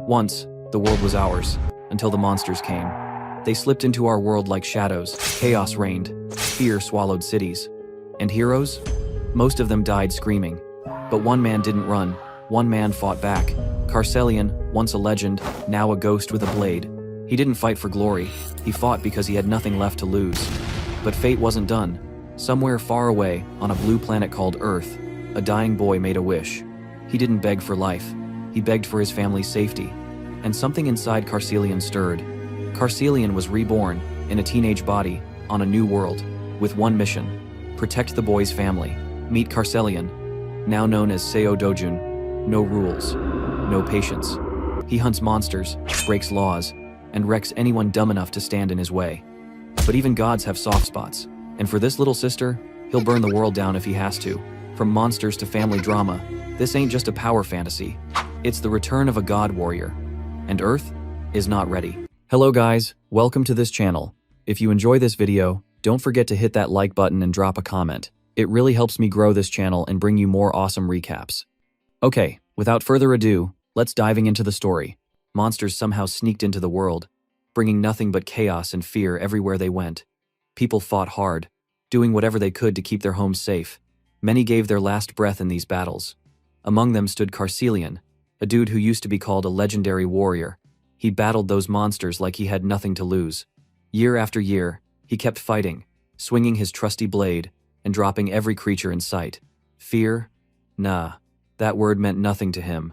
Once, the world was ours, until the monsters came. They slipped into our world like shadows, chaos reigned, fear swallowed cities. And heroes? Most of them died screaming. But one man didn't run, one man fought back. Carcelian, once a legend, now a ghost with a blade. He didn't fight for glory, he fought because he had nothing left to lose. But fate wasn't done. Somewhere far away, on a blue planet called Earth, a dying boy made a wish. He didn't beg for life, he begged for his family's safety. And something inside Carcelian stirred. Carcelian was reborn, in a teenage body, on a new world, with one mission: protect the boy's family. Meet Carcelian, now known as Seo Dojun. No rules, no patience. He hunts monsters, breaks laws, and wrecks anyone dumb enough to stand in his way. But even gods have soft spots, and for this little sister, he'll burn the world down if he has to. From monsters to family drama, this ain't just a power fantasy. It's the return of a god warrior. And Earth is not ready. Hello guys, welcome to this channel. If you enjoy this video, don't forget to hit that like button and drop a comment. It really helps me grow this channel and bring you more awesome recaps. Okay, without further ado, let's diving into the story. Monsters somehow sneaked into the world, bringing nothing but chaos and fear everywhere they went. People fought hard, doing whatever they could to keep their homes safe. Many gave their last breath in these battles. Among them stood Carcelian, a dude who used to be called a legendary warrior. He battled those monsters like he had nothing to lose. Year after year, he kept fighting, swinging his trusty blade, and dropping every creature in sight. Fear? Nah, that word meant nothing to him.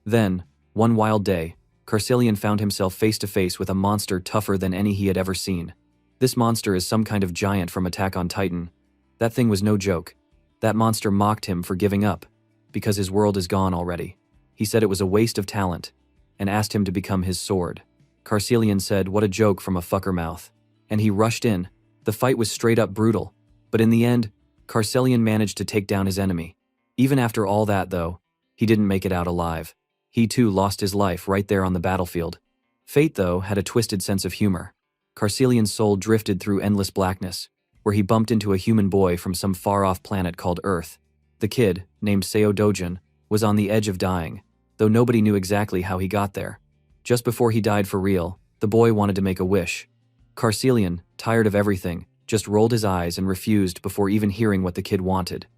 Then, one wild day, Carcelian found himself face to face with a monster tougher than any he had ever seen. This monster is some kind of giant from Attack on Titan. That thing was no joke. That monster mocked him for giving up, because his world is gone already. He said it was a waste of talent, and asked him to become his sword. Carcelian said, "What a joke," from a fucker mouth. And he rushed in. The fight was straight up brutal, but in the end, Carcelian managed to take down his enemy. Even after all that though, he didn't make it out alive. He too lost his life right there on the battlefield. Fate though had a twisted sense of humor. Carcelian's soul drifted through endless blackness, where he bumped into a human boy from some far-off planet called Earth. The kid, named Seo Dojun, was on the edge of dying, though nobody knew exactly how he got there. Just before he died for real, the boy wanted to make a wish. Carcelian, tired of everything, just rolled his eyes and refused before even hearing what the kid wanted.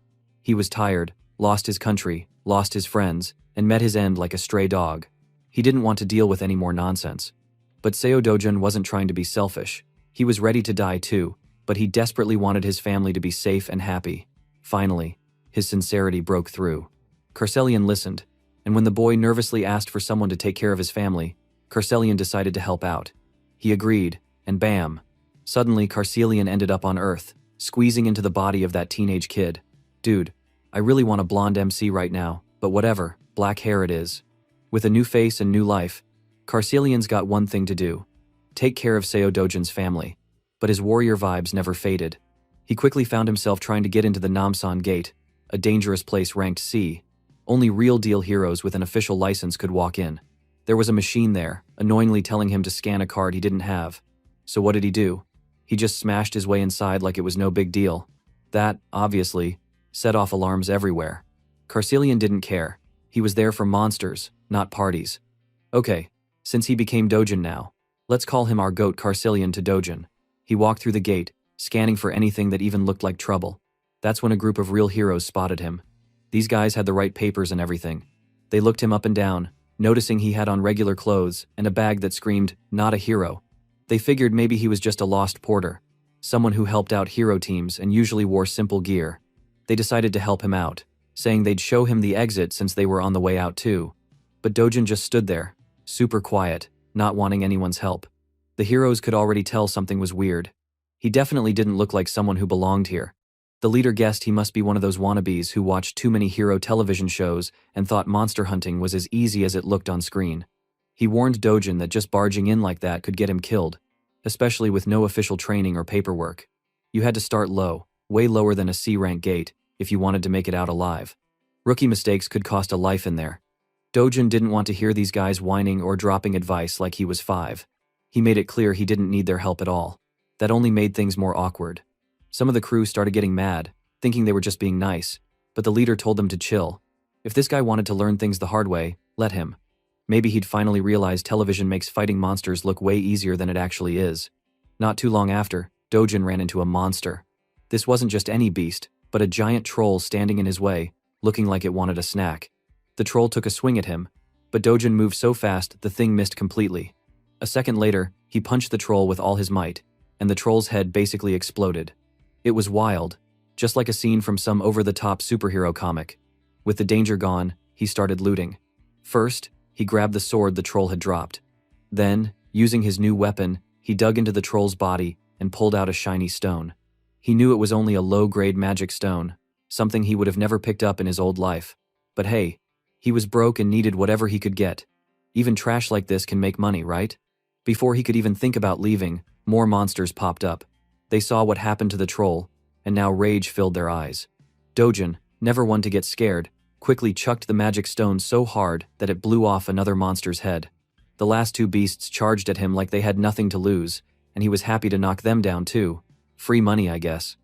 He was tired, lost his country, lost his friends, and met his end like a stray dog. He didn't want to deal with any more nonsense. But Seo Dojun wasn't trying to be selfish. He was ready to die too, but he desperately wanted his family to be safe and happy. Finally, his sincerity broke through. Carcelian listened, and when the boy nervously asked for someone to take care of his family, Carcelian decided to help out. He agreed, and bam! Suddenly Carcelian ended up on Earth, squeezing into the body of that teenage kid. Dude, I really want a blonde MC right now, but whatever, black hair it is. With a new face and new life, Carcelian's got one thing to do: take care of Seo Dojun's family. But his warrior vibes never faded. He quickly found himself trying to get into the Namsan Gate, a dangerous place ranked C. Only real-deal heroes with an official license could walk in. There was a machine there, annoyingly telling him to scan a card he didn't have. So what did he do? He just smashed his way inside like it was no big deal. That, obviously, set off alarms everywhere. Carcelian didn't care. He was there for monsters, not parties. Okay, since he became Dojun now, let's call him our goat Carcelian to Dojun. He walked through the gate, scanning for anything that even looked like trouble. That's when a group of real heroes spotted him. These guys had the right papers and everything. They looked him up and down, noticing he had on regular clothes and a bag that screamed, "Not a hero." They figured maybe he was just a lost porter, someone who helped out hero teams and usually wore simple gear. They decided to help him out, saying they'd show him the exit since they were on the way out too. But Dojun just stood there, super quiet, not wanting anyone's help. The heroes could already tell something was weird. He definitely didn't look like someone who belonged here. The leader guessed he must be one of those wannabes who watched too many hero television shows and thought monster hunting was as easy as it looked on screen. He warned Dojun that just barging in like that could get him killed, especially with no official training or paperwork. You had to start low, way lower than a C-rank gate, if you wanted to make it out alive. Rookie mistakes could cost a life in there. Dojun didn't want to hear these guys whining or dropping advice like he was 5. He made it clear he didn't need their help at all. That only made things more awkward. Some of the crew started getting mad, thinking they were just being nice, but the leader told them to chill. If this guy wanted to learn things the hard way, let him. Maybe he'd finally realize television makes fighting monsters look way easier than it actually is. Not too long after, Dojin ran into a monster. This wasn't just any beast, but a giant troll standing in his way, looking like it wanted a snack. The troll took a swing at him, but Dojin moved so fast the thing missed completely. A second later, he punched the troll with all his might, and the troll's head basically exploded. It was wild, just like a scene from some over-the-top superhero comic. With the danger gone, he started looting. First, he grabbed the sword the troll had dropped. Then, using his new weapon, he dug into the troll's body and pulled out a shiny stone. He knew it was only a low-grade magic stone, something he would have never picked up in his old life. But hey, he was broke and needed whatever he could get. Even trash like this can make money, right? Before he could even think about leaving, more monsters popped up. They saw what happened to the troll, and now rage filled their eyes. Dojin, never one to get scared, quickly chucked the magic stone so hard that it blew off another monster's head. The last two beasts charged at him like they had nothing to lose, and he was happy to knock them down too. Free money, I guess.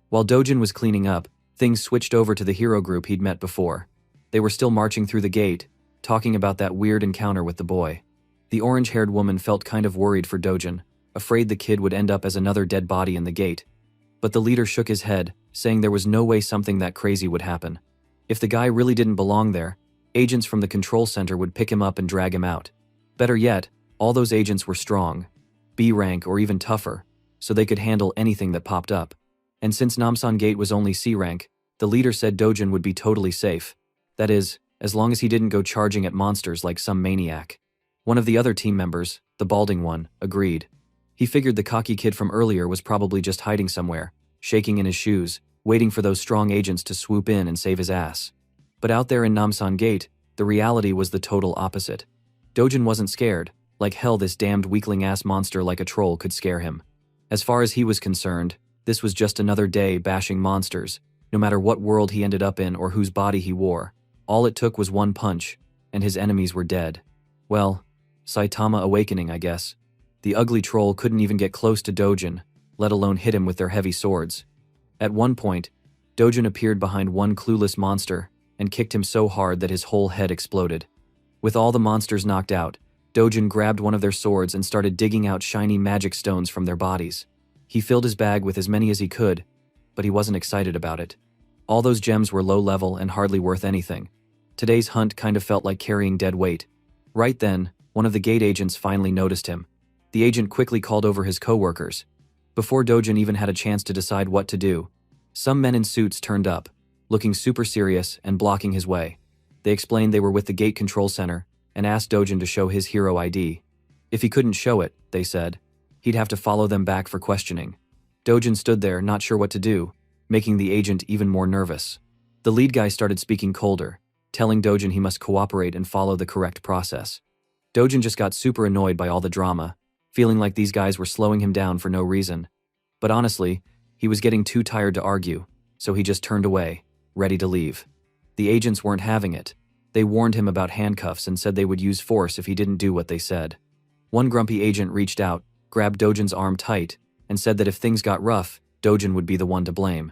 While Dojin was cleaning up, things switched over to the hero group he'd met before. They were still marching through the gate, talking about that weird encounter with the boy. The orange-haired woman felt kind of worried for Dojin, afraid the kid would end up as another dead body in the gate. But the leader shook his head, saying there was no way something that crazy would happen. If the guy really didn't belong there, agents from the control center would pick him up and drag him out. Better yet, all those agents were strong, B rank or even tougher, so they could handle anything that popped up. And since Namsan Gate was only C rank, the leader said Dojin would be totally safe. That is, as long as he didn't go charging at monsters like some maniac. One of the other team members, the balding one, agreed. He figured the cocky kid from earlier was probably just hiding somewhere, shaking in his shoes, waiting for those strong agents to swoop in and save his ass. But out there in Namsan Gate, the reality was the total opposite. Dojin wasn't scared. Like hell, this damned weakling-ass monster like a troll could scare him. As far as he was concerned, this was just another day bashing monsters, no matter what world he ended up in or whose body he wore. All it took was one punch, and his enemies were dead. Well, Saitama awakening, I guess. The ugly troll couldn't even get close to Dojin, let alone hit him with their heavy swords. At one point, Dojin appeared behind one clueless monster and kicked him so hard that his whole head exploded. With all the monsters knocked out, Dojin grabbed one of their swords and started digging out shiny magic stones from their bodies. He filled his bag with as many as he could, but he wasn't excited about it. All those gems were low level and hardly worth anything. Today's hunt kind of felt like carrying dead weight. Right then, one of the gate agents finally noticed him. The agent quickly called over his co-workers. Before Dojin even had a chance to decide what to do, some men in suits turned up, looking super serious and blocking his way. They explained they were with the gate control center and asked Dojin to show his hero ID. If he couldn't show it, they said, he'd have to follow them back for questioning. Dojin stood there, not sure what to do, making the agent even more nervous. The lead guy started speaking colder, telling Dojin he must cooperate and follow the correct process. Dojin just got super annoyed by all the drama, feeling like these guys were slowing him down for no reason. But honestly, he was getting too tired to argue, so he just turned away, ready to leave. The agents weren't having it. They warned him about handcuffs and said they would use force if he didn't do what they said. One grumpy agent reached out, grabbed Dojin's arm tight, and said that if things got rough, Dojin would be the one to blame.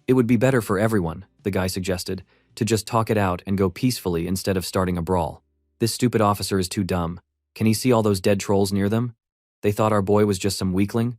It would be better for everyone, the guy suggested, to just talk it out and go peacefully instead of starting a brawl. This stupid officer is too dumb. Can he see all those dead trolls near them? They thought our boy was just some weakling?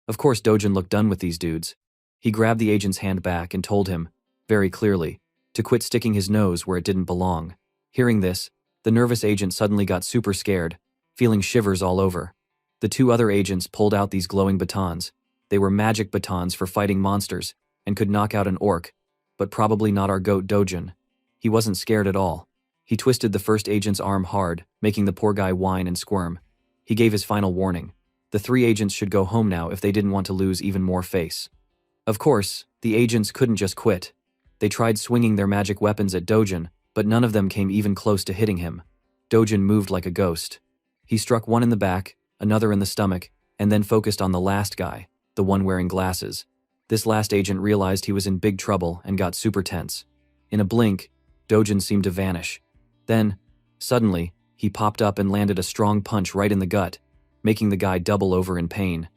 Of course Dojin looked done with these dudes. He grabbed the agent's hand back and told him, very clearly, to quit sticking his nose where it didn't belong. Hearing this, the nervous agent suddenly got super scared, feeling shivers all over. The two other agents pulled out these glowing batons. They were magic batons for fighting monsters and could knock out an orc, but probably not our goat Dojin. He wasn't scared at all. He twisted the first agent's arm hard, making the poor guy whine and squirm. He gave his final warning. The three agents should go home now if they didn't want to lose even more face. Of course, the agents couldn't just quit. They tried swinging their magic weapons at Dojin, but none of them came even close to hitting him. Dojin moved like a ghost. He struck one in the back, another in the stomach, and then focused on the last guy, the one wearing glasses. This last agent realized he was in big trouble and got super tense. In a blink, Dojin seemed to vanish. Then, suddenly, he popped up and landed a strong punch right in the gut, making the guy double over in pain.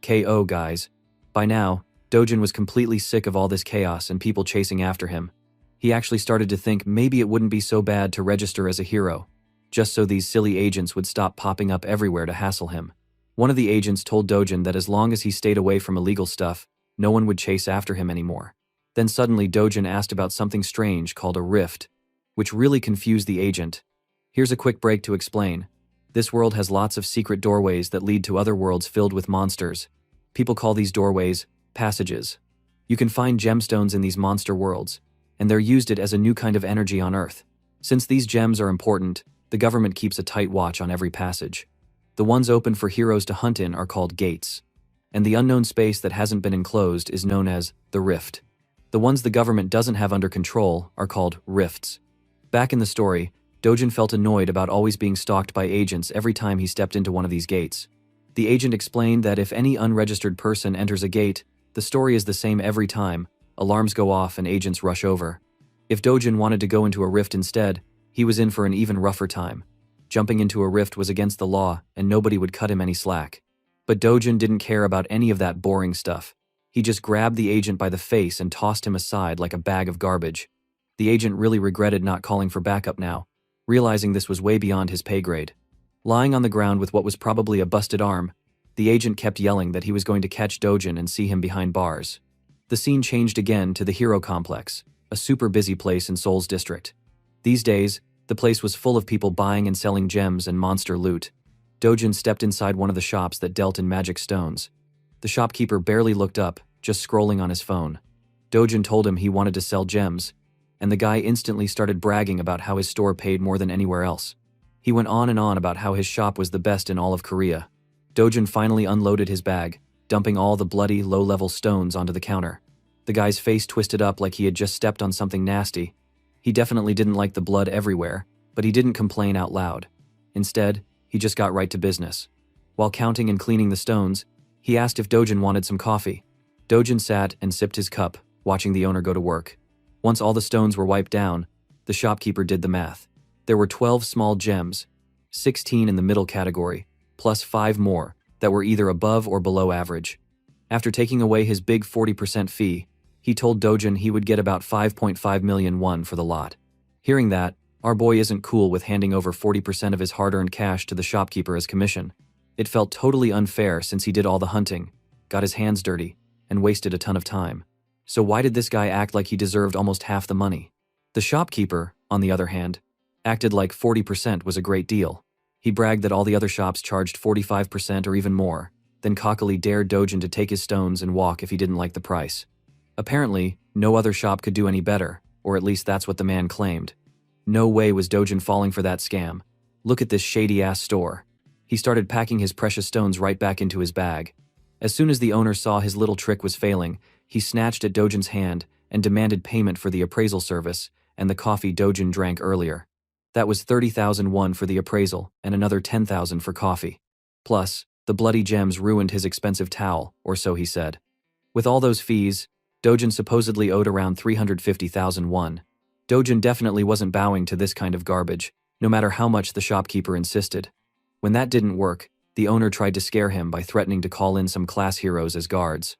KO, guys. By now, Dojin was completely sick of all this chaos and people chasing after him. He actually started to think maybe it wouldn't be so bad to register as a hero. just so these silly agents would stop popping up everywhere to hassle him. One of the agents told Dojin that as long as he stayed away from illegal stuff, no one would chase after him anymore. Then suddenly Dojin asked about something strange called a rift, which really confused the agent. Here's a quick break to explain. This world has lots of secret doorways that lead to other worlds filled with monsters. People call these doorways passages. You can find gemstones in these monster worlds, and they're used as a new kind of energy on Earth. Since these gems are important, the government keeps a tight watch on every passage. The ones open for heroes to hunt in are called gates, and the unknown space that hasn't been enclosed is known as the rift. The ones the government doesn't have under control are called rifts. Back in the story, Dojin felt annoyed about always being stalked by agents every time he stepped into one of these gates. The agent explained that if any unregistered person enters a gate, the story is the same every time. Alarms go off and agents rush over. If Dojin wanted to go into a rift instead, he was in for an even rougher time. Jumping into a rift was against the law, and nobody would cut him any slack. But Dojin didn't care about any of that boring stuff. He just grabbed the agent by the face and tossed him aside like a bag of garbage. The agent really regretted not calling for backup now, realizing this was way beyond his pay grade. Lying on the ground with what was probably a busted arm, the agent kept yelling that he was going to catch Dojin and see him behind bars. The scene changed again to the Hero Complex, a super busy place in Seoul's district. These days, the place was full of people buying and selling gems and monster loot. Dojin stepped inside one of the shops that dealt in magic stones. The shopkeeper barely looked up, just scrolling on his phone. Dojin told him he wanted to sell gems, and the guy instantly started bragging about how his store paid more than anywhere else. He went on and on about how his shop was the best in all of Korea. Dojin finally unloaded his bag, dumping all the bloody, low-level stones onto the counter. The guy's face twisted up like he had just stepped on something nasty. He definitely didn't like the blood everywhere, but he didn't complain out loud. Instead, he just got right to business. While counting and cleaning the stones, he asked if Dojin wanted some coffee. Dojin sat and sipped his cup, watching the owner go to work. Once all the stones were wiped down, the shopkeeper did the math. There were 12 small gems, 16 in the middle category, plus 5 more that were either above or below average. After taking away his big 40% fee, he told Dojin he would get about 5.5 million won for the lot. Hearing that, our boy isn't cool with handing over 40% of his hard-earned cash to the shopkeeper as commission. It felt totally unfair since he did all the hunting, got his hands dirty, and wasted a ton of time. So why did this guy act like he deserved almost half the money? The shopkeeper, on the other hand, acted like 40% was a great deal. He bragged that all the other shops charged 45% or even more, then cockily dared Dojin to take his stones and walk if he didn't like the price. Apparently, no other shop could do any better, or at least that's what the man claimed. No way was Dojin falling for that scam. Look at this shady-ass store. He started packing his precious stones right back into his bag. As soon as the owner saw his little trick was failing, he snatched at Dojin's hand and demanded payment for the appraisal service and the coffee Dojin drank earlier. That was 30,000 won for the appraisal and another 10,000 for coffee. Plus, the bloody gems ruined his expensive towel, or so he said. With all those fees, Dojin supposedly owed around 350,000 won. Dojin definitely wasn't bowing to this kind of garbage, no matter how much the shopkeeper insisted. When that didn't work, the owner tried to scare him by threatening to call in some class heroes as guards.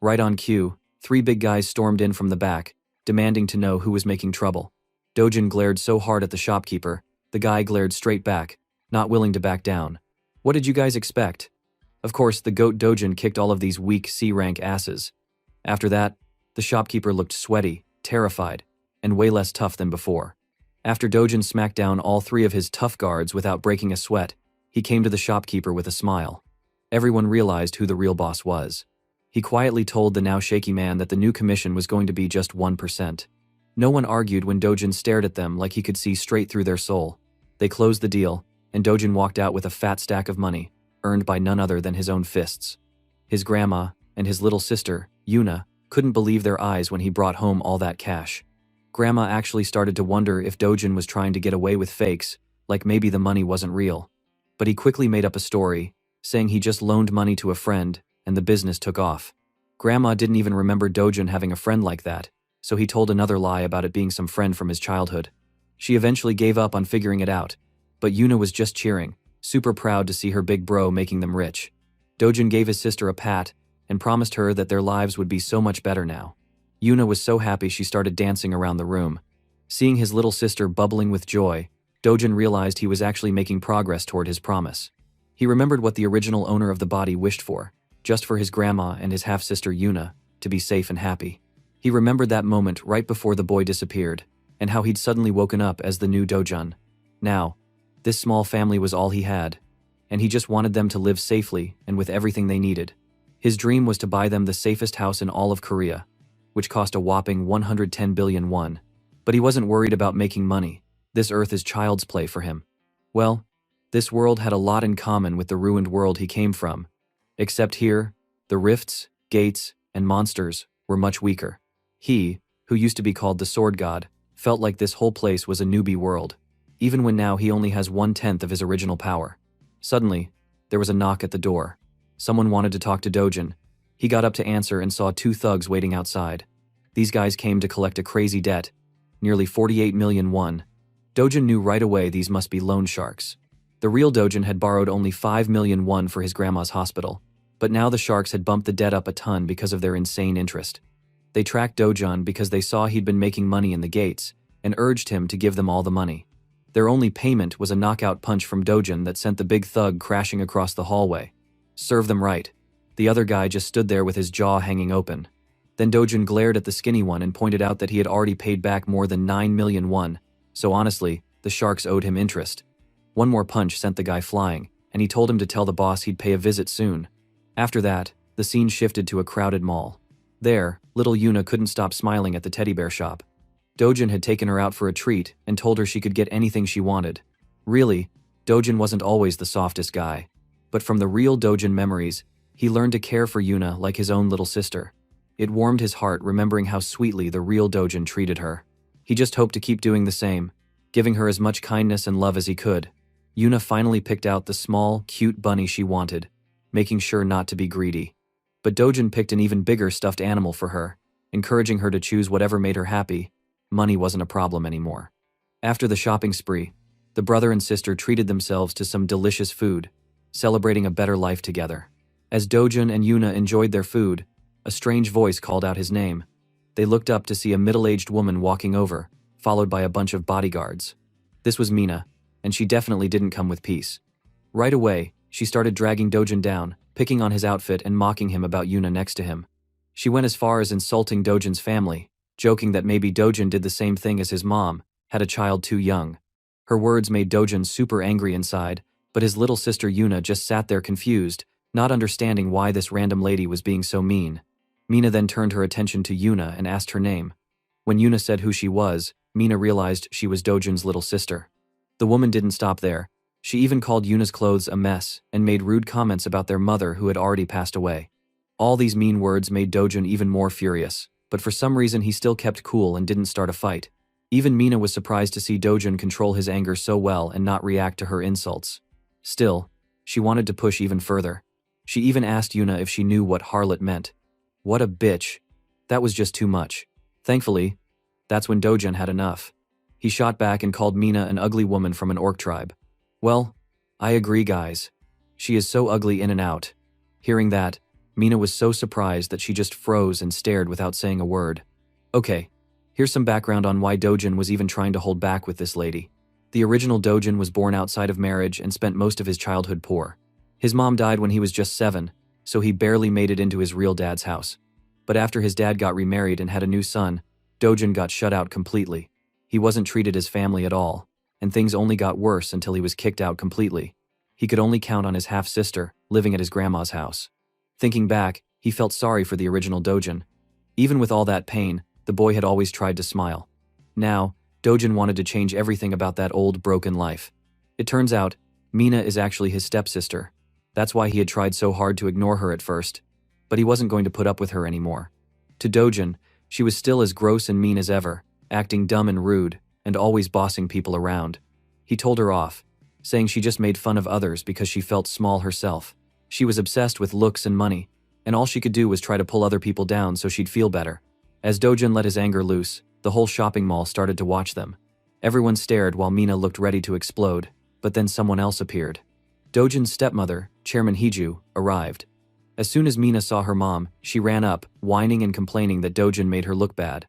Right on cue, 3 big guys stormed in from the back, demanding to know who was making trouble. Dojin glared so hard at the shopkeeper, the guy glared straight back, not willing to back down. What did you guys expect? Of course, the goat Dojin kicked all of these weak C-rank asses. After that, the shopkeeper looked sweaty, terrified, and way less tough than before. After Dojin smacked down all 3 of his tough guards without breaking a sweat, he came to the shopkeeper with a smile. Everyone realized who the real boss was. He quietly told the now shaky man that the new commission was going to be just 1%. No one argued when Dojin stared at them like he could see straight through their soul. They closed the deal, and Dojin walked out with a fat stack of money, earned by none other than his own fists. His grandma and his little sister, Yuna, couldn't believe their eyes when he brought home all that cash. Grandma actually started to wonder if Dojin was trying to get away with fakes, like maybe the money wasn't real. But he quickly made up a story, saying he just loaned money to a friend, and the business took off. Grandma didn't even remember Dojin having a friend like that, so he told another lie about it being some friend from his childhood. She eventually gave up on figuring it out, but Yuna was just cheering, super proud to see her big bro making them rich. Dojin gave his sister a pat and promised her that their lives would be so much better now. Yuna was so happy she started dancing around the room. Seeing his little sister bubbling with joy, Dojin realized he was actually making progress toward his promise. He remembered what the original owner of the body wished for, just for his grandma and his half-sister Yuna to be safe and happy. He remembered that moment right before the boy disappeared, and how he'd suddenly woken up as the new Dojun. Now, this small family was all he had, and he just wanted them to live safely and with everything they needed. His dream was to buy them the safest house in all of Korea, which cost a whopping 110 billion won. But he wasn't worried about making money. This earth is child's play for him. Well, this world had a lot in common with the ruined world he came from. Except here, the rifts, gates, and monsters were much weaker. He, who used to be called the Sword God, felt like this whole place was a newbie world, even when now he only has 1/10 of his original power. Suddenly, there was a knock at the door. Someone wanted to talk to Dojin. He got up to answer and saw 2 thugs waiting outside. These guys came to collect a crazy debt, nearly 48 million won. Dojin knew right away these must be loan sharks. The real Dojin had borrowed only 5 million won for his grandma's hospital, but now the sharks had bumped the debt up a ton because of their insane interest. They tracked Dojin because they saw he'd been making money in the gates, and urged him to give them all the money. Their only payment was a knockout punch from Dojin that sent the big thug crashing across the hallway. Serve them right. The other guy just stood there with his jaw hanging open. Then Dojin glared at the skinny one and pointed out that he had already paid back more than 9 million won, so honestly, the sharks owed him interest. One more punch sent the guy flying, and he told him to tell the boss he'd pay a visit soon. After that, the scene shifted to a crowded mall. There, little Yuna couldn't stop smiling at the teddy bear shop. Dojin had taken her out for a treat and told her she could get anything she wanted. Really, Dojin wasn't always the softest guy. But from the real Dojin memories, he learned to care for Yuna like his own little sister. It warmed his heart remembering how sweetly the real Dojin treated her. He just hoped to keep doing the same, giving her as much kindness and love as he could. Yuna finally picked out the small, cute bunny she wanted, making sure not to be greedy. But Dojin picked an even bigger stuffed animal for her, encouraging her to choose whatever made her happy. Money wasn't a problem anymore. After the shopping spree, the brother and sister treated themselves to some delicious food, celebrating a better life together. As Dojin and Yuna enjoyed their food, a strange voice called out his name. They looked up to see a middle-aged woman walking over, followed by a bunch of bodyguards. This was Mina, and she definitely didn't come with peace. Right away, she started dragging Dojin down, picking on his outfit and mocking him about Yuna next to him. She went as far as insulting Dojin's family, joking that maybe Dojin did the same thing as his mom, had a child too young. Her words made Dojin super angry inside, but his little sister Yuna just sat there confused, not understanding why this random lady was being so mean. Mina then turned her attention to Yuna and asked her name. When Yuna said who she was, Mina realized she was Dojin's little sister. The woman didn't stop there. She even called Yuna's clothes a mess and made rude comments about their mother who had already passed away. All these mean words made Dojin even more furious, but for some reason he still kept cool and didn't start a fight. Even Mina was surprised to see Dojin control his anger so well and not react to her insults. Still, she wanted to push even further. She even asked Yuna if she knew what harlot meant. What a bitch. That was just too much. Thankfully, that's when Dojin had enough. He shot back and called Mina an ugly woman from an orc tribe. Well, I agree, guys. She is so ugly in and out. Hearing that, Mina was so surprised that she just froze and stared without saying a word. Okay, here's some background on why Dojin was even trying to hold back with this lady. The original Dojin was born outside of marriage and spent most of his childhood poor. His mom died when he was just 7, so he barely made it into his real dad's house. But after his dad got remarried and had a new son, Dojin got shut out completely. He wasn't treated as family at all, and things only got worse until he was kicked out completely. He could only count on his half-sister, living at his grandma's house. Thinking back, he felt sorry for the original Dojin. Even with all that pain, the boy had always tried to smile. Now, Dojin wanted to change everything about that old, broken life. It turns out, Mina is actually his stepsister. That's why he had tried so hard to ignore her at first. But he wasn't going to put up with her anymore. To Dojin, she was still as gross and mean as ever, acting dumb and rude, and always bossing people around. He told her off, saying she just made fun of others because she felt small herself. She was obsessed with looks and money, and all she could do was try to pull other people down so she'd feel better. As Dojin let his anger loose, the whole shopping mall started to watch them. Everyone stared while Mina looked ready to explode, but then someone else appeared. Dojin's stepmother, Chairman Hiju, arrived. As soon as Mina saw her mom, she ran up, whining and complaining that Dojin made her look bad.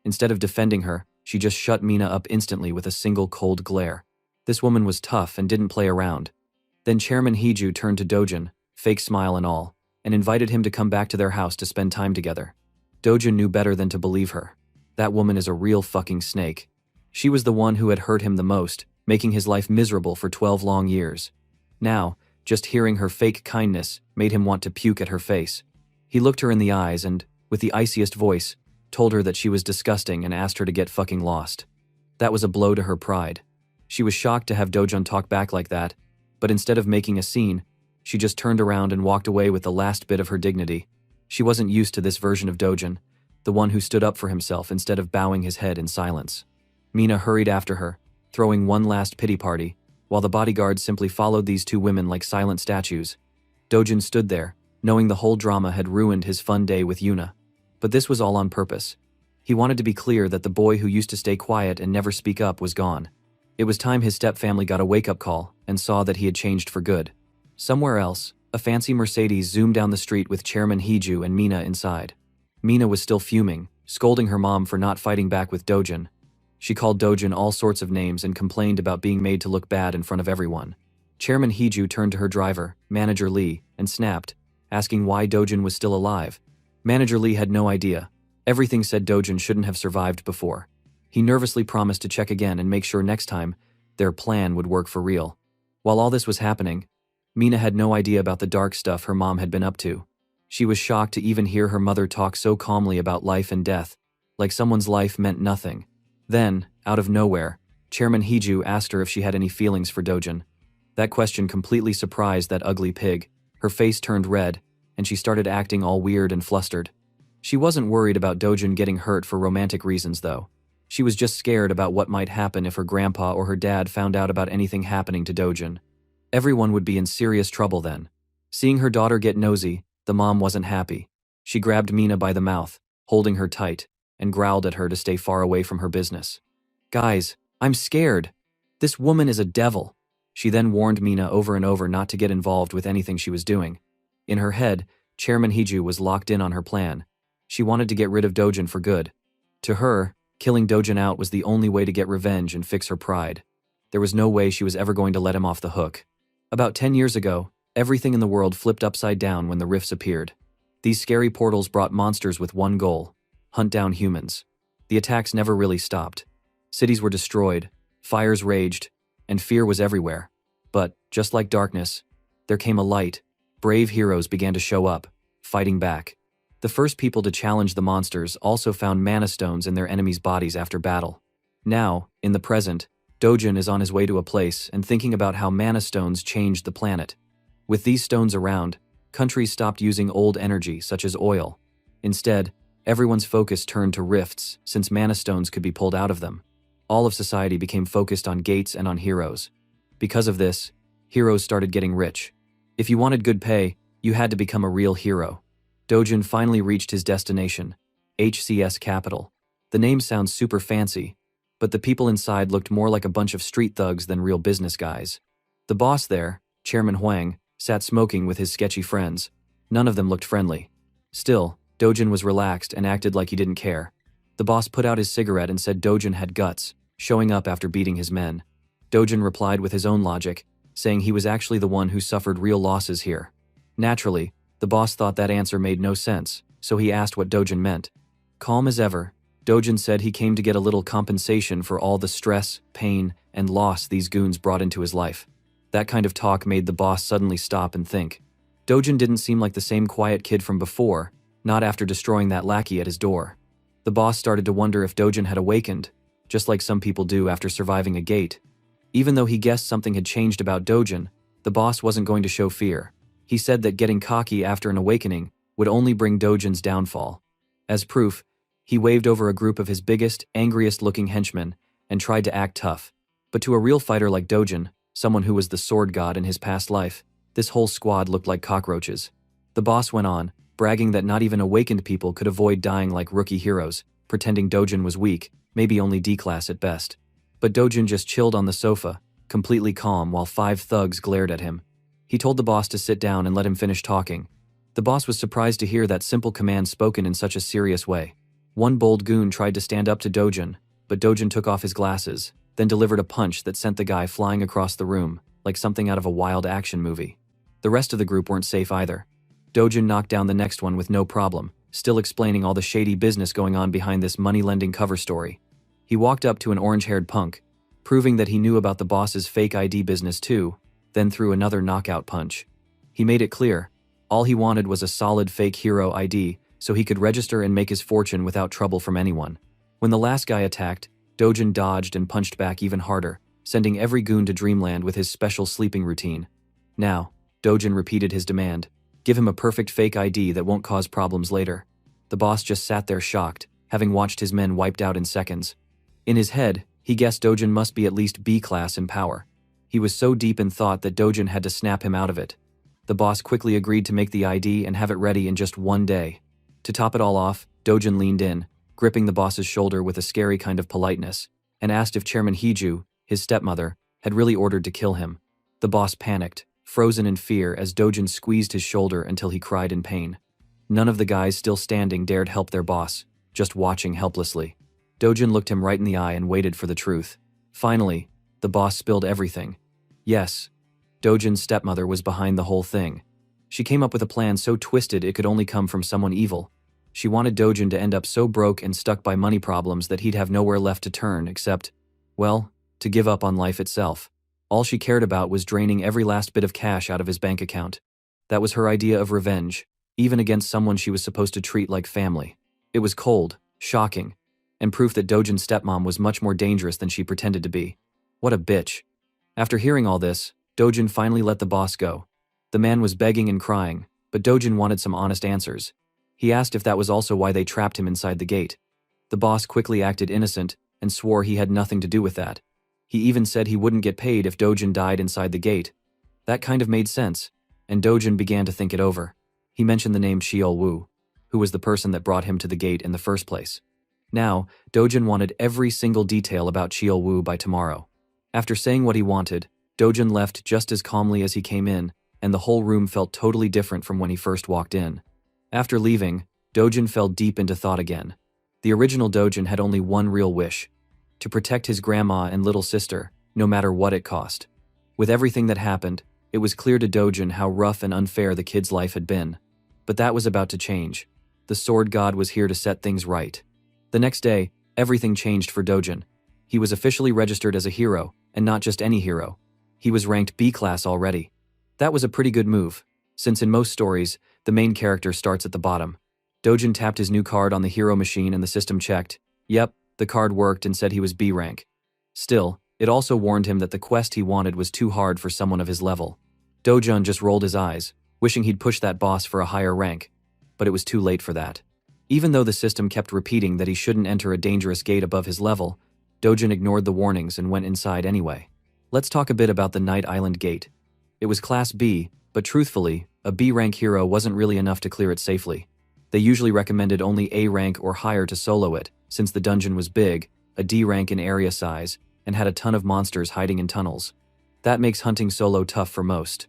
Instead of defending her, she just shut Mina up instantly with a single cold glare. This woman was tough and didn't play around. Then Chairman Hiju turned to Dojin, fake smile and all, and invited him to come back to their house to spend time together. Dojin knew better than to believe her. That woman is a real fucking snake. She was the one who had hurt him the most, making his life miserable for 12 long years. Now, just hearing her fake kindness made him want to puke at her face. He looked her in the eyes and, with the iciest voice, told her that she was disgusting and asked her to get fucking lost. That was a blow to her pride. She was shocked to have Dojin talk back like that, but instead of making a scene, she just turned around and walked away with the last bit of her dignity. She wasn't used to this version of Dojin, the one who stood up for himself instead of bowing his head in silence. Mina hurried after her, throwing one last pity party, while the bodyguards simply followed these two women like silent statues. Dojin stood there, knowing the whole drama had ruined his fun day with Yuna. But this was all on purpose. He wanted to be clear that the boy who used to stay quiet and never speak up was gone. It was time his stepfamily got a wake-up call and saw that he had changed for good. Somewhere else, a fancy Mercedes zoomed down the street with Chairman Hiju and Mina inside. Mina was still fuming, scolding her mom for not fighting back with Dojin. She called Dojin all sorts of names and complained about being made to look bad in front of everyone. Chairman Hiju turned to her driver, Manager Lee, and snapped, asking why Dojin was still alive. Manager Lee had no idea. Everything said Dojin shouldn't have survived before. He nervously promised to check again and make sure next time their plan would work for real. While all this was happening, Mina had no idea about the dark stuff her mom had been up to. She was shocked to even hear her mother talk so calmly about life and death, like someone's life meant nothing. Then, out of nowhere, Chairman Hiju asked her if she had any feelings for Dojin. That question completely surprised that ugly pig. Her face turned red, and she started acting all weird and flustered. She wasn't worried about Dojin getting hurt for romantic reasons, though. She was just scared about what might happen if her grandpa or her dad found out about anything happening to Dojin. Everyone would be in serious trouble then. Seeing her daughter get nosy, the mom wasn't happy. She grabbed Mina by the mouth, holding her tight, and growled at her to stay far away from her business. "Guys, I'm scared. This woman is a devil." She then warned Mina over and over not to get involved with anything she was doing. In her head, Chairman Hiju was locked in on her plan. She wanted to get rid of Dojin for good. To her, killing Dojin out was the only way to get revenge and fix her pride. There was no way she was ever going to let him off the hook. About 10 years ago, everything in the world flipped upside down when the rifts appeared. These scary portals brought monsters with one goal: hunt down humans. The attacks never really stopped. Cities were destroyed, fires raged, and fear was everywhere. But, just like darkness, there came a light. Brave heroes began to show up, fighting back. The first people to challenge the monsters also found mana stones in their enemies' bodies after battle. Now, in the present, Dojin is on his way to a place and thinking about how mana stones changed the planet. With these stones around, countries stopped using old energy such as oil. Instead, everyone's focus turned to rifts since mana stones could be pulled out of them. All of society became focused on gates and on heroes. Because of this, heroes started getting rich. If you wanted good pay, you had to become a real hero. Dojin finally reached his destination, HCS Capital. The name sounds super fancy, but the people inside looked more like a bunch of street thugs than real business guys. The boss there, Chairman Huang, sat smoking with his sketchy friends. None of them looked friendly. Still, Dojin was relaxed and acted like he didn't care. The boss put out his cigarette and said Dojin had guts, showing up after beating his men. Dojin replied with his own logic, saying he was actually the one who suffered real losses here. Naturally, the boss thought that answer made no sense, so he asked what Dojin meant. Calm as ever, Dojin said he came to get a little compensation for all the stress, pain, and loss these goons brought into his life. That kind of talk made the boss suddenly stop and think. Dojin didn't seem like the same quiet kid from before, not after destroying that lackey at his door. The boss started to wonder if Dojin had awakened, just like some people do after surviving a gate. Even though he guessed something had changed about Dojin, the boss wasn't going to show fear. He said that getting cocky after an awakening would only bring Dojin's downfall. As proof, he waved over a group of his biggest, angriest-looking henchmen and tried to act tough. But to a real fighter like Dojin, someone who was the sword god in his past life, this whole squad looked like cockroaches. The boss went on, bragging that not even awakened people could avoid dying like rookie heroes, pretending Dojin was weak, maybe only D-class at best. But Dojin just chilled on the sofa, completely calm while 5 thugs glared at him. He told the boss to sit down and let him finish talking. The boss was surprised to hear that simple command spoken in such a serious way. One bold goon tried to stand up to Dojin, but Dojin took off his glasses, then delivered a punch that sent the guy flying across the room, like something out of a wild action movie. The rest of the group weren't safe either. Dojin knocked down the next one with no problem, still explaining all the shady business going on behind this money-lending cover story. He walked up to an orange-haired punk, proving that he knew about the boss's fake ID business too, then threw another knockout punch. He made it clear, all he wanted was a solid fake hero ID so he could register and make his fortune without trouble from anyone. When the last guy attacked, Dojin dodged and punched back even harder, sending every goon to dreamland with his special sleeping routine. Now, Dojin repeated his demand. Give him a perfect fake ID that won't cause problems later. The boss just sat there shocked, having watched his men wiped out in seconds. In his head, he guessed Dojin must be at least B-class in power. He was so deep in thought that Dojin had to snap him out of it. The boss quickly agreed to make the ID and have it ready in just one day. To top it all off, Dojin leaned in, gripping the boss's shoulder with a scary kind of politeness, and asked if Chairman Hiju, his stepmother, had really ordered to kill him. The boss panicked, frozen in fear as Dojin squeezed his shoulder until he cried in pain. None of the guys still standing dared help their boss, just watching helplessly. Dojin looked him right in the eye and waited for the truth. Finally, the boss spilled everything. Yes, Dojin's stepmother was behind the whole thing. She came up with a plan so twisted it could only come from someone evil. She wanted Dojin to end up so broke and stuck by money problems that he'd have nowhere left to turn except, well, to give up on life itself. All she cared about was draining every last bit of cash out of his bank account. That was her idea of revenge, even against someone she was supposed to treat like family. It was cold, shocking, and proof that Dojin's stepmom was much more dangerous than she pretended to be. What a bitch. After hearing all this, Dojin finally let the boss go. The man was begging and crying, but Dojin wanted some honest answers. He asked if that was also why they trapped him inside the gate. The boss quickly acted innocent and swore he had nothing to do with that. He even said he wouldn't get paid if Dojin died inside the gate. That kind of made sense, and Dojin began to think it over. He mentioned the name Xiao Wu, who was the person that brought him to the gate in the first place. Now, Dojin wanted every single detail about Xiao Wu by tomorrow. After saying what he wanted, Dojin left just as calmly as he came in, and the whole room felt totally different from when he first walked in. After leaving, Dojin fell deep into thought again. The original Dojin had only one real wish: to protect his grandma and little sister, no matter what it cost. With everything that happened, it was clear to Dojin how rough and unfair the kid's life had been. But that was about to change. The sword god was here to set things right. The next day, everything changed for Dojin. He was officially registered as a hero, and not just any hero. He was ranked B-class already. That was a pretty good move, since in most stories, the main character starts at the bottom. Dojin tapped his new card on the hero machine and the system checked. Yep, the card worked and said he was B rank. Still, it also warned him that the quest he wanted was too hard for someone of his level. Dojin just rolled his eyes, wishing he'd pushed that boss for a higher rank. But it was too late for that. Even though the system kept repeating that he shouldn't enter a dangerous gate above his level, Dojin ignored the warnings and went inside anyway. Let's talk a bit about the Night Island Gate. It was Class B, but truthfully, a B-rank hero wasn't really enough to clear it safely. They usually recommended only A rank or higher to solo it, since the dungeon was big, a D rank in area size, and had a ton of monsters hiding in tunnels. That makes hunting solo tough for most.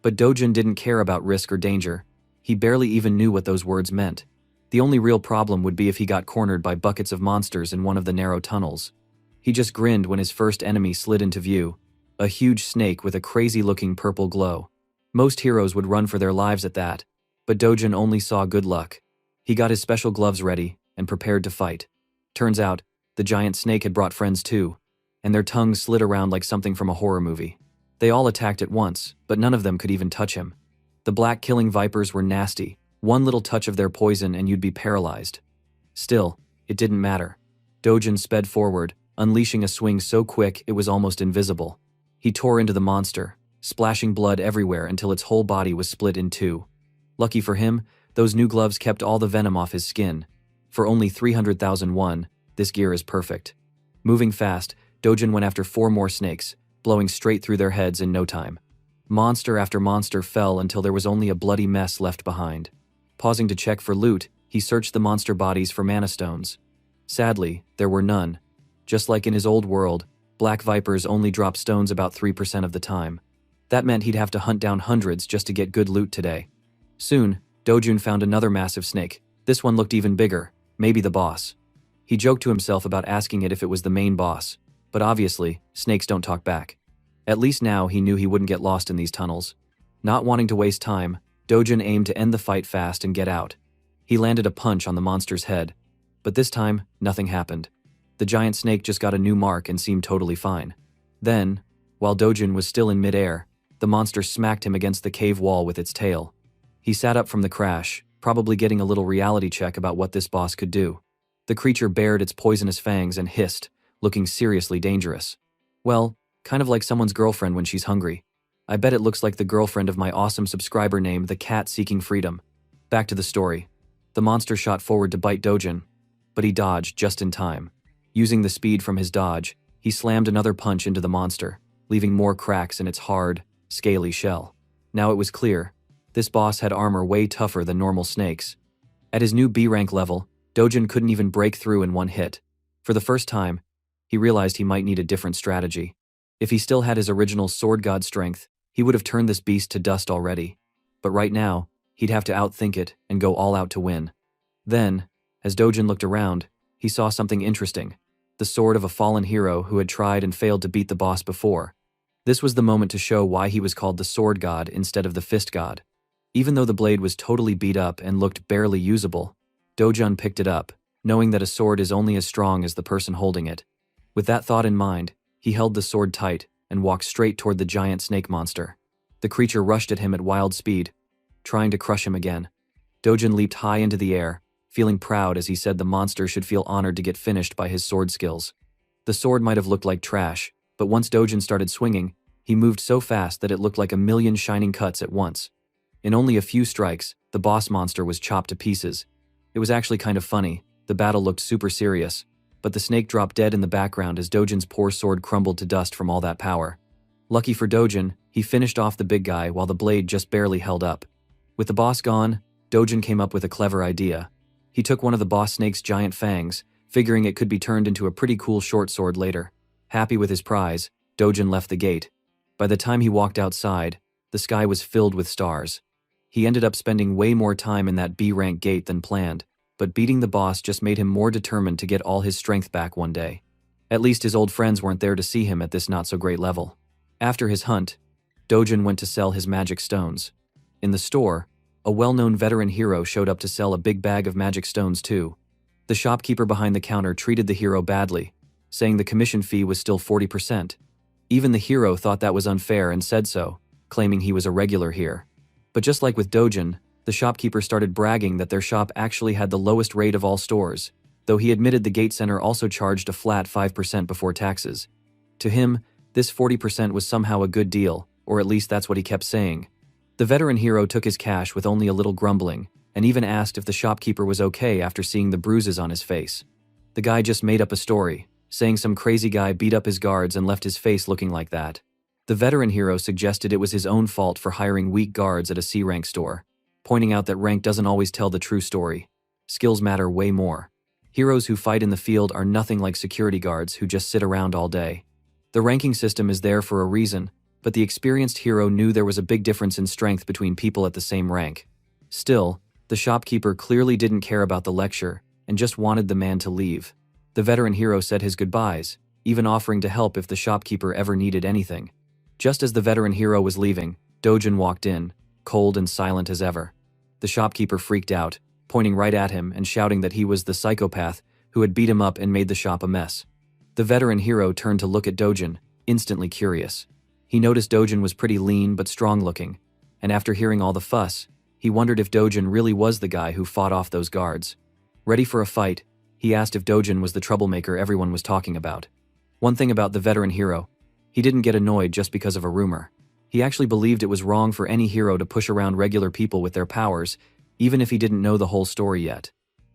But Dojin didn't care about risk or danger. He barely even knew what those words meant. The only real problem would be if he got cornered by buckets of monsters in one of the narrow tunnels. He just grinned when his first enemy slid into view, a huge snake with a crazy-looking purple glow. Most heroes would run for their lives at that, but Dojin only saw good luck. He got his special gloves ready and prepared to fight. Turns out, the giant snake had brought friends too, and their tongues slid around like something from a horror movie. They all attacked at once, but none of them could even touch him. The black killing vipers were nasty. One little touch of their poison and you'd be paralyzed. Still, it didn't matter. Dojin sped forward, unleashing a swing so quick it was almost invisible. He tore into the monster, splashing blood everywhere until its whole body was split in two. Lucky for him, those new gloves kept all the venom off his skin. For only 300,001, this gear is perfect. Moving fast, Dojin went after 4 more snakes, blowing straight through their heads in no time. Monster after monster fell until there was only a bloody mess left behind. Pausing to check for loot, he searched the monster bodies for mana stones. Sadly, there were none. Just like in his old world, black vipers only drop stones about 3% of the time. That meant he'd have to hunt down hundreds just to get good loot today. Soon, Dojin found another massive snake. This one looked even bigger, maybe the boss. He joked to himself about asking it if it was the main boss, But obviously, snakes don't talk back. At least now he knew he wouldn't get lost in these tunnels. Not wanting to waste time, Dojin aimed to end the fight fast and get out. He landed a punch on the monster's head. But this time, nothing happened. The giant snake just got a new mark and seemed totally fine. Then, while Dojin was still in midair, the monster smacked him against the cave wall with its tail. He sat up from the crash, probably getting a little reality check about what this boss could do. The creature bared its poisonous fangs and hissed, looking seriously dangerous. Well, kind of like someone's girlfriend when she's hungry. I bet it looks like the girlfriend of my awesome subscriber named the Cat Seeking Freedom. Back to the story. The monster shot forward to bite Dojin, but he dodged just in time. Using the speed from his dodge, he slammed another punch into the monster, leaving more cracks in its hard, scaly shell. Now it was clear. This boss had armor way tougher than normal snakes. At his new B rank level, Dojin couldn't even break through in one hit. For the first time, he realized he might need a different strategy. If he still had his original sword god strength, he would have turned this beast to dust already. But right now, he'd have to outthink it and go all out to win. Then, as Dojin looked around, he saw something interesting. The sword of a fallen hero who had tried and failed to beat the boss before. This was the moment to show why he was called the sword god instead of the fist god. Even though the blade was totally beat up and looked barely usable, Dojin picked it up, knowing that a sword is only as strong as the person holding it. With that thought in mind, he held the sword tight and walked straight toward the giant snake monster. The creature rushed at him at wild speed, trying to crush him again. Dojin leaped high into the air, feeling proud as he said the monster should feel honored to get finished by his sword skills. The sword might have looked like trash, but once Dojin started swinging, he moved so fast that it looked like a million shining cuts at once. In only a few strikes, the boss monster was chopped to pieces. It was actually kind of funny. The battle looked super serious, but the snake dropped dead in the background as Dojin's poor sword crumbled to dust from all that power. Lucky for Dojin, he finished off the big guy while the blade just barely held up. With the boss gone, Dojin came up with a clever idea. He took one of the boss snake's giant fangs, figuring it could be turned into a pretty cool short sword later. Happy with his prize, Dojin left the gate. By the time he walked outside, the sky was filled with stars. He ended up spending way more time in that B-rank gate than planned, but beating the boss just made him more determined to get all his strength back one day. At least his old friends weren't there to see him at this not-so-great level. After his hunt, Dojin went to sell his magic stones. In the store, a well-known veteran hero showed up to sell a big bag of magic stones too. The shopkeeper behind the counter treated the hero badly, saying the commission fee was still 40%. Even the hero thought that was unfair and said so, claiming he was a regular here. But just like with Dojin, the shopkeeper started bragging that their shop actually had the lowest rate of all stores, though he admitted the gate center also charged a flat 5% before taxes. To him, this 40% was somehow a good deal, or at least that's what he kept saying. The veteran hero took his cash with only a little grumbling, and even asked if the shopkeeper was okay after seeing the bruises on his face. The guy just made up a story, saying some crazy guy beat up his guards and left his face looking like that. The veteran hero suggested it was his own fault for hiring weak guards at a C-rank store, pointing out that rank doesn't always tell the true story. Skills matter way more. Heroes who fight in the field are nothing like security guards who just sit around all day. The ranking system is there for a reason, but the experienced hero knew there was a big difference in strength between people at the same rank. Still, the shopkeeper clearly didn't care about the lecture and just wanted the man to leave. The veteran hero said his goodbyes, even offering to help if the shopkeeper ever needed anything. Just as the veteran hero was leaving, Dojin walked in, cold and silent as ever. The shopkeeper freaked out, pointing right at him and shouting that he was the psychopath who had beat him up and made the shop a mess. The veteran hero turned to look at Dojin, instantly curious. He noticed Dojin was pretty lean but strong-looking, and after hearing all the fuss, he wondered if Dojin really was the guy who fought off those guards. Ready for a fight, he asked if Dojin was the troublemaker everyone was talking about. One thing about the veteran hero, he didn't get annoyed just because of a rumor. He actually believed it was wrong for any hero to push around regular people with their powers, even if he didn't know the whole story yet.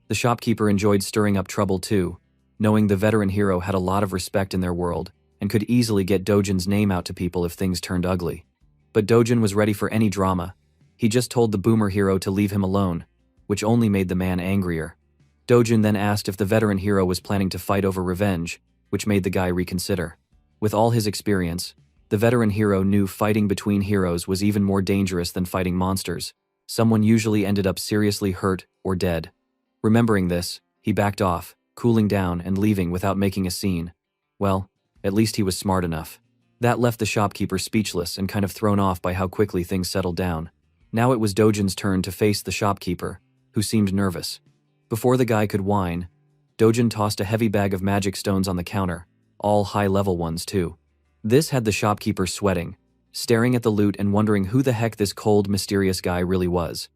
The shopkeeper enjoyed stirring up trouble too, knowing the veteran hero had a lot of respect in their world and could easily get Dojin's name out to people if things turned ugly. But Dojin was ready for any drama. He just told the boomer hero to leave him alone, which only made the man angrier. Dojin then asked if the veteran hero was planning to fight over revenge, which made the guy reconsider. With all his experience, the veteran hero knew fighting between heroes was even more dangerous than fighting monsters. Someone usually ended up seriously hurt or dead. Remembering this, he backed off, cooling down and leaving without making a scene. Well, At least he was smart enough. That left the shopkeeper speechless and kind of thrown off by how quickly things settled down. Now it was Dojin's turn to face the shopkeeper, who seemed nervous. Before the guy could whine, Dojin tossed a heavy bag of magic stones on the counter, all high-level ones too. This had the shopkeeper sweating, staring at the loot and wondering who the heck this cold, mysterious guy really was.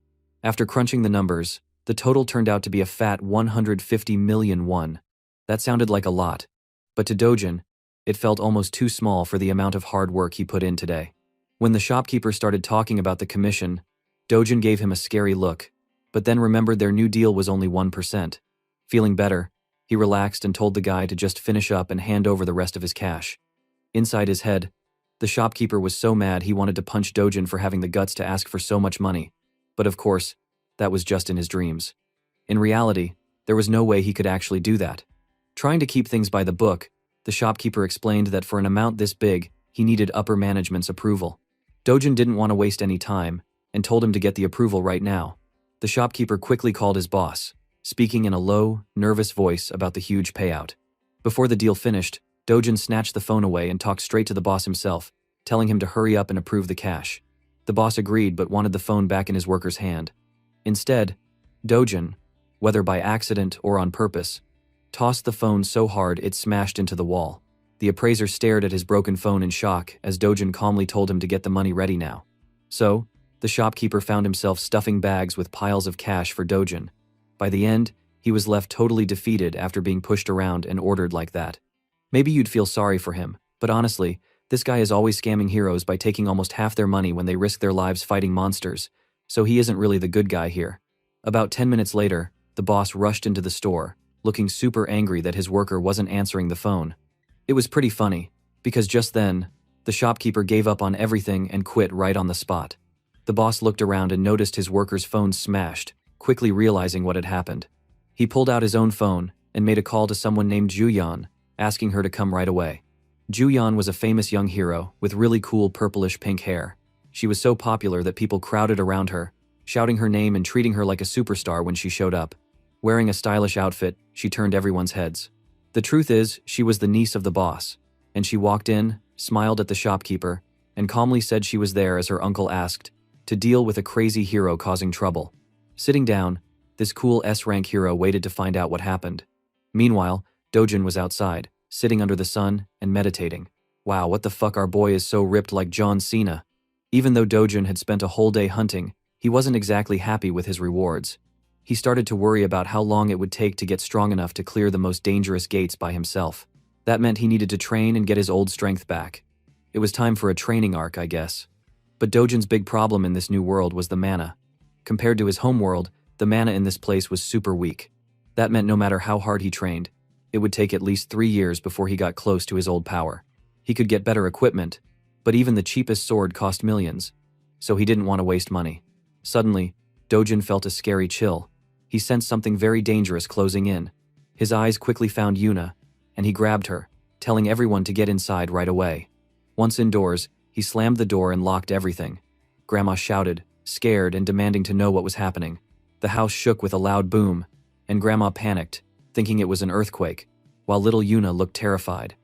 After crunching the numbers, the total turned out to be a fat 150 million won. That sounded like a lot, but to Dojin, it felt almost too small for the amount of hard work he put in today. When the shopkeeper started talking about the commission, Dojin gave him a scary look, but then remembered their new deal was only 1%. Feeling better, he relaxed and told the guy to just finish up and hand over the rest of his cash. Inside his head, the shopkeeper was so mad he wanted to punch Dojin for having the guts to ask for so much money. But of course, that was just in his dreams. In reality, there was no way he could actually do that. Trying to keep things by the book, the shopkeeper explained that for an amount this big, he needed upper management's approval. Dojin didn't want to waste any time, and told him to get the approval right now. The shopkeeper quickly called his boss, speaking in a low, nervous voice about the huge payout. Before the deal finished, Dojin snatched the phone away and talked straight to the boss himself, telling him to hurry up and approve the cash. The boss agreed but wanted the phone back in his worker's hand. Instead, Dojin, whether by accident or on purpose, tossed the phone so hard it smashed into the wall. The appraiser stared at his broken phone in shock as Dojin calmly told him to get the money ready now. So, the shopkeeper found himself stuffing bags with piles of cash for Dojin. By the end, he was left totally defeated after being pushed around and ordered like that. Maybe you'd feel sorry for him, but honestly, this guy is always scamming heroes by taking almost half their money when they risk their lives fighting monsters, so he isn't really the good guy here. About 10 minutes later, the boss rushed into the store, looking super angry that his worker wasn't answering the phone. It was pretty funny, because just then, the shopkeeper gave up on everything and quit right on the spot. The boss looked around and noticed his worker's phone smashed, quickly realizing what had happened. He pulled out his own phone and made a call to someone named Juyan, asking her to come right away. Juyan was a famous young hero with really cool purplish pink hair. She was so popular that people crowded around her, shouting her name and treating her like a superstar when she showed up. Wearing a stylish outfit, she turned everyone's heads. The truth is, she was the niece of the boss, and she walked in, smiled at the shopkeeper, and calmly said she was there as her uncle asked, to deal with a crazy hero causing trouble. Sitting down, this cool S-rank hero waited to find out what happened. Meanwhile, Dojin was outside, sitting under the sun and meditating. Wow, what the fuck, our boy is so ripped like John Cena. Even though Dojin had spent a whole day hunting, he wasn't exactly happy with his rewards. He started to worry about how long it would take to get strong enough to clear the most dangerous gates by himself. That meant he needed to train and get his old strength back. It was time for a training arc, I guess. But Dojin's big problem in this new world was the mana. Compared to his home world, the mana in this place was super weak. That meant no matter how hard he trained, it would take at least 3 years before he got close to his old power. He could get better equipment, but even the cheapest sword cost millions, so he didn't want to waste money. Suddenly, Dojin felt a scary chill. He sensed something very dangerous closing in. His eyes quickly found Yuna, and he grabbed her, telling everyone to get inside right away. Once indoors, he slammed the door and locked everything. Grandma shouted, scared and demanding to know what was happening. The house shook with a loud boom, and Grandma panicked, thinking it was an earthquake, while little Yuna looked terrified.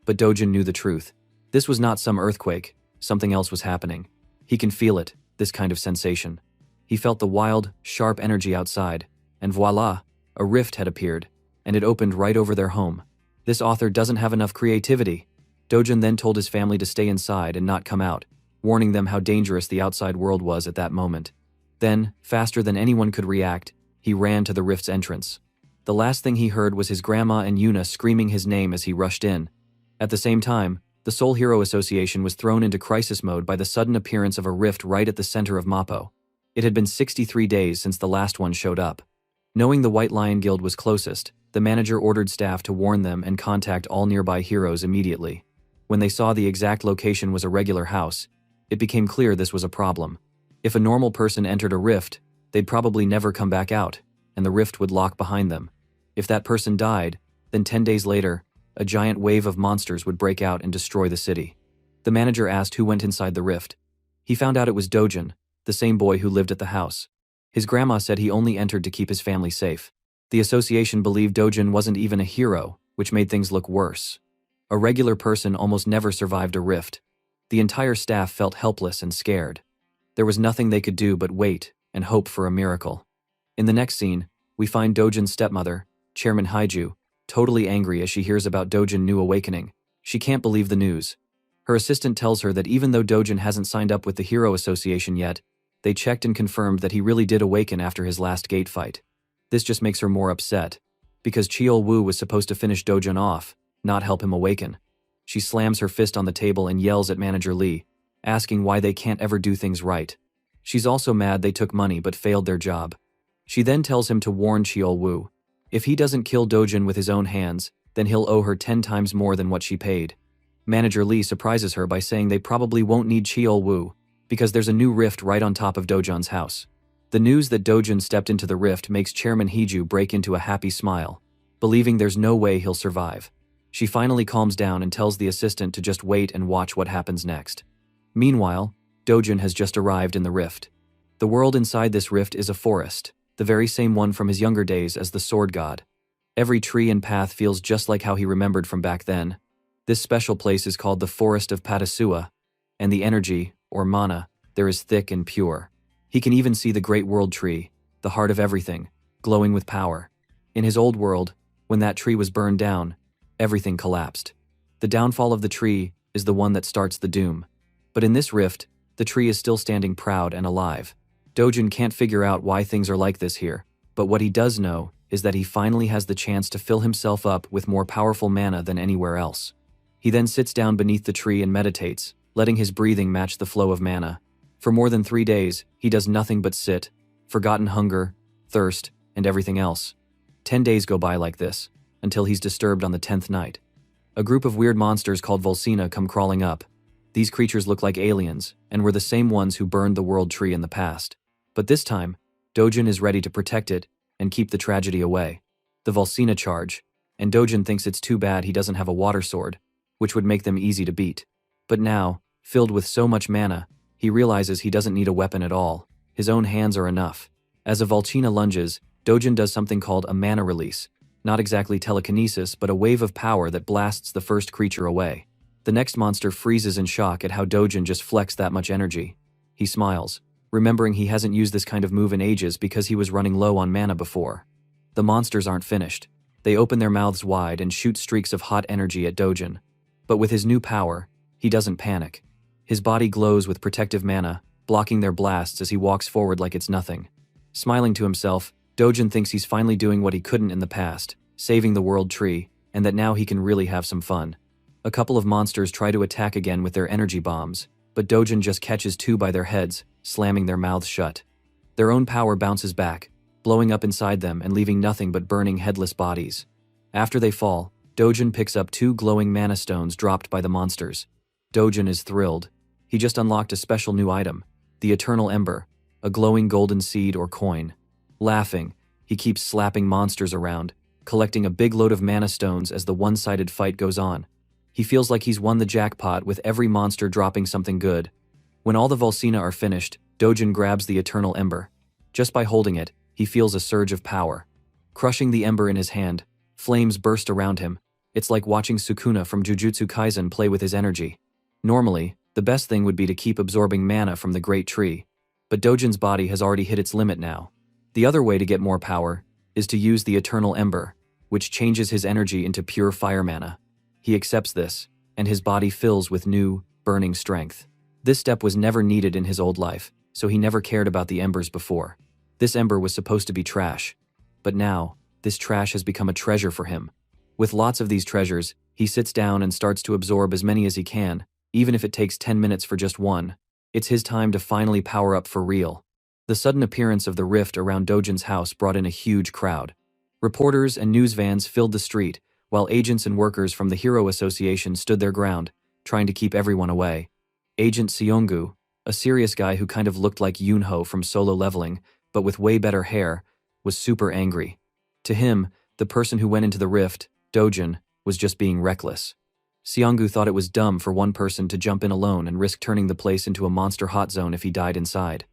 But Dojin knew the truth. This was not some earthquake, something else was happening. He can feel it, this kind of sensation. He felt the wild, sharp energy outside, and voila, a rift had appeared, and it opened right over their home. This author doesn't have enough creativity. Dojin then told his family to stay inside and not come out, warning them how dangerous the outside world was at that moment. Then, faster than anyone could react, he ran to the rift's entrance. The last thing he heard was his grandma and Yuna screaming his name as he rushed in. At the same time, the Soul Hero Association was thrown into crisis mode by the sudden appearance of a rift right at the center of Mappo. It had been 63 days since the last one showed up. Knowing the White Lion Guild was closest, the manager ordered staff to warn them and contact all nearby heroes immediately. When they saw the exact location was a regular house, it became clear this was a problem. If a normal person entered a rift, they'd probably never come back out, and the rift would lock behind them. If that person died, then 10 days later, a giant wave of monsters would break out and destroy the city. The manager asked who went inside the rift. He found out it was Dojin, the same boy who lived at the house. His grandma said he only entered to keep his family safe. The association believed Dojin wasn't even a hero, which made things look worse. A regular person almost never survived a rift. The entire staff felt helpless and scared. There was nothing they could do but wait and hope for a miracle. In the next scene, we find Dojin's stepmother, Chairman Haiju, totally angry as she hears about Dojin's new awakening. She can't believe the news. Her assistant tells her that even though Dojin hasn't signed up with the Hero Association yet, they checked and confirmed that he really did awaken after his last gate fight. This just makes her more upset, because Cheol Wu was supposed to finish Dojin off, not help him awaken. She slams her fist on the table and yells at Manager Lee, asking why they can't ever do things right. She's also mad they took money but failed their job. She then tells him to warn Cheol Wu. If he doesn't kill Dojin with his own hands, then he'll owe her 10 times more than what she paid. Manager Lee surprises her by saying they probably won't need Cheol Wu, because there's a new rift right on top of Dojin's house. The news that Dojin stepped into the rift makes Chairman Haiju break into a happy smile, believing there's no way he'll survive. She finally calms down and tells the assistant to just wait and watch what happens next. Meanwhile, Dojin has just arrived in the rift. The world inside this rift is a forest, the very same one from his younger days as the Sword God. Every tree and path feels just like how he remembered from back then. This special place is called the Forest of Patasua, and the energy, or mana, there is thick and pure. He can even see the Great World Tree, the heart of everything, glowing with power. In his old world, when that tree was burned down, everything collapsed. The downfall of the tree is the one that starts the doom. But in this rift, the tree is still standing proud and alive. Dojin can't figure out why things are like this here, but what he does know is that he finally has the chance to fill himself up with more powerful mana than anywhere else. He then sits down beneath the tree and meditates, letting his breathing match the flow of mana. For more than 3 days, he does nothing but sit, forgotten hunger, thirst, and everything else. 10 days go by like this, until he's disturbed on the 10th night. A group of weird monsters called Volsina come crawling up. These creatures look like aliens, and were the same ones who burned the world tree in the past. But this time, Dojin is ready to protect it and keep the tragedy away. The Volsina charge, and Dojin thinks it's too bad he doesn't have a water sword, which would make them easy to beat. But now, filled with so much mana, he realizes he doesn't need a weapon at all. His own hands are enough. As a Volsina lunges, Dojin does something called a mana release. Not exactly telekinesis, but a wave of power that blasts the first creature away. The next monster freezes in shock at how Dojin just flexed that much energy. He smiles, remembering he hasn't used this kind of move in ages because he was running low on mana before. The monsters aren't finished. They open their mouths wide and shoot streaks of hot energy at Dojin. But with his new power, he doesn't panic. His body glows with protective mana, blocking their blasts as he walks forward like it's nothing. Smiling to himself, Dojin thinks he's finally doing what he couldn't in the past, saving the world tree, and that now he can really have some fun. A couple of monsters try to attack again with their energy bombs, but Dojin just catches 2 by their heads, slamming their mouths shut. Their own power bounces back, blowing up inside them and leaving nothing but burning headless bodies. After they fall, Dojin picks up 2 glowing mana stones dropped by the monsters. Dojin is thrilled. He just unlocked a special new item, the Eternal Ember, a glowing golden seed or coin. Laughing, he keeps slapping monsters around, collecting a big load of mana stones as the one-sided fight goes on. He feels like he's won the jackpot with every monster dropping something good. When all the Volsina are finished, Dojin grabs the Eternal Ember. Just by holding it, he feels a surge of power. Crushing the ember in his hand, flames burst around him. It's like watching Sukuna from Jujutsu Kaisen play with his energy. Normally, the best thing would be to keep absorbing mana from the Great Tree, but Dojin's body has already hit its limit now. The other way to get more power is to use the Eternal Ember, which changes his energy into pure fire mana. He accepts this, and his body fills with new, burning strength. This step was never needed in his old life, so he never cared about the embers before. This ember was supposed to be trash, but now, this trash has become a treasure for him. With lots of these treasures, he sits down and starts to absorb as many as he can, even if it takes 10 minutes for just one. It's his time to finally power up for real. The sudden appearance of the rift around Dojin's house brought in a huge crowd. Reporters and news vans filled the street, while agents and workers from the Hero Association stood their ground, trying to keep everyone away. Agent Seonggu, a serious guy who kind of looked like Yoonho from Solo Leveling, but with way better hair, was super angry. To him, the person who went into the rift, Dojin, was just being reckless. Seonggu thought it was dumb for one person to jump in alone and risk turning the place into a monster hot zone if he died inside.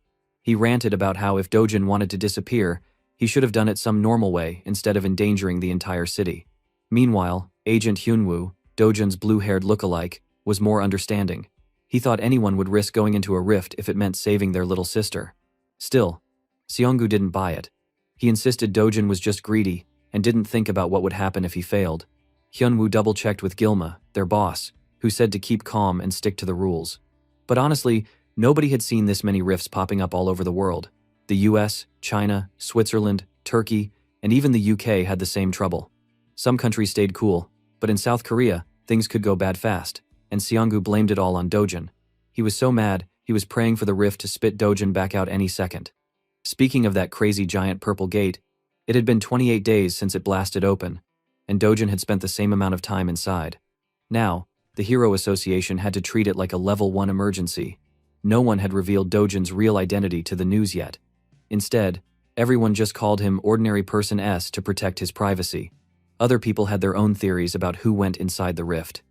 He ranted about how if Dojin wanted to disappear, he should have done it some normal way instead of endangering the entire city. Meanwhile, Agent Hyunwoo, Dojun's blue-haired look-alike, was more understanding. He thought anyone would risk going into a rift if it meant saving their little sister. Still, Seonggu didn't buy it. He insisted Dojun was just greedy and didn't think about what would happen if he failed. Hyunwoo double-checked with Gilma, their boss, who said to keep calm and stick to the rules. But honestly, nobody had seen this many rifts popping up all over the world. The US, China, Switzerland, Turkey, and even the UK had the same trouble. Some countries stayed cool, but in South Korea, things could go bad fast, and Seonggu blamed it all on Dojun. He was so mad, he was praying for the rift to spit Dojun back out any second. Speaking of that crazy giant purple gate, it had been 28 days since it blasted open, and Dojun had spent the same amount of time inside. Now, the Hero Association had to treat it like a level 1 emergency. No one had revealed Dojun's real identity to the news yet. Instead, everyone just called him Ordinary Person S to protect his privacy. Other people had their own theories about who went inside the rift.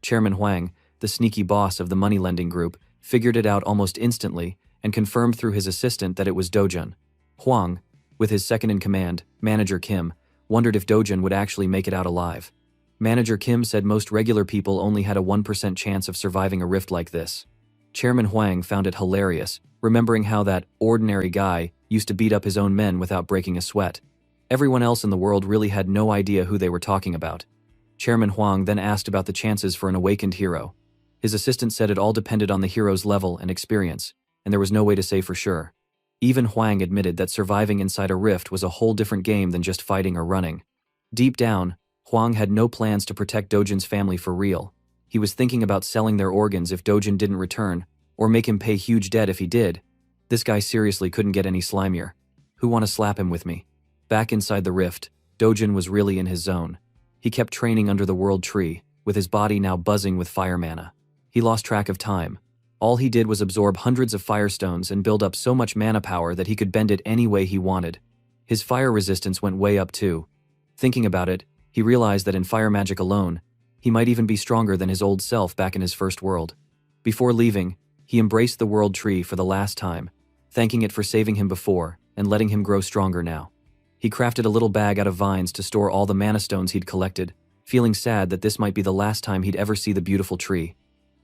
Chairman Huang, the sneaky boss of the money-lending group, figured it out almost instantly and confirmed through his assistant that it was Dojun. Huang, with his second-in-command, Manager Kim, wondered if Dojun would actually make it out alive. Manager Kim said most regular people only had a 1% chance of surviving a rift like this. Chairman Huang found it hilarious, remembering how that ordinary guy used to beat up his own men without breaking a sweat. Everyone else in the world really had no idea who they were talking about. Chairman Huang then asked about the chances for an awakened hero. His assistant said it all depended on the hero's level and experience, and there was no way to say for sure. Even Huang admitted that surviving inside a rift was a whole different game than just fighting or running. Deep down, Huang had no plans to protect Dojun's family for real. He was thinking about selling their organs if Dojun didn't return, or make him pay huge debt if he did. This guy seriously couldn't get any slimier. Who wanna slap him with me? Back inside the rift, Dojun was really in his zone. He kept training under the world tree, with his body now buzzing with fire mana. He lost track of time. All he did was absorb hundreds of firestones and build up so much mana power that he could bend it any way he wanted. His fire resistance went way up too. Thinking about it, he realized that in fire magic alone, he might even be stronger than his old self back in his first world. Before leaving, he embraced the world tree for the last time, thanking it for saving him before and letting him grow stronger now. He crafted a little bag out of vines to store all the mana stones he'd collected, feeling sad that this might be the last time he'd ever see the beautiful tree.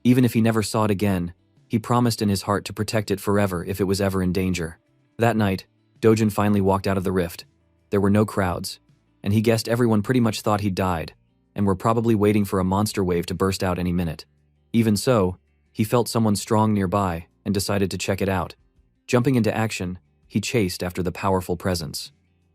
Even if he never saw it again, he promised in his heart to protect it forever if it was ever in danger. That night, Dojun finally walked out of the rift. There were no crowds, and he guessed everyone pretty much thought he'd died, and were probably waiting for a monster wave to burst out any minute. Even so, he felt someone strong nearby and decided to check it out. Jumping into action, he chased after the powerful presence.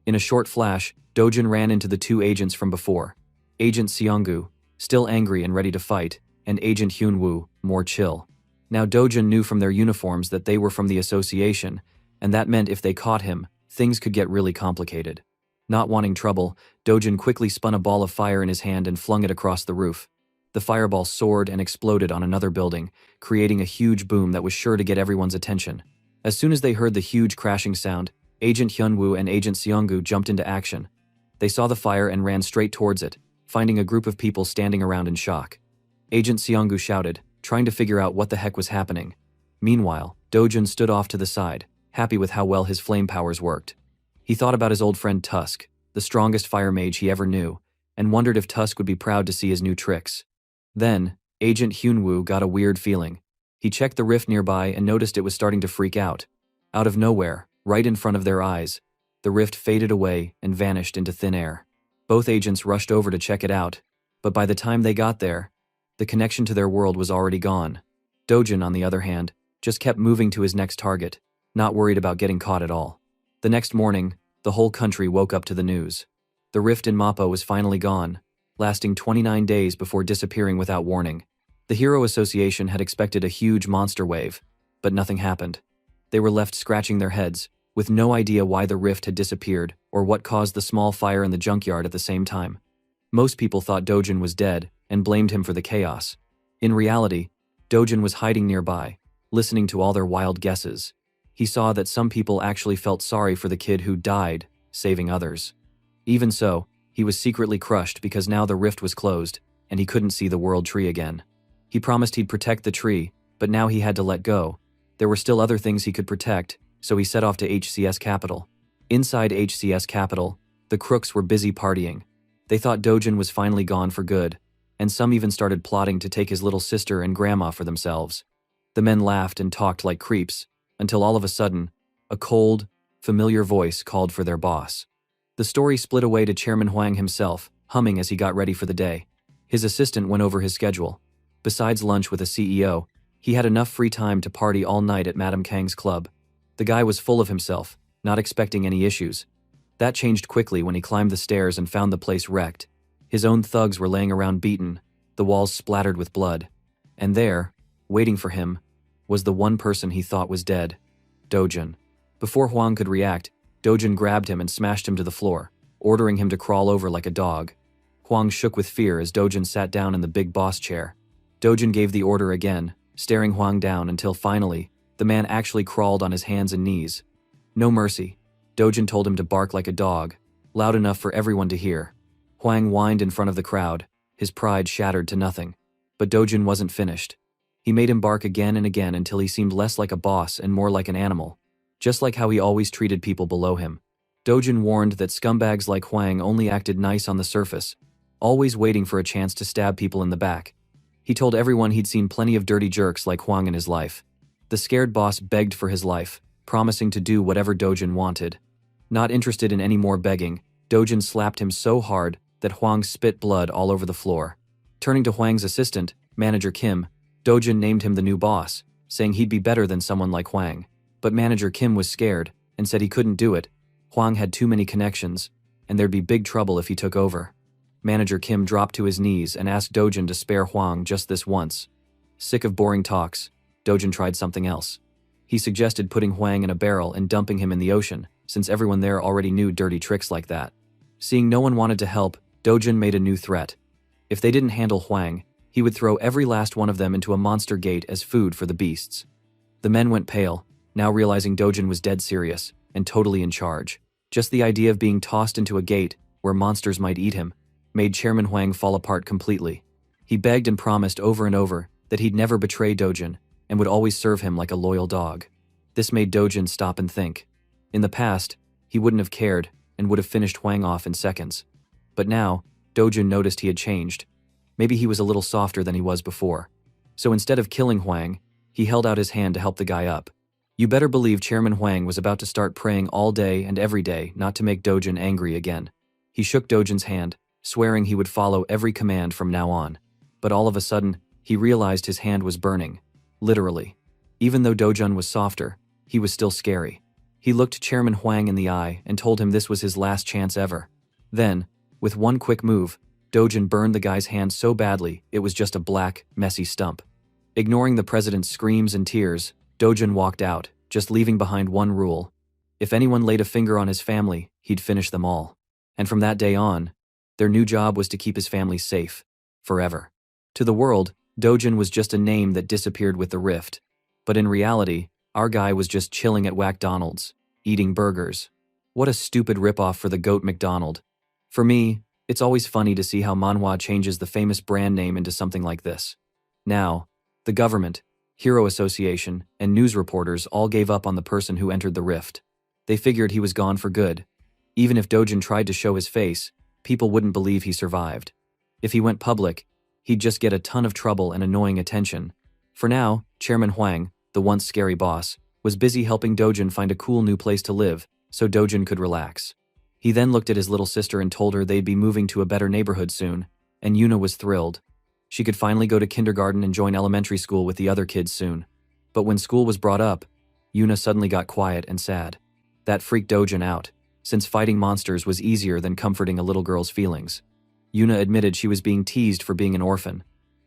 In a short flash, Dojun ran into the two agents from before. Agent Seonggu, still angry and ready to fight, and Agent Hyunwoo, more chill. Now Dojun knew from their uniforms that they were from the association, and that meant if they caught him, things could get really complicated. Not wanting trouble, Dojun quickly spun a ball of fire in his hand and flung it across the roof. The fireball soared and exploded on another building, creating a huge boom that was sure to get everyone's attention. As soon as they heard the huge crashing sound, Agent Hyunwoo and Agent Seonggu jumped into action. They saw the fire and ran straight towards it, finding a group of people standing around in shock. Agent Seonggu shouted, trying to figure out what the heck was happening. Meanwhile, Dojun stood off to the side, happy with how well his flame powers worked. He thought about his old friend Tusk, the strongest fire mage he ever knew, and wondered if Tusk would be proud to see his new tricks. Then, Agent Hyunwoo got a weird feeling. He checked the rift nearby and noticed it was starting to freak out. Out of nowhere, right in front of their eyes, the rift faded away and vanished into thin air. Both agents rushed over to check it out, but by the time they got there, the connection to their world was already gone. Dojun, on the other hand, just kept moving to his next target, not worried about getting caught at all. The next morning, the whole country woke up to the news. The rift in Mappa was finally gone, lasting 29 days before disappearing without warning. The Hero Association had expected a huge monster wave, but nothing happened. They were left scratching their heads, with no idea why the rift had disappeared or what caused the small fire in the junkyard at the same time. Most people thought Dojun was dead and blamed him for the chaos. In reality, Dojun was hiding nearby, listening to all their wild guesses. He saw that some people actually felt sorry for the kid who died, saving others. Even so, he was secretly crushed because now the rift was closed, and he couldn't see the world tree again. He promised he'd protect the tree, but now he had to let go. There were still other things he could protect, so he set off to HCS Capital. Inside HCS Capital, the crooks were busy partying. They thought Dojun was finally gone for good, and some even started plotting to take his little sister and grandma for themselves. The men laughed and talked like creeps, until all of a sudden, a cold, familiar voice called for their boss. The story split away to Chairman Huang himself, humming as he got ready for the day. His assistant went over his schedule. Besides lunch with a CEO, he had enough free time to party all night at Madame Kang's club. The guy was full of himself, not expecting any issues. That changed quickly when he climbed the stairs and found the place wrecked. His own thugs were laying around beaten, the walls splattered with blood. And there, waiting for him, was the one person he thought was dead, Dojun. Before Huang could react, Dojun grabbed him and smashed him to the floor, ordering him to crawl over like a dog. Huang shook with fear as Dojun sat down in the big boss chair. Dojun gave the order again, staring Huang down until finally, the man actually crawled on his hands and knees. No mercy. Dojun told him to bark like a dog, loud enough for everyone to hear. Huang whined in front of the crowd, his pride shattered to nothing. But Dojun wasn't finished. He made him bark again and again until he seemed less like a boss and more like an animal, just like how he always treated people below him. Dojun warned that scumbags like Huang only acted nice on the surface, always waiting for a chance to stab people in the back. He told everyone he'd seen plenty of dirty jerks like Huang in his life. The scared boss begged for his life, promising to do whatever Dojun wanted. Not interested in any more begging, Dojun slapped him so hard that Huang spit blood all over the floor. Turning to Huang's assistant, Manager Kim, Dojun named him the new boss, saying he'd be better than someone like Huang. But Manager Kim was scared and said he couldn't do it. Huang had too many connections, and there'd be big trouble if he took over. Manager Kim dropped to his knees and asked Dojun to spare Huang just this once. Sick of boring talks, Dojun tried something else. He suggested putting Huang in a barrel and dumping him in the ocean, since everyone there already knew dirty tricks like that. Seeing no one wanted to help, Dojun made a new threat. If they didn't handle Huang, he would throw every last one of them into a monster gate as food for the beasts. The men went pale, now realizing Dojun was dead serious and totally in charge. Just the idea of being tossed into a gate where monsters might eat him made Chairman Huang fall apart completely. He begged and promised over and over that he'd never betray Dojun and would always serve him like a loyal dog. This made Dojun stop and think. In the past, he wouldn't have cared and would have finished Huang off in seconds. But now, Dojun noticed he had changed. Maybe he was a little softer than he was before. So instead of killing Huang, he held out his hand to help the guy up. You better believe Chairman Huang was about to start praying all day and every day not to make Dojun angry again. He shook Dojun's hand, swearing he would follow every command from now on. But all of a sudden, he realized his hand was burning. Literally. Even though Dojun was softer, he was still scary. He looked Chairman Huang in the eye and told him this was his last chance ever. Then, with one quick move, Dojun burned the guy's hand so badly it was just a black, messy stump. Ignoring the president's screams and tears, Dojun walked out, just leaving behind one rule. If anyone laid a finger on his family, he'd finish them all. And from that day on, their new job was to keep his family safe. Forever. To the world, Dojun was just a name that disappeared with the rift. But in reality, our guy was just chilling at McDonald's, eating burgers. What a stupid ripoff for the GOAT McDonald. For me, it's always funny to see how manhwa changes the famous brand name into something like this. Now, the government, Hero Association, and news reporters all gave up on the person who entered the rift. They figured he was gone for good. Even if Dojun tried to show his face, people wouldn't believe he survived. If he went public, he'd just get a ton of trouble and annoying attention. For now, Chairman Huang, the once scary boss, was busy helping Dojun find a cool new place to live, so Dojun could relax. He then looked at his little sister and told her they'd be moving to a better neighborhood soon, and Yuna was thrilled. She could finally go to kindergarten and join elementary school with the other kids soon. But when school was brought up, Yuna suddenly got quiet and sad. That freaked Dojun out, since fighting monsters was easier than comforting a little girl's feelings. Yuna admitted she was being teased for being an orphan.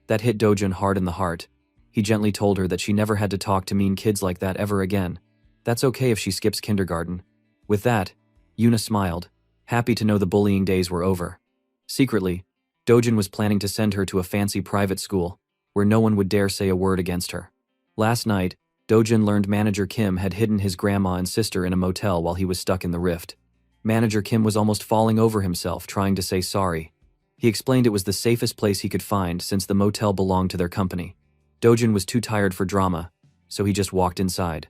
That hit Dojun hard in the heart. He gently told her that she never had to talk to mean kids like that ever again. That's okay if she skips kindergarten. With that, Yuna smiled, happy to know the bullying days were over. Secretly, Dojun was planning to send her to a fancy private school, where no one would dare say a word against her. Last night, Dojun learned Manager Kim had hidden his grandma and sister in a motel while he was stuck in the rift. Manager Kim was almost falling over himself trying to say sorry. He explained it was the safest place he could find since the motel belonged to their company. Dojun was too tired for drama, so he just walked inside.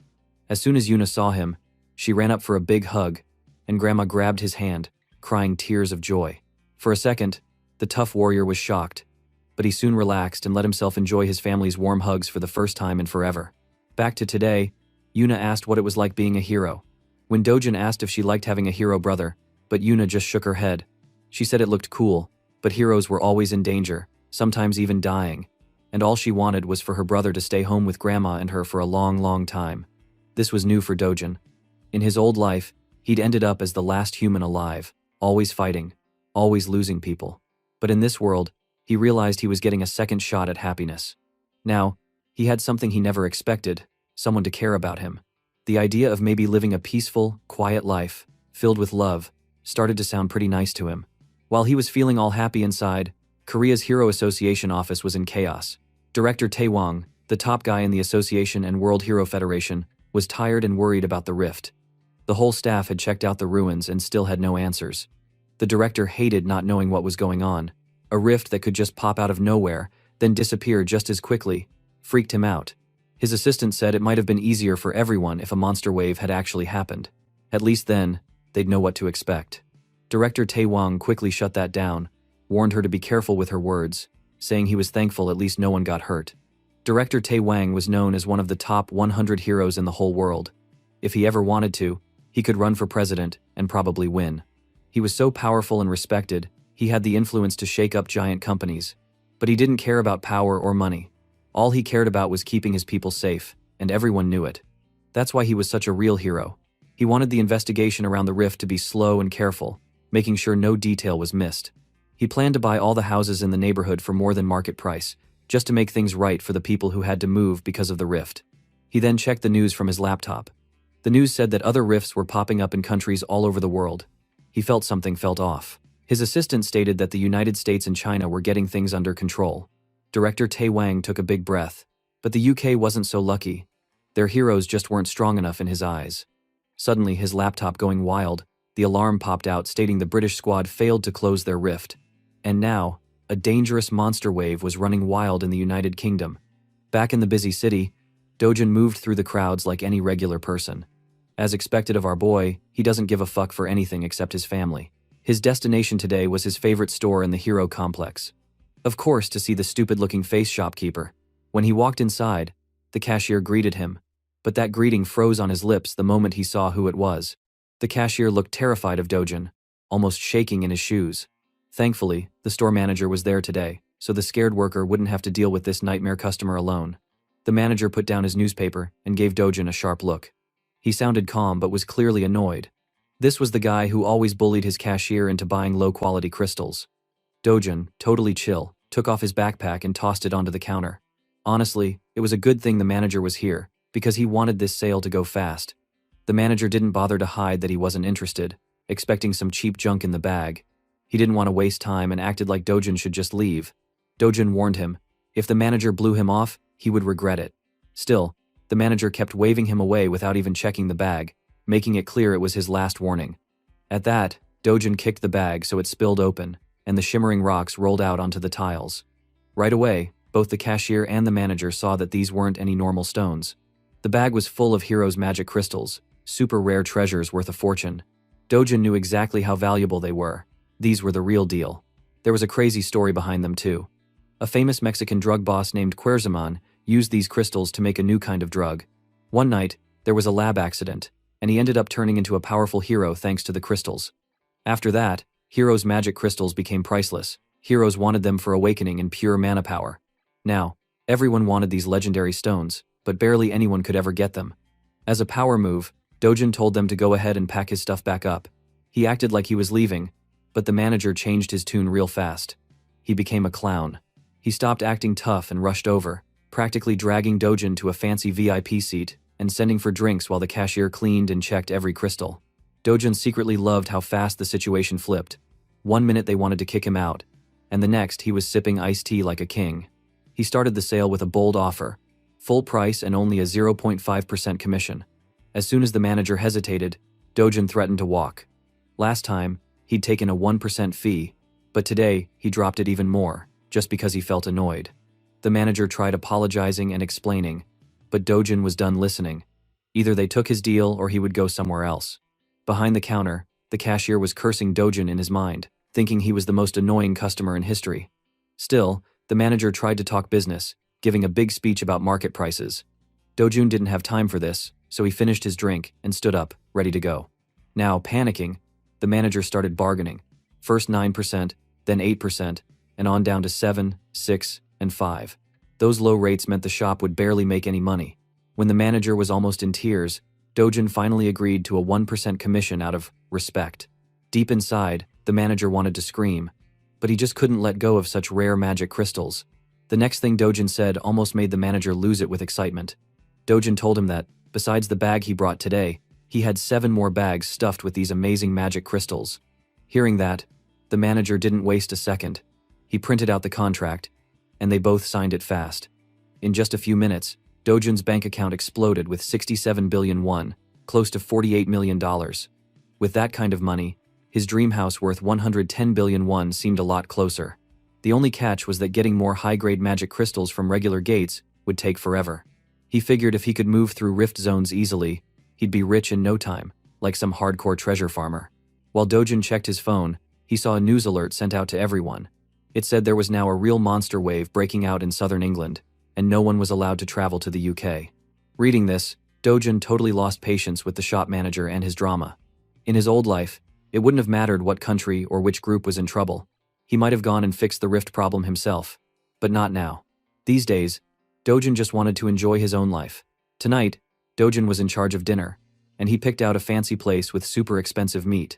As soon as Yuna saw him, she ran up for a big hug, and Grandma grabbed his hand, crying tears of joy. For a second, the tough warrior was shocked, but he soon relaxed and let himself enjoy his family's warm hugs for the first time in forever. Back to today, Yuna asked what it was like being a hero. When Dojin asked if she liked having a hero brother, but Yuna just shook her head. She said it looked cool, but heroes were always in danger, sometimes even dying, and all she wanted was for her brother to stay home with Grandma and her for a long, long time. This was new for Dojin. In his old life, he'd ended up as the last human alive, always fighting, always losing people. But in this world, he realized he was getting a second shot at happiness. Now, he had something he never expected, someone to care about him. The idea of maybe living a peaceful, quiet life, filled with love, started to sound pretty nice to him. While he was feeling all happy inside, Korea's Hero Association office was in chaos. Director Tae Wang, the top guy in the association and World Hero Federation, was tired and worried about the rift. The whole staff had checked out the ruins and still had no answers. The director hated not knowing what was going on. A rift that could just pop out of nowhere, then disappear just as quickly, freaked him out. His assistant said it might have been easier for everyone if a monster wave had actually happened. At least then, they'd know what to expect. Director Tae Wang quickly shut that down, warned her to be careful with her words, saying he was thankful at least no one got hurt. Director Tae Wang was known as one of the top 100 heroes in the whole world. If he ever wanted to, he could run for president and probably win. He was so powerful and respected, he had the influence to shake up giant companies. But he didn't care about power or money. All he cared about was keeping his people safe, and everyone knew it. That's why he was such a real hero. He wanted the investigation around the rift to be slow and careful, making sure no detail was missed. He planned to buy all the houses in the neighborhood for more than market price, just to make things right for the people who had to move because of the rift. He then checked the news from his laptop. The news said that other rifts were popping up in countries all over the world. He felt something felt off. His assistant stated that the United States and China were getting things under control. Director Tae Wang took a big breath, but the UK wasn't so lucky. Their heroes just weren't strong enough in his eyes. Suddenly, his laptop going wild, the alarm popped out stating the British squad failed to close their rift. And now, a dangerous monster wave was running wild in the United Kingdom. Back in the busy city, Dojin moved through the crowds like any regular person. As expected of our boy, he doesn't give a fuck for anything except his family. His destination today was his favorite store in the Hero Complex. Of course, to see the stupid-looking face shopkeeper. When he walked inside, the cashier greeted him, but that greeting froze on his lips the moment he saw who it was. The cashier looked terrified of Dojin, almost shaking in his shoes. Thankfully, the store manager was there today, so the scared worker wouldn't have to deal with this nightmare customer alone. The manager put down his newspaper and gave Dojin a sharp look. He sounded calm but was clearly annoyed. This was the guy who always bullied his cashier into buying low-quality crystals. Dojin, totally chill, took off his backpack and tossed it onto the counter. Honestly, it was a good thing the manager was here, because he wanted this sale to go fast. The manager didn't bother to hide that he wasn't interested, expecting some cheap junk in the bag. He didn't want to waste time and acted like Dojin should just leave. Dojin warned him, if the manager blew him off, he would regret it. Still, the manager kept waving him away without even checking the bag, making it clear it was his last warning. At that, Dojin kicked the bag so it spilled open, and the shimmering rocks rolled out onto the tiles. Right away, both the cashier and the manager saw that these weren't any normal stones. The bag was full of Hero's magic crystals, super rare treasures worth a fortune. Dojin knew exactly how valuable they were. These were the real deal. There was a crazy story behind them too. A famous Mexican drug boss named Querzaman used these crystals to make a new kind of drug. One night, there was a lab accident, and he ended up turning into a powerful hero thanks to the crystals. After that, Hero's magic crystals became priceless. Heroes wanted them for awakening and pure mana power. Now, everyone wanted these legendary stones, but barely anyone could ever get them. As a power move, Dojin told them to go ahead and pack his stuff back up. He acted like he was leaving, but the manager changed his tune real fast. He became a clown. He stopped acting tough and rushed over, practically dragging Dojin to a fancy VIP seat and sending for drinks while the cashier cleaned and checked every crystal. Dojin secretly loved how fast the situation flipped. One minute they wanted to kick him out, and the next he was sipping iced tea like a king. He started the sale with a bold offer, full price and only a 0.5% commission. As soon as the manager hesitated, Dojin threatened to walk. Last time, he'd taken a 1% fee, but today he dropped it even more, just because he felt annoyed. The manager tried apologizing and explaining, but Dojin was done listening. Either they took his deal or he would go somewhere else. Behind the counter, the cashier was cursing Dojin in his mind, thinking he was the most annoying customer in history. Still, The manager tried to talk business, giving a big speech about market prices. Dojun didn't have time for this, so he finished his drink and stood up, ready to go. Now, panicking, the manager started bargaining. First 9%, then 8%, and on down to 7, 6, and 5. Those low rates meant the shop would barely make any money. When the manager was almost in tears, Dojun finally agreed to a 1% commission out of respect. Deep inside, the manager wanted to scream, but he just couldn't let go of such rare magic crystals. The next thing Dojun said almost made the manager lose it with excitement. Dojun told him that, besides the bag he brought today, he had 7 more bags stuffed with these amazing magic crystals. Hearing that, the manager didn't waste a second. He printed out the contract, and they both signed it fast. In just a few minutes, Dojun's bank account exploded with 67 billion won, close to $48 million. With that kind of money, his dream house worth 110 billion won seemed a lot closer. The only catch was that getting more high-grade magic crystals from regular gates would take forever. He figured if he could move through rift zones easily, he'd be rich in no time, like some hardcore treasure farmer. While Dojun checked his phone, he saw a news alert sent out to everyone. It said there was now a real monster wave breaking out in southern England, and no one was allowed to travel to the UK. Reading this, Dojun totally lost patience with the shop manager and his drama. In his old life, it wouldn't have mattered what country or which group was in trouble. He might have gone and fixed the rift problem himself. But not now. These days, Dojun just wanted to enjoy his own life. Tonight, Dojun was in charge of dinner, and he picked out a fancy place with super expensive meat.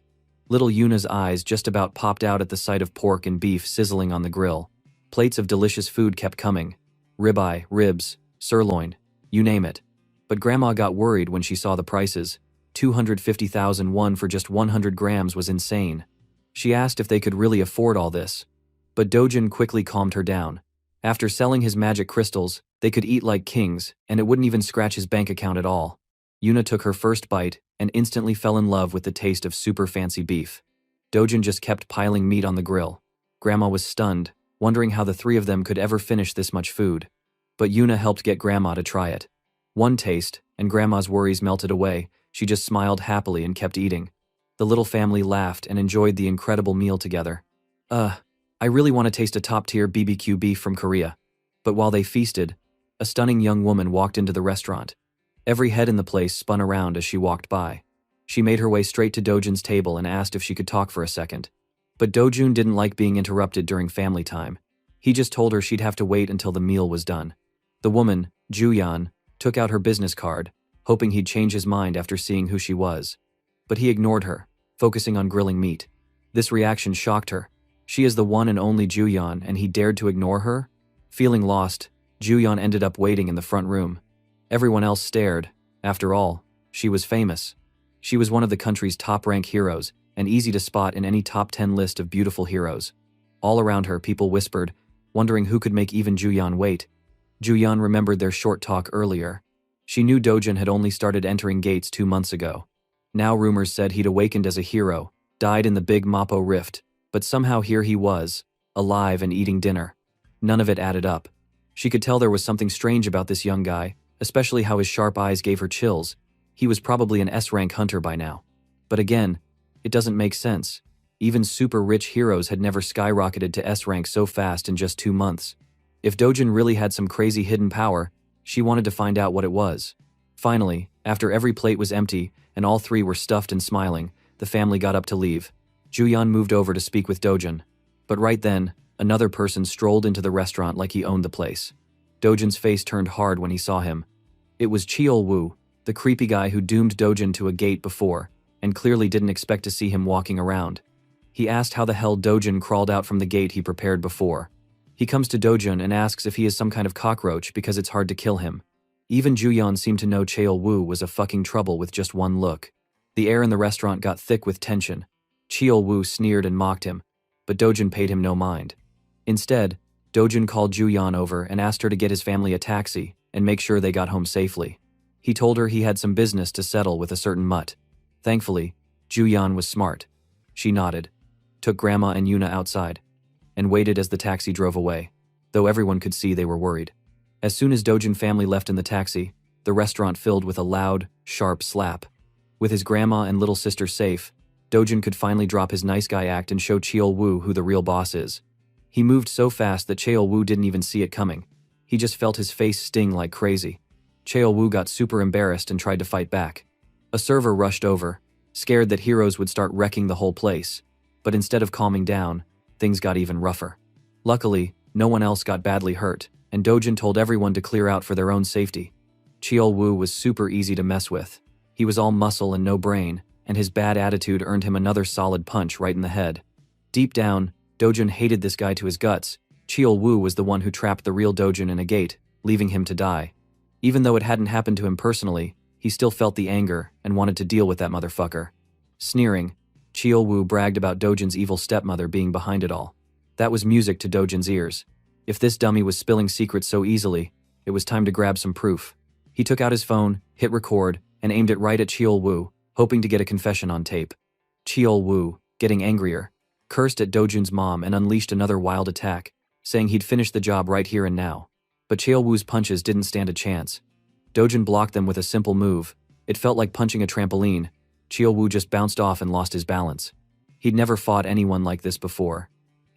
Little Yuna's eyes just about popped out at the sight of pork and beef sizzling on the grill. Plates of delicious food kept coming. Ribeye, ribs, sirloin, you name it. But Grandma got worried when she saw the prices. 250,000 won for just 100 grams was insane. She asked if they could really afford all this. But Dojun quickly calmed her down. After selling his magic crystals, they could eat like kings, and it wouldn't even scratch his bank account at all. Yuna took her first bite and instantly fell in love with the taste of super fancy beef. Dojun just kept piling meat on the grill. Grandma was stunned, wondering how the 3 of them could ever finish this much food. But Yuna helped get Grandma to try it. One taste, and Grandma's worries melted away. She just smiled happily and kept eating. The little family laughed and enjoyed the incredible meal together. I really want to taste a top-tier BBQ beef from Korea. But while they feasted, a stunning young woman walked into the restaurant. Every head in the place spun around as she walked by. She made her way straight to Dojun's table and asked if she could talk for a second. But Dojun didn't like being interrupted during family time. He just told her she'd have to wait until the meal was done. The woman, Juyan, took out her business card, hoping he'd change his mind after seeing who she was. But he ignored her, focusing on grilling meat. This reaction shocked her. She is the one and only Juyan, and he dared to ignore her? Feeling lost, Juyan ended up waiting in the front room. Everyone else stared. After all, she was famous. She was one of the country's top-ranked heroes, and easy to spot in any top 10 list of beautiful heroes. All around her, people whispered, wondering who could make even Juyan wait. Juyan remembered their short talk earlier. She knew Dojun had only started entering gates 2 months ago. Now rumors said he'd awakened as a hero, died in the Big Mapo Rift, but somehow here he was, alive and eating dinner. None of it added up. She could tell there was something strange about this young guy, especially how his sharp eyes gave her chills. He was probably an S-rank hunter by now. But again, it doesn't make sense. Even super-rich heroes had never skyrocketed to S-rank so fast in just 2 months. If Dojun really had some crazy hidden power, she wanted to find out what it was. Finally, after every plate was empty and all 3 were stuffed and smiling, the family got up to leave. Juyan moved over to speak with Dojun. But right then, another person strolled into the restaurant like he owned the place. Dojun's face turned hard when he saw him. It was Cheol Woo, the creepy guy who doomed Dojun to a gate before, and clearly didn't expect to see him walking around. He asked how the hell Dojun crawled out from the gate he prepared before. He comes to Dojun and asks if he is some kind of cockroach because it's hard to kill him. Even Juyan seemed to know Cheol Woo was a fucking trouble with just one look. The air in the restaurant got thick with tension. Cheol Woo sneered and mocked him, but Dojun paid him no mind. Instead, Dojun called Juyan over and asked her to get his family a taxi and make sure they got home safely. He told her he had some business to settle with a certain mutt. Thankfully, Juyan was smart. She nodded, took Grandma and Yuna outside, and waited as the taxi drove away, though everyone could see they were worried. As soon as Dojun family left in the taxi, the restaurant filled with a loud, sharp slap. With his grandma and little sister safe, Dojun could finally drop his nice guy act and show Cheol Woo who the real boss is. He moved so fast that Cheol Woo didn't even see it coming. He just felt his face sting like crazy. Cheol Woo got super embarrassed and tried to fight back. A server rushed over, scared that heroes would start wrecking the whole place. But instead of calming down, things got even rougher. Luckily, no one else got badly hurt, and Dojin told everyone to clear out for their own safety. Cheol Woo was super easy to mess with. He was all muscle and no brain, and his bad attitude earned him another solid punch right in the head. Deep down, Dojin hated this guy to his guts. Cheol Woo was the one who trapped the real Dojin in a gate, leaving him to die. Even though it hadn't happened to him personally, he still felt the anger and wanted to deal with that motherfucker. Sneering, Cheol Woo bragged about Dojin's evil stepmother being behind it all. That was music to Dojin's ears. If this dummy was spilling secrets so easily, it was time to grab some proof. He took out his phone, hit record, and aimed it right at Cheol Woo, hoping to get a confession on tape. Cheol Woo, getting angrier, cursed at Dojin's mom and unleashed another wild attack, saying he'd finish the job right here and now. But Cheol Woo's punches didn't stand a chance. Dojin blocked them with a simple move. It felt like punching a trampoline. Cheol Woo just bounced off and lost his balance. He'd never fought anyone like this before,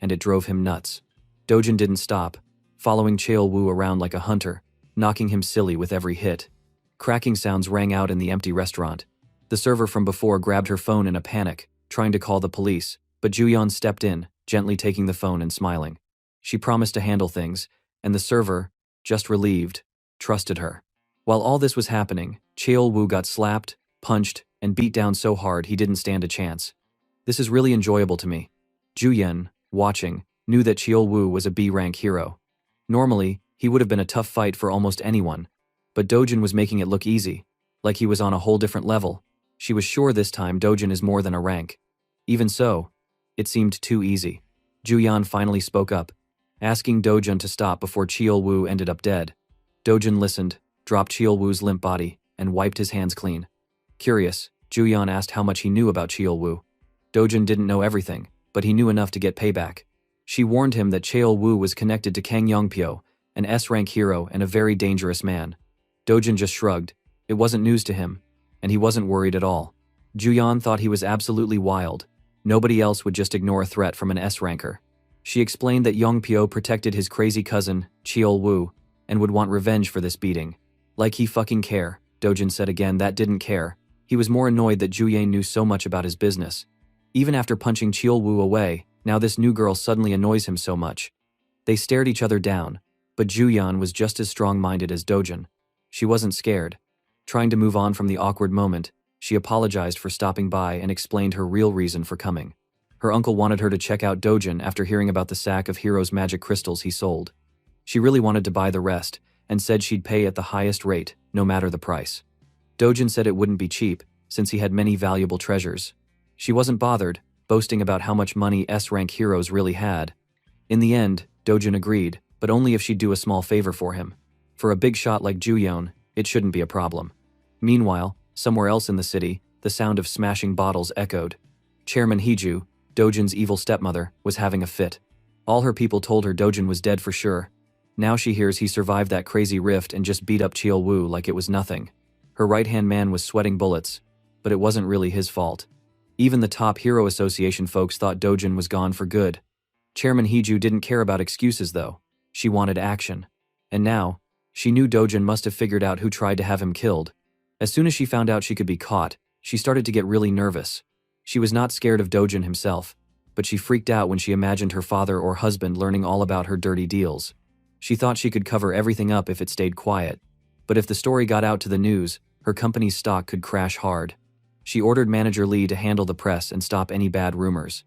and it drove him nuts. Dojin didn't stop, following Cheol Woo around like a hunter, knocking him silly with every hit. Cracking sounds rang out in the empty restaurant. The server from before grabbed her phone in a panic, trying to call the police, but Juyeon stepped in, gently taking the phone and smiling. She promised to handle things, and the server, just relieved, trusted her. While all this was happening, Cheol Woo got slapped, punched, and beat down so hard he didn't stand a chance. This is really enjoyable to me. Juyeon, watching, knew that Cheol Woo was a B-rank hero. Normally, he would have been a tough fight for almost anyone, but Dojin was making it look easy, like he was on a whole different level. She was sure this time Dojin is more than a rank. Even so, it seemed too easy. Juyeon finally spoke up, asking Dojin to stop before Cheol Woo ended up dead. Dojin listened, dropped Cheol Woo's limp body, and wiped his hands clean. Curious, Juyeon asked how much he knew about Cheol Woo. Dojin didn't know everything, but he knew enough to get payback. She warned him that Cheol Woo was connected to Kang Yongpyo, an S-rank hero and a very dangerous man. Dojin just shrugged. It wasn't news to him, and he wasn't worried at all. Juyeon thought he was absolutely wild. Nobody else would just ignore a threat from an S-ranker. She explained that Yongpyo protected his crazy cousin, Cheol Woo, and would want revenge for this beating. Like he fucking care, Dojin said again that didn't care. He was more annoyed that Juyeon knew so much about his business. Even after punching Cheol Woo away, now this new girl suddenly annoys him so much. They stared each other down, but Juyeon was just as strong-minded as Dojin. She wasn't scared. Trying to move on from the awkward moment, she apologized for stopping by and explained her real reason for coming. Her uncle wanted her to check out Dojin after hearing about the sack of Hero's magic crystals he sold. She really wanted to buy the rest, and said she'd pay at the highest rate, no matter the price. Dojin said it wouldn't be cheap, since he had many valuable treasures. She wasn't bothered, boasting about how much money S-rank heroes really had. In the end, Dojin agreed, but only if she'd do a small favor for him. For a big shot like Juyeon, it shouldn't be a problem. Meanwhile, somewhere else in the city, the sound of smashing bottles echoed. Chairman Heju, Dojin's evil stepmother, was having a fit. All her people told her Dojin was dead for sure. Now she hears he survived that crazy rift and just beat up Cheol Woo like it was nothing. Her right-hand man was sweating bullets, but it wasn't really his fault. Even the top Hero Association folks thought Dojin was gone for good. Chairman Heju didn't care about excuses though. She wanted action. And now, she knew Dojin must have figured out who tried to have him killed. As soon as she found out she could be caught, she started to get really nervous. She was not scared of Dojin himself, but she freaked out when she imagined her father or husband learning all about her dirty deals. She thought she could cover everything up if it stayed quiet. But if the story got out to the news, her company's stock could crash hard. She ordered Manager Lee to handle the press and stop any bad rumors.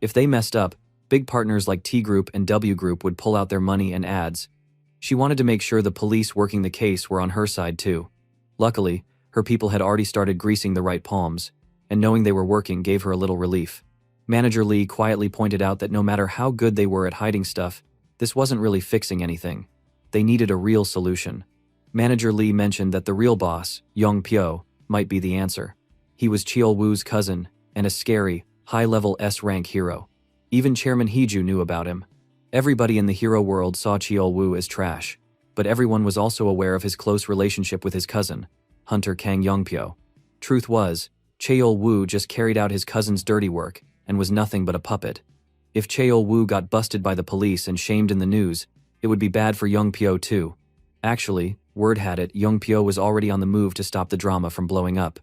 If they messed up, big partners like T Group and W Group would pull out their money and ads. She wanted to make sure the police working the case were on her side too. Luckily, her people had already started greasing the right palms, and knowing they were working gave her a little relief. Manager Lee quietly pointed out that no matter how good they were at hiding stuff, this wasn't really fixing anything. They needed a real solution. Manager Lee mentioned that the real boss, Yong Pyo, might be the answer. He was Cheol Woo's cousin, and a scary, high-level S-rank hero. Even Chairman Heju knew about him. Everybody in the hero world saw Cheol Woo as trash, but everyone was also aware of his close relationship with his cousin, Hunter Kang Yongpyo. Truth was, Cheol Woo just carried out his cousin's dirty work and was nothing but a puppet. If Cheol Woo got busted by the police and shamed in the news, it would be bad for Young Pyo too. Actually, word had it Young Pyo was already on the move to stop the drama from blowing up.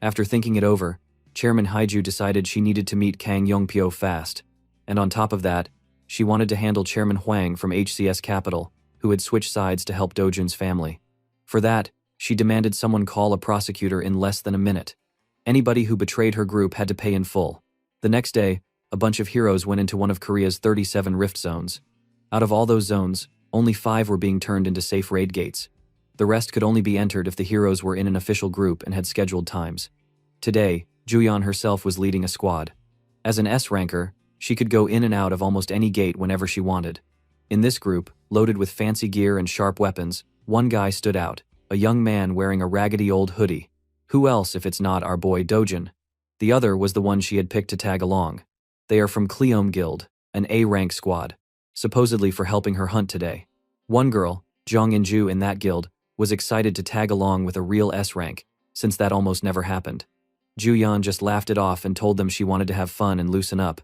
After thinking it over, Chairman Haiju decided she needed to meet Kang Young Pyo fast. And on top of that, she wanted to handle Chairman Huang from HCS Capital, who had switched sides to help Dojun's family. For that, she demanded someone call a prosecutor in less than a minute. Anybody who betrayed her group had to pay in full. The next day, a bunch of heroes went into one of Korea's 37 rift zones. Out of all those zones, only 5 were being turned into safe raid gates. The rest could only be entered if the heroes were in an official group and had scheduled times. Today, Juyeon herself was leading a squad. As an S-ranker, she could go in and out of almost any gate whenever she wanted. In this group, loaded with fancy gear and sharp weapons, one guy stood out, a young man wearing a raggedy old hoodie. Who else if it's not our boy Dojun? The other was the one she had picked to tag along. They are from Cleom Guild, an A-rank squad, supposedly for helping her hunt today. One girl, Jong In-ju in that guild, was excited to tag along with a real S-rank, since that almost never happened. Juyeon just laughed it off and told them she wanted to have fun and loosen up.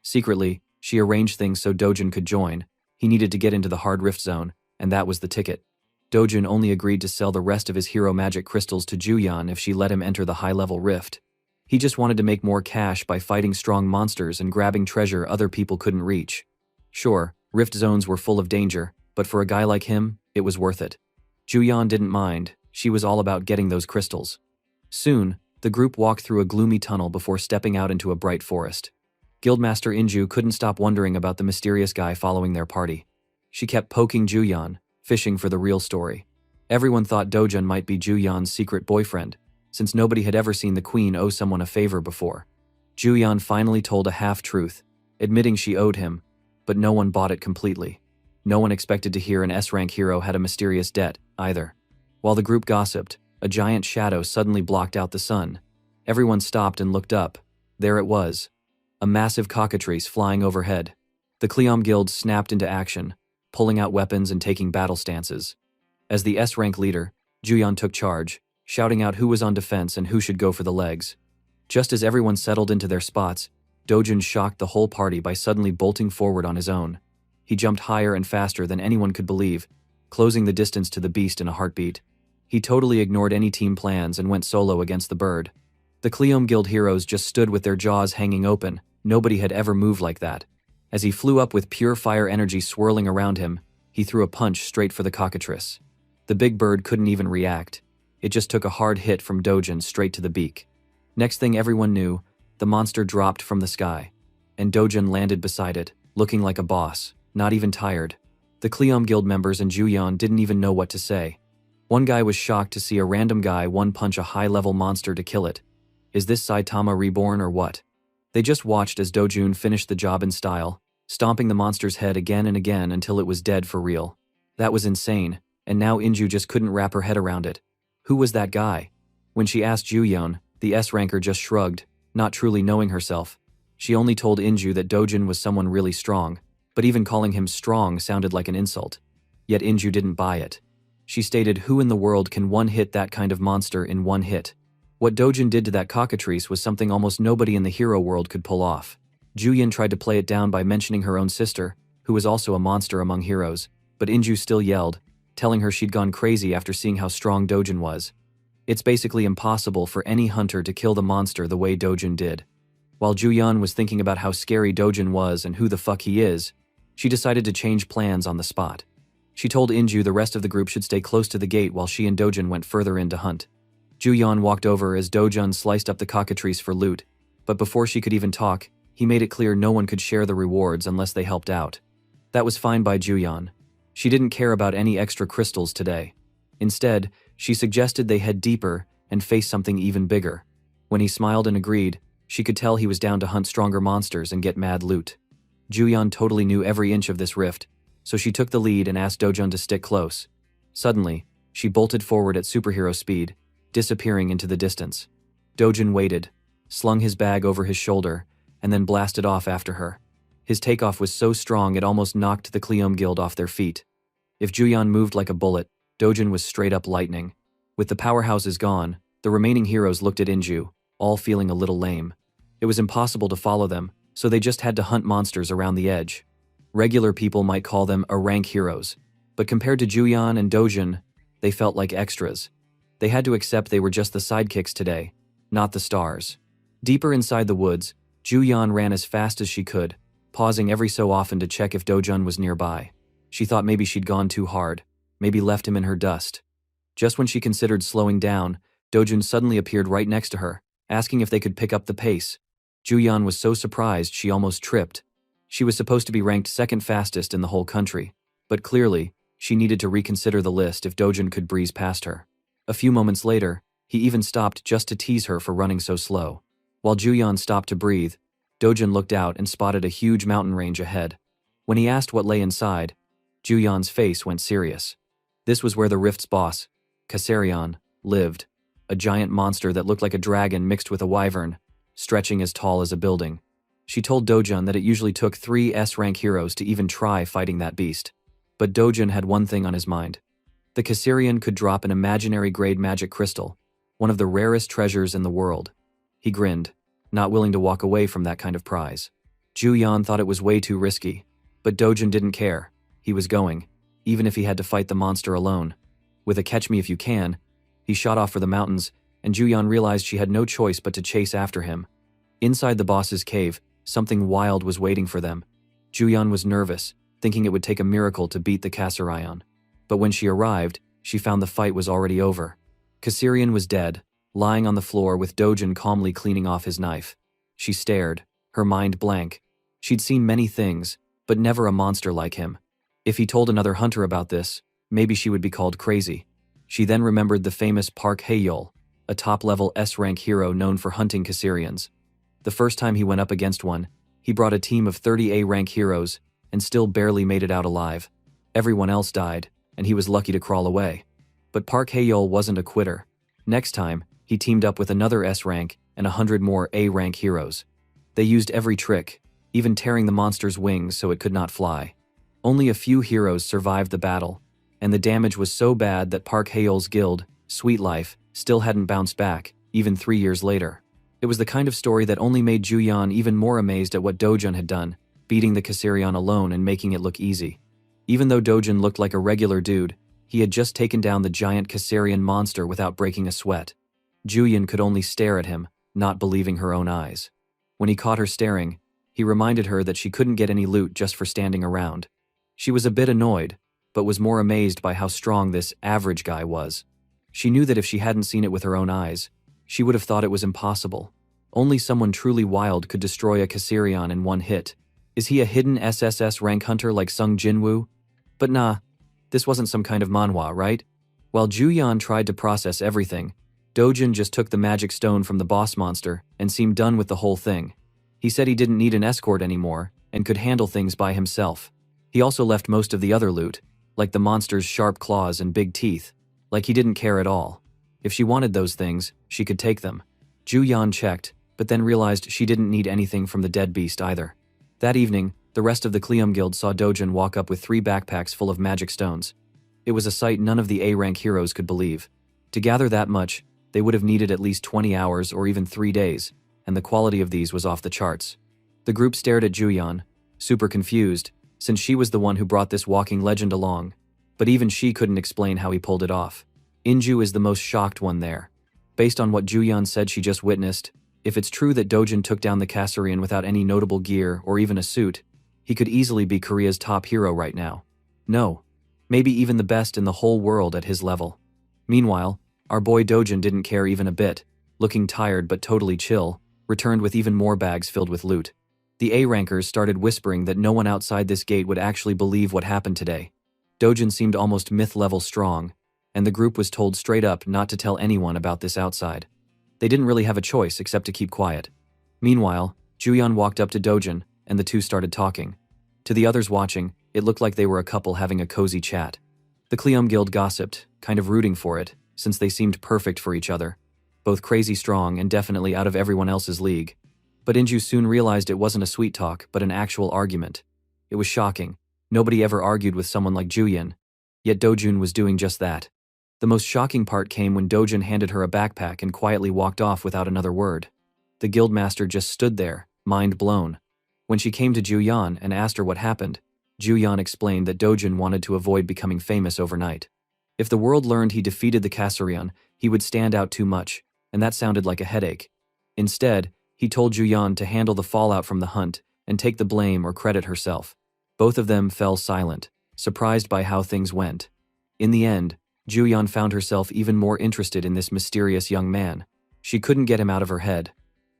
Secretly, she arranged things so Dojun could join. He needed to get into the hard rift zone, and that was the ticket. Dojun only agreed to sell the rest of his hero magic crystals to Juyeon if she let him enter the high-level rift. He just wanted to make more cash by fighting strong monsters and grabbing treasure other people couldn't reach. Sure, rift zones were full of danger, but for a guy like him, it was worth it. Juyeon didn't mind, she was all about getting those crystals. Soon, the group walked through a gloomy tunnel before stepping out into a bright forest. Guildmaster In-ju couldn't stop wondering about the mysterious guy following their party. She kept poking Juyeon, fishing for the real story. Everyone thought Dojun might be Juyeon's secret boyfriend, since nobody had ever seen the queen owe someone a favor before. Juyeon finally told a half-truth, admitting she owed him, but no one bought it completely. No one expected to hear an S-rank hero had a mysterious debt, either. While the group gossiped, a giant shadow suddenly blocked out the sun. Everyone stopped and looked up. There it was. A massive cockatrice flying overhead. The Cleom Guild snapped into action, pulling out weapons and taking battle stances. As the S-rank leader, Juyeon took charge, shouting out who was on defense and who should go for the legs. Just as everyone settled into their spots, Dojun shocked the whole party by suddenly bolting forward on his own. He jumped higher and faster than anyone could believe, closing the distance to the beast in a heartbeat. He totally ignored any team plans and went solo against the bird. The Cleom Guild heroes just stood with their jaws hanging open. Nobody had ever moved like that. As he flew up with pure fire energy swirling around him, he threw a punch straight for the cockatrice. The big bird couldn't even react. It just took a hard hit from Dojun straight to the beak. Next thing everyone knew, the monster dropped from the sky, and Dojun landed beside it, looking like a boss, not even tired. The Cleom Guild members and Juyeon didn't even know what to say. One guy was shocked to see a random guy one-punch a high-level monster to kill it. Is this Saitama reborn or what? They just watched as Dojun finished the job in style, stomping the monster's head again and again until it was dead for real. That was insane, and now In-ju just couldn't wrap her head around it. Who was that guy? When she asked Juyeon, the S-ranker just shrugged, not truly knowing herself. She only told In-ju that Dojun was someone really strong, but even calling him strong sounded like an insult. Yet In-ju didn't buy it. She stated, who in the world can one-hit that kind of monster in one hit? What Dojun did to that cockatrice was something almost nobody in the hero world could pull off. Juyeon tried to play it down by mentioning her own sister, who was also a monster among heroes, but In-ju still yelled, telling her she'd gone crazy after seeing how strong Dojun was. It's basically impossible for any hunter to kill the monster the way Dojun did. While Juyeon was thinking about how scary Dojun was and who the fuck he is, she decided to change plans on the spot. She told In-ju the rest of the group should stay close to the gate while she and Dojun went further in to hunt. Juyeon walked over as Dojun sliced up the cockatrice for loot, but before she could even talk, he made it clear no one could share the rewards unless they helped out. That was fine by Juyeon. She didn't care about any extra crystals today. Instead, she suggested they head deeper and face something even bigger. When he smiled and agreed, she could tell he was down to hunt stronger monsters and get mad loot. Juyeon totally knew every inch of this rift, so she took the lead and asked Dojun to stick close. Suddenly, she bolted forward at superhero speed, disappearing into the distance. Dojun waited, slung his bag over his shoulder, and then blasted off after her. His takeoff was so strong it almost knocked the Cleom Guild off their feet. If Juyeon moved like a bullet, Dojun was straight up lightning. With the powerhouses gone, the remaining heroes looked at In-ju, all feeling a little lame. It was impossible to follow them, so they just had to hunt monsters around the edge. Regular people might call them A-rank heroes, but compared to Juyan and Dojun, they felt like extras. They had to accept they were just the sidekicks today, not the stars. Deeper inside the woods, Juyan ran as fast as she could, pausing every so often to check if Dojun was nearby. She thought maybe she'd gone too hard, maybe left him in her dust. Just when she considered slowing down, Dojun suddenly appeared right next to her, asking if they could pick up the pace. Juyan was so surprised she almost tripped. She was supposed to be ranked second fastest in the whole country, but clearly, she needed to reconsider the list if Dojun could breeze past her. A few moments later, he even stopped just to tease her for running so slow. While Juyan stopped to breathe, Dojun looked out and spotted a huge mountain range ahead. When he asked what lay inside, Juyan's face went serious. This was where the Rift's boss, Kassarion, lived, a giant monster that looked like a dragon mixed with a wyvern, stretching as tall as a building. She told Dojun that it usually took 3 S-rank heroes to even try fighting that beast. But Dojun had one thing on his mind. The Kassarion could drop an imaginary grade magic crystal, one of the rarest treasures in the world. He grinned, not willing to walk away from that kind of prize. Juyan thought it was way too risky, but Dojun didn't care. He was going, even if he had to fight the monster alone. With a catch me if you can, he shot off for the mountains, and Juyan realized she had no choice but to chase after him. Inside the boss's cave, something wild was waiting for them. Juyan was nervous, thinking it would take a miracle to beat the Kassarion. But when she arrived, she found the fight was already over. Kassarion was dead, lying on the floor with Dojun calmly cleaning off his knife. She stared, her mind blank. She'd seen many things, but never a monster like him. If he told another hunter about this, maybe she would be called crazy. She then remembered the famous Park Hae-yeol, a top-level S-rank hero known for hunting Kassarions. The first time he went up against one, he brought a team of 30 A-rank heroes and still barely made it out alive. Everyone else died, and he was lucky to crawl away. But Park Hae-yeol wasn't a quitter. Next time, he teamed up with another S-rank and 100 more A-rank heroes. They used every trick, even tearing the monster's wings so it could not fly. Only a few heroes survived the battle, and the damage was so bad that Park Hae-yeol's guild, Sweet Life, still hadn't bounced back, even 3 years later. It was the kind of story that only made Juyan even more amazed at what Dojun had done, beating the Kassarion alone and making it look easy. Even though Dojun looked like a regular dude, he had just taken down the giant Kassarion monster without breaking a sweat. Juyan could only stare at him, not believing her own eyes. When he caught her staring, he reminded her that she couldn't get any loot just for standing around. She was a bit annoyed, but was more amazed by how strong this average guy was. She knew that if she hadn't seen it with her own eyes, she would have thought it was impossible. Only someone truly wild could destroy a Kassarion in one hit. Is he a hidden SSS rank hunter like Sung Jinwoo? But nah, this wasn't some kind of manhwa, right? While Juyan tried to process everything, Dojun just took the magic stone from the boss monster and seemed done with the whole thing. He said he didn't need an escort anymore and could handle things by himself. He also left most of the other loot, like the monster's sharp claws and big teeth, like he didn't care at all. If she wanted those things, she could take them. Juyan checked, but then realized she didn't need anything from the dead beast either. That evening, the rest of the Kleum Guild saw Dojun walk up with 3 backpacks full of magic stones. It was a sight none of the A-rank heroes could believe. To gather that much, they would have needed at least 20 hours or even 3 days, and the quality of these was off the charts. The group stared at Juyan, super confused, since she was the one who brought this walking legend along, but even she couldn't explain how he pulled it off. Inju is the most shocked one there. Based on what Juyan said she just witnessed, if it's true that Dojun took down the Kassarion without any notable gear or even a suit, he could easily be Korea's top hero right now. No, maybe even the best in the whole world at his level. Meanwhile, our boy Dojun didn't care even a bit, looking tired but totally chill, returned with even more bags filled with loot. The A-rankers started whispering that no one outside this gate would actually believe what happened today. Dojun seemed almost myth-level strong, and the group was told straight up not to tell anyone about this outside. They didn't really have a choice except to keep quiet. Meanwhile, Juyan walked up to Dojun, and the two started talking. To the others watching, it looked like they were a couple having a cozy chat. The Kleum Guild gossiped, kind of rooting for it, since they seemed perfect for each other. Both crazy strong and definitely out of everyone else's league. But Inju soon realized it wasn't a sweet talk, but an actual argument. It was shocking. Nobody ever argued with someone like Juyan, yet Dojun was doing just that. The most shocking part came when Dojun handed her a backpack and quietly walked off without another word. The guildmaster just stood there, mind blown. When she came to Juyan and asked her what happened, Juyan explained that Dojin wanted to avoid becoming famous overnight. If the world learned he defeated the Kasurian, he would stand out too much, and that sounded like a headache. Instead, he told Juyan to handle the fallout from the hunt and take the blame or credit herself. Both of them fell silent, surprised by how things went. In the end, Juyan found herself even more interested in this mysterious young man. She couldn't get him out of her head.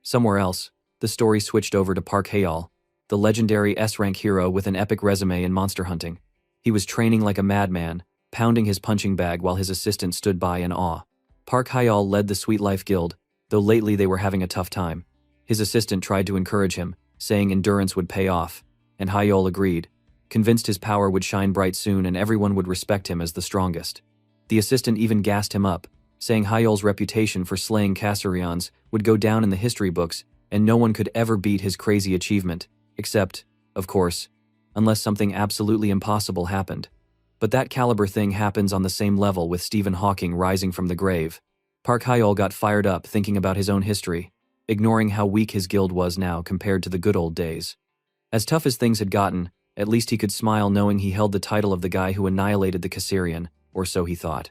Somewhere else, the story switched over to Park Hae-yeol, the legendary S-rank hero with an epic resume in monster hunting. He was training like a madman, pounding his punching bag while his assistant stood by in awe. Park Hae-yeol led the Sweet Life Guild, though lately they were having a tough time. His assistant tried to encourage him, saying endurance would pay off, and Hae-yeol agreed, convinced his power would shine bright soon and everyone would respect him as the strongest. The assistant even gassed him up, saying Hae-yeol's reputation for slaying Kasurians would go down in the history books and no one could ever beat his crazy achievement, except, of course, unless something absolutely impossible happened. But that caliber thing happens on the same level with Stephen Hawking rising from the grave. Park Hae-yeol got fired up thinking about his own history, ignoring how weak his guild was now compared to the good old days. As tough as things had gotten, at least he could smile knowing he held the title of the guy who annihilated the Kasurian, or so he thought.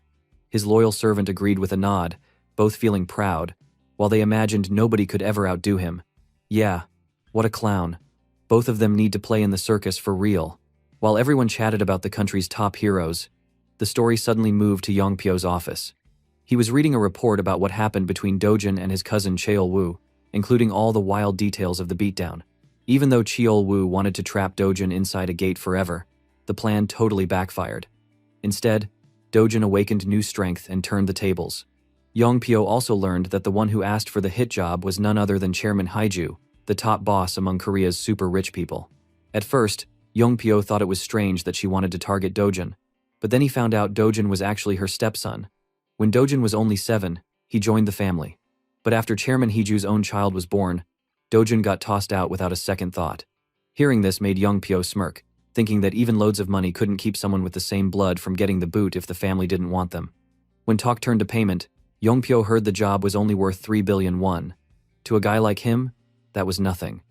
His loyal servant agreed with a nod, both feeling proud, while they imagined nobody could ever outdo him. Yeah, what a clown. Both of them need to play in the circus for real. While everyone chatted about the country's top heroes, the story suddenly moved to Yongpyo's office. He was reading a report about what happened between Dojin and his cousin Cheol-woo, including all the wild details of the beatdown. Even though Cheol-woo wanted to trap Dojin inside a gate forever, the plan totally backfired. Instead, Dojin awakened new strength and turned the tables. Yongpyo also learned that the one who asked for the hit job was none other than Chairman Haiju, the top boss among Korea's super rich people. At first, Yongpyo thought it was strange that she wanted to target Dojin, but then he found out Dojin was actually her stepson. When Dojin was only 7, he joined the family. But after Chairman Haiju's own child was born, Dojin got tossed out without a second thought. Hearing this made Yongpyo smirk, thinking that even loads of money couldn't keep someone with the same blood from getting the boot if the family didn't want them. When talk turned to payment, Yongpyo heard the job was only worth 3 billion won. To a guy like him, that was nothing.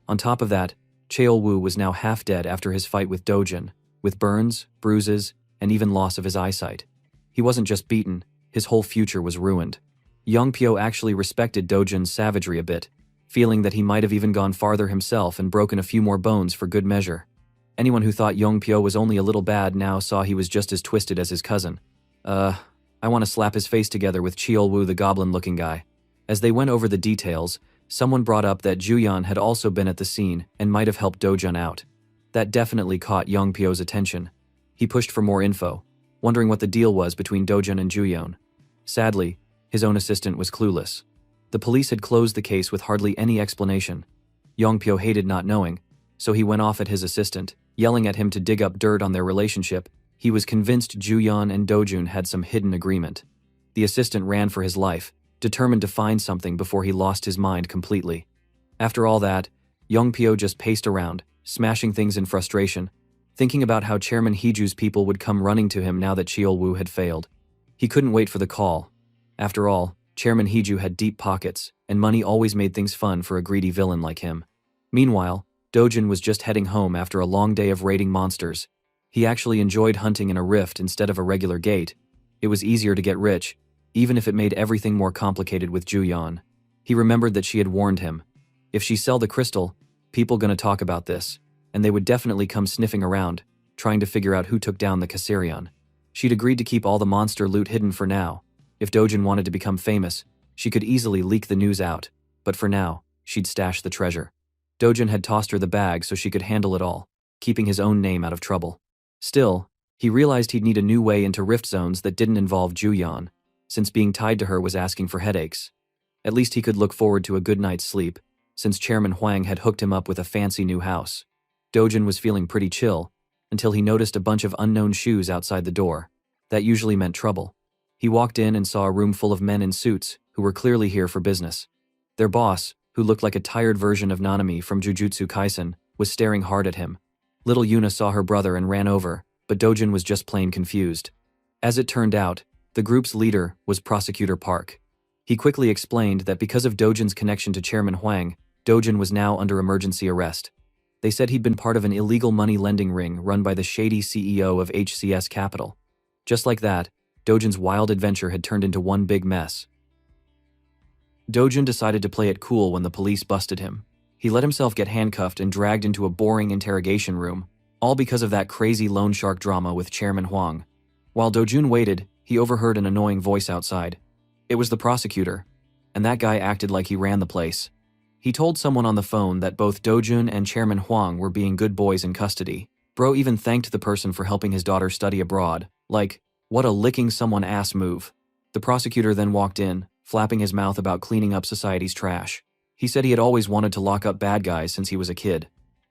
On top of that, Cheol-woo was now half dead after his fight with Dojin, with burns, bruises, and even loss of his eyesight. He wasn't just beaten, his whole future was ruined. Yongpyo actually respected Dojin's savagery a bit, feeling that he might have even gone farther himself and broken a few more bones for good measure. Anyone who thought Yongpyo was only a little bad now saw he was just as twisted as his cousin. I want to slap his face together with Cheol-woo, the goblin-looking guy. As they went over the details, someone brought up that Juyan had also been at the scene and might have helped Dojin out. That definitely caught Yongpyo's attention. He pushed for more info, wondering what the deal was between Dojin and Juyeon. Sadly, his own assistant was clueless. The police had closed the case with hardly any explanation. Yongpyo hated not knowing, so he went off at his assistant, yelling at him to dig up dirt on their relationship. He was convinced Juyeon and Dojun had some hidden agreement. The assistant ran for his life, determined to find something before he lost his mind completely. After all that, Yongpyo just paced around, smashing things in frustration, thinking about how Chairman Haiju's people would come running to him now that Cheol-woo had failed. He couldn't wait for the call. After all, Chairman Haiju had deep pockets, and money always made things fun for a greedy villain like him. Meanwhile, Dojin was just heading home after a long day of raiding monsters. He actually enjoyed hunting in a rift instead of a regular gate. It was easier to get rich, even if it made everything more complicated with Juyeon. He remembered that she had warned him. If she sell the crystal, people gonna talk about this, and they would definitely come sniffing around, trying to figure out who took down the Kasurian. She'd agreed to keep all the monster loot hidden for now. If Dojin wanted to become famous, she could easily leak the news out, but for now, she'd stash the treasure. Dojin had tossed her the bag so she could handle it all, keeping his own name out of trouble. Still, he realized he'd need a new way into rift zones that didn't involve Juyeon, since being tied to her was asking for headaches. At least he could look forward to a good night's sleep, since Chairman Huang had hooked him up with a fancy new house. Dojin was feeling pretty chill, until he noticed a bunch of unknown shoes outside the door. That usually meant trouble. He walked in and saw a room full of men in suits, who were clearly here for business. Their boss, who looked like a tired version of Nanami from Jujutsu Kaisen, was staring hard at him. Little Yuna saw her brother and ran over, but Dojin was just plain confused. As it turned out, the group's leader was Prosecutor Park. He quickly explained that because of Dojin's connection to Chairman Huang, Dojin was now under emergency arrest. They said he'd been part of an illegal money lending ring run by the shady CEO of HCS Capital. Just like that, Dojun's wild adventure had turned into one big mess. Dojun decided to play it cool when the police busted him. He let himself get handcuffed and dragged into a boring interrogation room, all because of that crazy loan shark drama with Chairman Huang. While Dojun waited, he overheard an annoying voice outside. It was the prosecutor, and that guy acted like he ran the place. He told someone on the phone that both Dojun and Chairman Huang were being good boys in custody. Bro even thanked the person for helping his daughter study abroad. Like, what a licking someone ass move. The prosecutor then walked in, flapping his mouth about cleaning up society's trash. He said he had always wanted to lock up bad guys since he was a kid.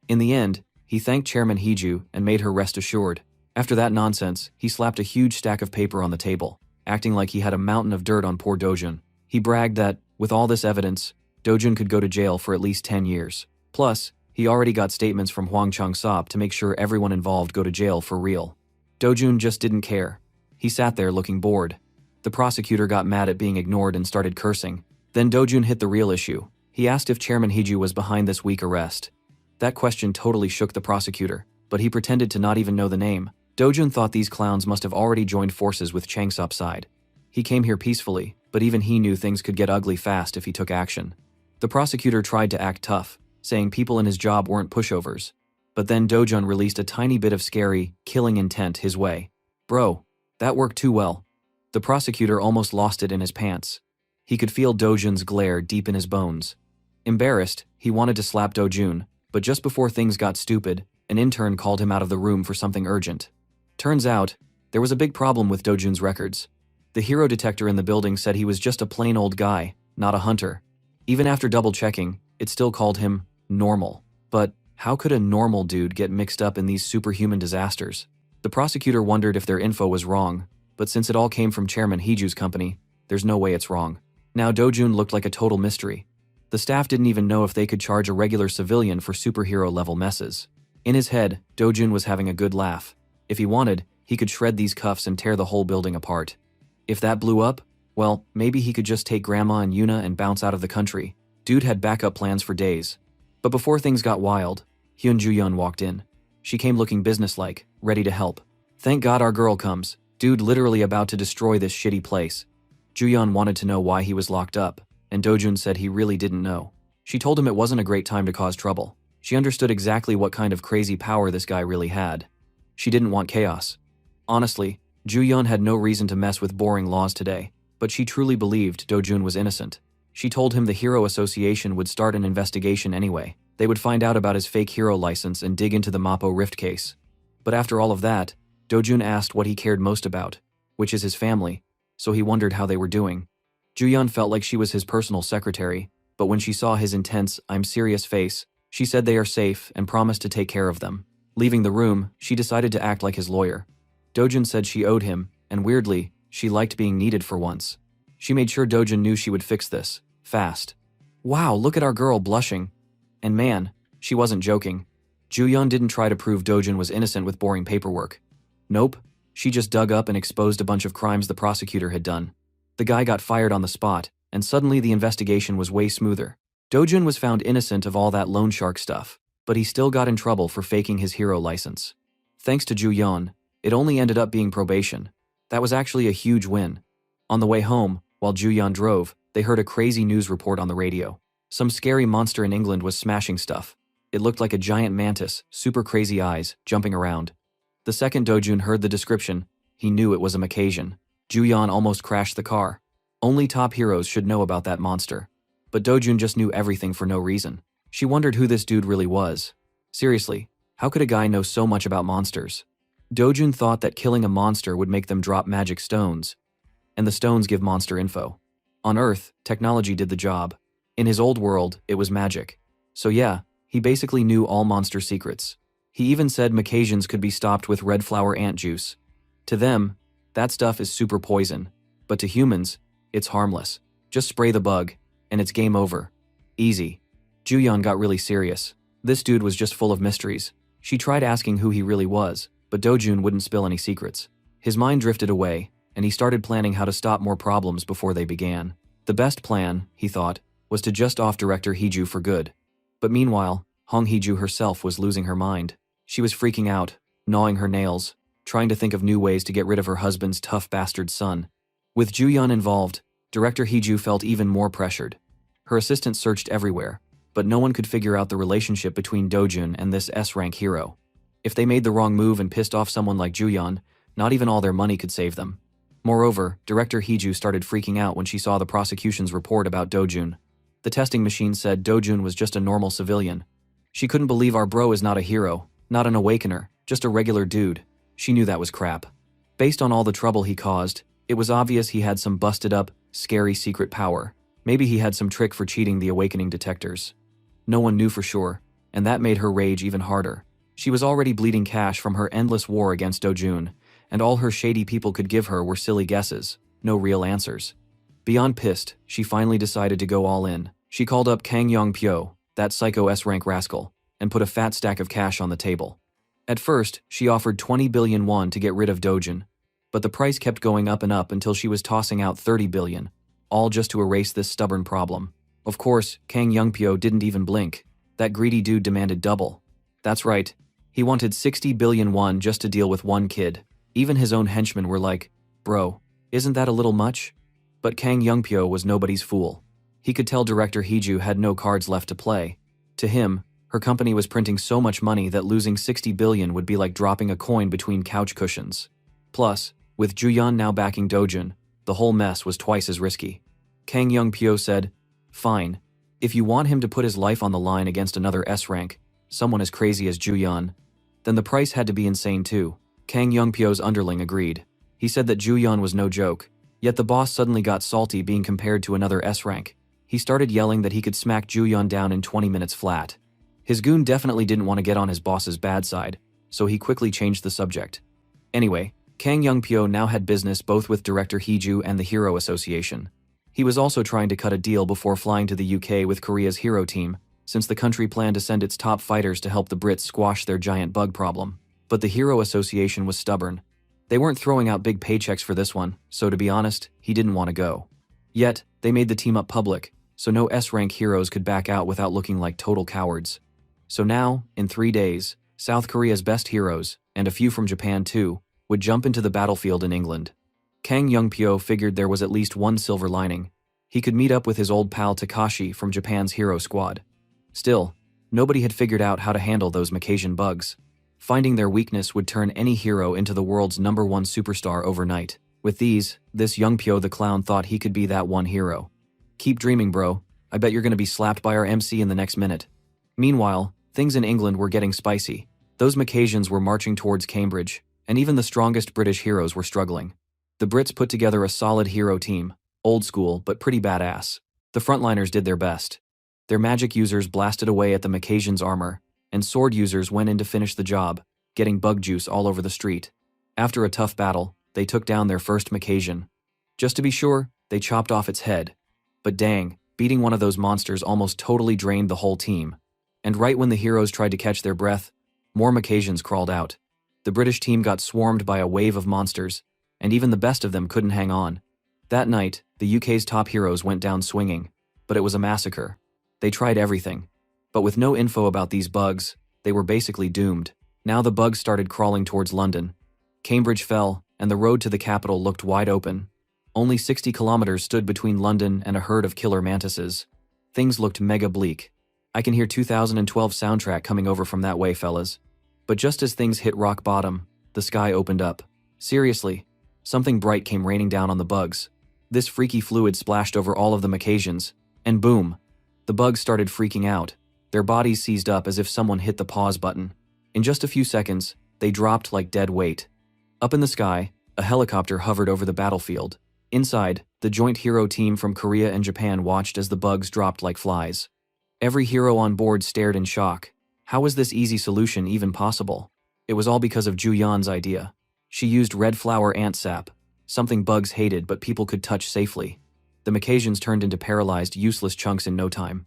In the end, he thanked Chairman Heju and made her rest assured. After that nonsense, he slapped a huge stack of paper on the table, acting like he had a mountain of dirt on poor Dojun. He bragged that, with all this evidence, Dojun could go to jail for at least 10 years. Plus, he already got statements from Huang Chang-sop to make sure everyone involved go to jail for real. Dojun just didn't care. He sat there looking bored. The prosecutor got mad at being ignored and started cursing. Then Dojun hit the real issue. He asked if Chairman Heju was behind this weak arrest. That question totally shook the prosecutor, but he pretended to not even know the name. Dojun thought these clowns must have already joined forces with Chang-sop's side. He came here peacefully, but even he knew things could get ugly fast if he took action. The prosecutor tried to act tough, saying people in his job weren't pushovers. But then Dojun released a tiny bit of scary, killing intent his way. Bro, that worked too well. The prosecutor almost lost it in his pants. He could feel Dojun's glare deep in his bones. Embarrassed, he wanted to slap Dojun, but just before things got stupid, an intern called him out of the room for something urgent. Turns out, there was a big problem with Dojun's records. The hero detector in the building said he was just a plain old guy, not a hunter. Even after double-checking, it still called him normal. But how could a normal dude get mixed up in these superhuman disasters? The prosecutor wondered if their info was wrong, but since it all came from Chairman Heju's company, there's no way it's wrong. Now Dojun looked like a total mystery. The staff didn't even know if they could charge a regular civilian for superhero-level messes. In his head, Dojun was having a good laugh. If he wanted, he could shred these cuffs and tear the whole building apart. If that blew up, well, maybe he could just take Grandma and Yuna and bounce out of the country. Dude had backup plans for days. But before things got wild, Hyun Ju-yeon walked in. She came looking businesslike, ready to help. Thank God our girl comes. Dude literally about to destroy this shitty place. Ju-yeon wanted to know why he was locked up, and Dojun said he really didn't know. She told him it wasn't a great time to cause trouble. She understood exactly what kind of crazy power this guy really had. She didn't want chaos. Honestly, Ju-yeon had no reason to mess with boring laws today, but she truly believed Dojun was innocent. She told him the Hero Association would start an investigation anyway. They would find out about his fake hero license and dig into the Mappo Rift case. But after all of that, Dojun asked what he cared most about, which is his family, so he wondered how they were doing. Ju-yeon felt like she was his personal secretary, but when she saw his intense, I'm serious face, she said they are safe and promised to take care of them. Leaving the room, she decided to act like his lawyer. Dojun said she owed him, and weirdly, she liked being needed for once. She made sure Dojun knew she would fix this, fast. Wow, look at our girl blushing. And man, she wasn't joking. Ju-yeon didn't try to prove Dojun was innocent with boring paperwork. Nope, she just dug up and exposed a bunch of crimes the prosecutor had done. The guy got fired on the spot, and suddenly the investigation was way smoother. Dojun was found innocent of all that loan shark stuff, but he still got in trouble for faking his hero license. Thanks to Ju-yeon, it only ended up being probation. That was actually a huge win. On the way home, while Ju-yeon drove, they heard a crazy news report on the radio. Some scary monster in England was smashing stuff. It looked like a giant mantis, super crazy eyes, jumping around. The second Dojun heard the description, he knew it was a Macasian. Ju-yeon almost crashed the car. Only top heroes should know about that monster. But Dojun just knew everything for no reason. She wondered who this dude really was. Seriously, how could a guy know so much about monsters? Dojun thought that killing a monster would make them drop magic stones, and the stones give monster info. On Earth, technology did the job. In his old world, it was magic. So yeah, he basically knew all monster secrets. He even said Macasians could be stopped with red flower ant juice. To them, that stuff is super poison, but to humans, it's harmless. Just spray the bug, and it's game over. Easy. Ju-yeon got really serious. This dude was just full of mysteries. She tried asking who he really was, but Dojun wouldn't spill any secrets. His mind drifted away, and he started planning how to stop more problems before they began. The best plan, he thought, was to just off director Heju for good. But meanwhile, Hong Hee-ju herself was losing her mind. She was freaking out, gnawing her nails, trying to think of new ways to get rid of her husband's tough bastard son. With Ju-yeon involved, Director Hee-ju felt even more pressured. Her assistant searched everywhere, but no one could figure out the relationship between Do-jun and this S-rank hero. If they made the wrong move and pissed off someone like Ju-yeon, not even all their money could save them. Moreover, Director Hee-ju started freaking out when she saw the prosecution's report about Do-jun. The testing machine said Do-jun was just a normal civilian. She couldn't believe our bro is not a hero, not an awakener, just a regular dude. She knew that was crap. Based on all the trouble he caused, it was obvious he had some busted-up, scary secret power. Maybe he had some trick for cheating the awakening detectors. No one knew for sure, and that made her rage even harder. She was already bleeding cash from her endless war against Do-jun, and all her shady people could give her were silly guesses, no real answers. Beyond pissed, she finally decided to go all in. She called up Kang Yong-pyo, that psycho S-rank rascal, and put a fat stack of cash on the table. At first, she offered 20 billion won to get rid of Do-jun, but the price kept going up and up until she was tossing out 30 billion, all just to erase this stubborn problem. Of course, Kang Yong-pyo didn't even blink. That greedy dude demanded double. That's right, he wanted 60 billion won just to deal with one kid. Even his own henchmen were like, "Bro, isn't that a little much?" But Kang Yong-pyo was nobody's fool. He could tell Director Hee-ju had no cards left to play. To him, her company was printing so much money that losing 60 billion would be like dropping a coin between couch cushions. Plus, with Ju-yeon now backing Do-jun, the whole mess was twice as risky. Kang Yong-pyo said, "Fine. If you want him to put his life on the line against another S-rank, someone as crazy as Ju-yeon, then the price had to be insane too." Kang Yong-pyo's underling agreed. He said that Ju-yeon was no joke, yet the boss suddenly got salty being compared to another S-rank. He started yelling that he could smack Ju-yeon down in 20 minutes flat. His goon definitely didn't want to get on his boss's bad side, so he quickly changed the subject. Anyway, Kang Yong-pyo now had business both with Director Hee-ju and the Hero Association. He was also trying to cut a deal before flying to the UK with Korea's hero team, since the country planned to send its top fighters to help the Brits squash their giant bug problem. But the Hero Association was stubborn. They weren't throwing out big paychecks for this one, so to be honest, he didn't want to go. Yet, they made the team up public, so no S-rank heroes could back out without looking like total cowards. So now, in 3 days, South Korea's best heroes, and a few from Japan too, would jump into the battlefield in England. Kang Yong-pyo figured there was at least one silver lining. He could meet up with his old pal Takashi from Japan's hero squad. Still, nobody had figured out how to handle those Macassian bugs. Finding their weakness would turn any hero into the world's #1 superstar overnight. With these, this Yong-pyo the clown thought he could be that one hero. "Keep dreaming, bro. I bet you're gonna be slapped by our MC in the next minute." Meanwhile, things in England were getting spicy. Those Macassians were marching towards Cambridge, and even the strongest British heroes were struggling. The Brits put together a solid hero team, old school but pretty badass. The frontliners did their best. Their magic users blasted away at the Macassians' armor, and sword users went in to finish the job, getting bug juice all over the street. After a tough battle, they took down their first Macassian. Just to be sure, they chopped off its head. But dang, beating one of those monsters almost totally drained the whole team. And right when the heroes tried to catch their breath, more Macassians crawled out. The British team got swarmed by a wave of monsters, and even the best of them couldn't hang on. That night, the UK's top heroes went down swinging, but it was a massacre. They tried everything. But with no info about these bugs, they were basically doomed. Now the bugs started crawling towards London. Cambridge fell, and the road to the capital looked wide open. Only 60 kilometers stood between London and a herd of killer mantises. Things looked mega bleak. I can hear 2012 soundtrack coming over from that way, fellas. But just as things hit rock bottom, the sky opened up. Seriously, something bright came raining down on the bugs. This freaky fluid splashed over all of the Macassians, and boom! The bugs started freaking out. Their bodies seized up as if someone hit the pause button. In just a few seconds, they dropped like dead weight. Up in the sky, a helicopter hovered over the battlefield. Inside, the joint hero team from Korea and Japan watched as the bugs dropped like flies. Every hero on board stared in shock. How was this easy solution even possible? It was all because of Ju-yeon's idea. She used red flower ant sap, something bugs hated but people could touch safely. The Macassians turned into paralyzed, useless chunks in no time.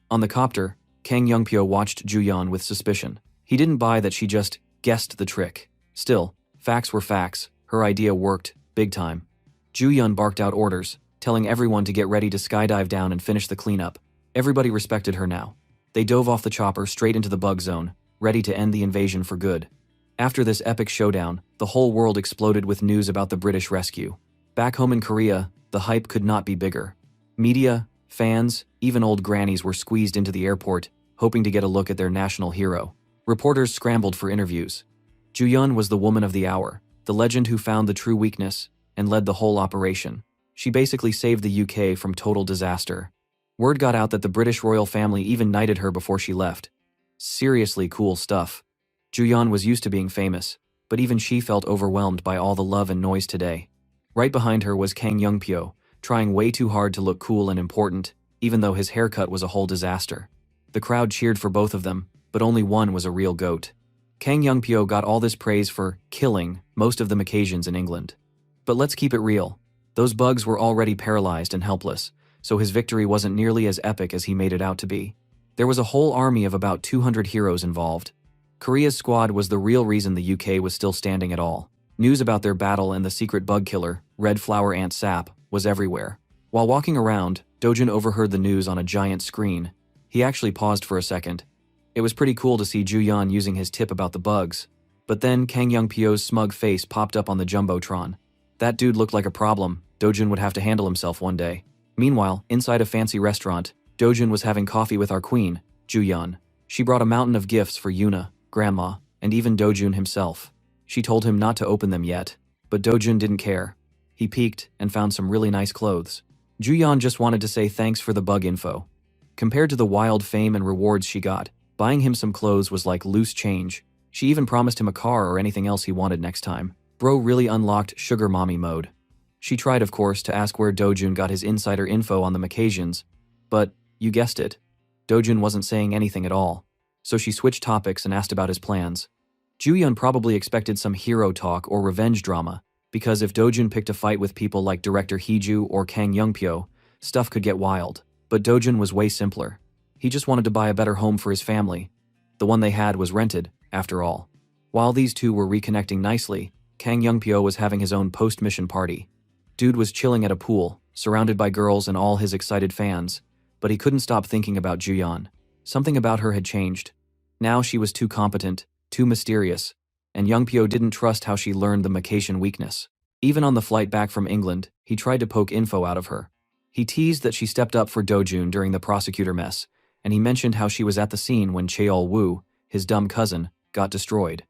On the copter, Kang Yong-pyo watched Ju-yeon with suspicion. He didn't buy that she just guessed the trick. Still, facts were facts. Her idea worked, big time. Ju-yeon barked out orders, telling everyone to get ready to skydive down and finish the cleanup. Everybody respected her now. They dove off the chopper straight into the bug zone, ready to end the invasion for good. After this epic showdown, the whole world exploded with news about the British rescue. Back home in Korea, the hype could not be bigger. Media, fans, even old grannies were squeezed into the airport, hoping to get a look at their national hero. Reporters scrambled for interviews. Ju-yeon was the woman of the hour, the legend who found the true weakness and led the whole operation. She basically saved the UK from total disaster. Word got out that the British royal family even knighted her before she left. Seriously cool stuff. Ju-yeon was used to being famous, but even she felt overwhelmed by all the love and noise today. Right behind her was Kang Young-pyo, trying way too hard to look cool and important, even though his haircut was a whole disaster. The crowd cheered for both of them, but only one was a real goat. Kang Young-pyo got all this praise for killing most of the Macassians in England. But let's keep it real. Those bugs were already paralyzed and helpless, so his victory wasn't nearly as epic as he made it out to be. There was a whole army of about 200 heroes involved. Korea's squad was the real reason the UK was still standing at all. News about their battle and the secret bug killer, Red Flower Ant Sap, was everywhere. While walking around, Dojun overheard the news on a giant screen. He actually paused for a second. It was pretty cool to see Ju-yeon using his tip about the bugs. But then Kang Young-pyo's smug face popped up on the jumbotron. That dude looked like a problem. Dojun would have to handle himself one day. Meanwhile, inside a fancy restaurant, Dojun was having coffee with our queen, Ju-yeon. She brought a mountain of gifts for Yuna, Grandma, and even Dojun himself. She told him not to open them yet, but Dojun didn't care. He peeked and found some really nice clothes. Ju-yeon just wanted to say thanks for the bug info. Compared to the wild fame and rewards she got, buying him some clothes was like loose change. She even promised him a car or anything else he wanted next time. Bro really unlocked sugar mommy mode. She tried, of course, to ask where Dojun got his insider info on the Macassians, but, you guessed it, Dojun wasn't saying anything at all. So she switched topics and asked about his plans. Ju-yeon probably expected some hero talk or revenge drama, because if Dojun picked a fight with people like director Heeju or Kang Young-pyo, stuff could get wild. But Dojun was way simpler. He just wanted to buy a better home for his family. The one they had was rented, after all. While these two were reconnecting nicely, Kang Young-pyo was having his own post-mission party. Dude was chilling at a pool, surrounded by girls and all his excited fans, but he couldn't stop thinking about Ju-yeon. Something about her had changed. Now she was too competent, too mysterious, and Young-pyo didn't trust how she learned the Macassian weakness. Even on the flight back from England, he tried to poke info out of her. He teased that she stepped up for Dojun during the prosecutor mess, and he mentioned how she was at the scene when Cheol-woo, his dumb cousin, got destroyed.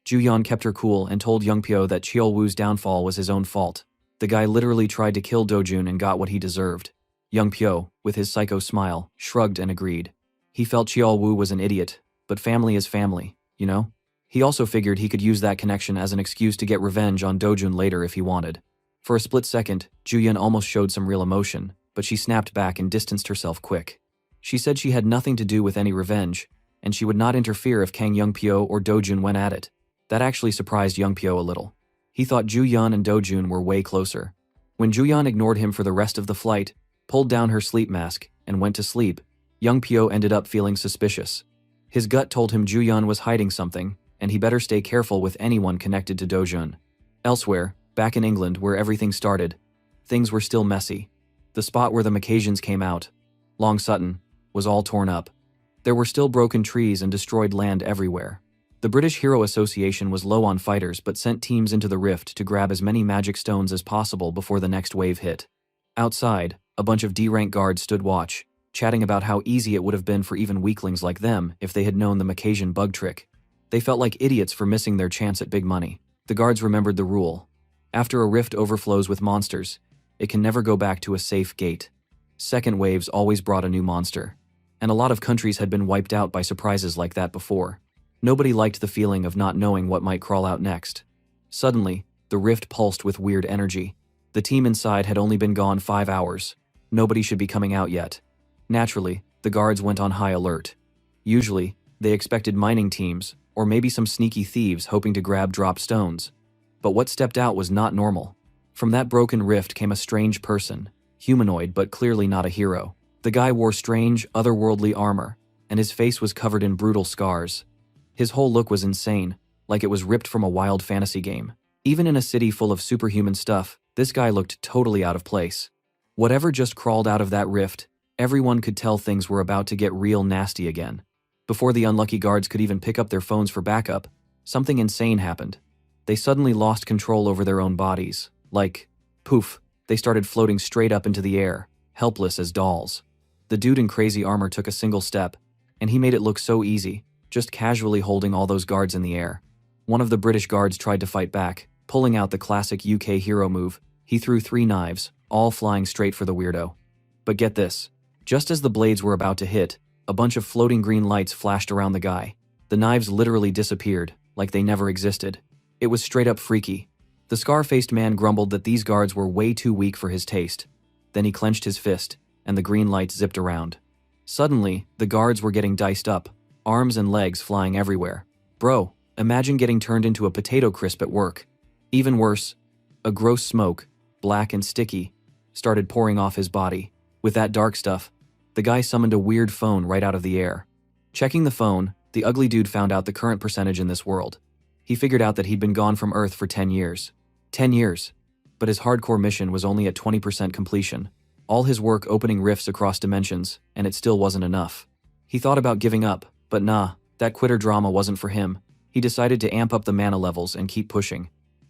Ju-yeon kept her cool and told Young-pyo that Cheol-woo's downfall was his own fault. The guy literally tried to kill Dojun and got what he deserved. Young-pyo, with his psycho smile, shrugged and agreed. He felt Cheol-woo was an idiot, but family is family, you know? He also figured he could use that connection as an excuse to get revenge on Dojun later if he wanted. For a split second, Ju-yeon almost showed some real emotion, but she snapped back and distanced herself quick. She said she had nothing to do with any revenge, and she would not interfere if Kang Young-pyo or Dojun went at it. That actually surprised Young-pyo a little. He thought Ju-yeon and Dojun were way closer. When Ju-yeon ignored him for the rest of the flight, pulled down her sleep mask, and went to sleep, Young-pyo ended up feeling suspicious. His gut told him Ju-yeon was hiding something, and he better stay careful with anyone connected to Dojun. Elsewhere, back in England where everything started, things were still messy. The spot where the Macassians came out, Long Sutton, was all torn up. There were still broken trees and destroyed land everywhere. The British Hero Association was low on fighters but sent teams into the rift to grab as many magic stones as possible before the next wave hit. Outside, a bunch of D-rank guards stood watch, chatting about how easy it would have been for even weaklings like them if they had known the Macassian bug trick. They felt like idiots for missing their chance at big money. The guards remembered the rule. After a rift overflows with monsters, it can never go back to a safe gate. Second waves always brought a new monster. And a lot of countries had been wiped out by surprises like that before. Nobody liked the feeling of not knowing what might crawl out next. Suddenly, the rift pulsed with weird energy. The team inside had only been gone 5 hours. Nobody should be coming out yet. Naturally, the guards went on high alert. Usually, they expected mining teams, or maybe some sneaky thieves hoping to grab drop stones. But what stepped out was not normal. From that broken rift came a strange person, humanoid but clearly not a hero. The guy wore strange, otherworldly armor, and his face was covered in brutal scars. His whole look was insane, like it was ripped from a wild fantasy game. Even in a city full of superhuman stuff, this guy looked totally out of place. Whatever just crawled out of that rift, Everyone could tell things were about to get real nasty again. Before the unlucky guards could even pick up their phones for backup, something insane happened. They suddenly lost control over their own bodies. Like, poof, they started floating straight up into the air, helpless as dolls. The dude in crazy armor took a single step, and he made it look so easy, just casually holding all those guards in the air. One of the British guards tried to fight back, pulling out the classic UK hero move. He threw 3 knives, all flying straight for the weirdo. But get this, just as the blades were about to hit, a bunch of floating green lights flashed around the guy. The knives literally disappeared, like they never existed. It was straight up freaky. The scar-faced man grumbled that these guards were way too weak for his taste. Then he clenched his fist, and the green lights zipped around. Suddenly, the guards were getting diced up, arms and legs flying everywhere. Bro, imagine getting turned into a potato crisp at work. Even worse, a gross smoke, black and sticky, started pouring off his body. With that dark stuff, the guy summoned a weird phone right out of the air. Checking the phone, the ugly dude found out the current percentage in this world. He figured out that he'd been gone from Earth for 10 years. 10 years. But his hardcore mission was only at 20% completion. All his work opening rifts across dimensions, and it still wasn't enough. He thought about giving up, but nah, that quitter drama wasn't for him. He decided to amp up the mana levels and keep pushing.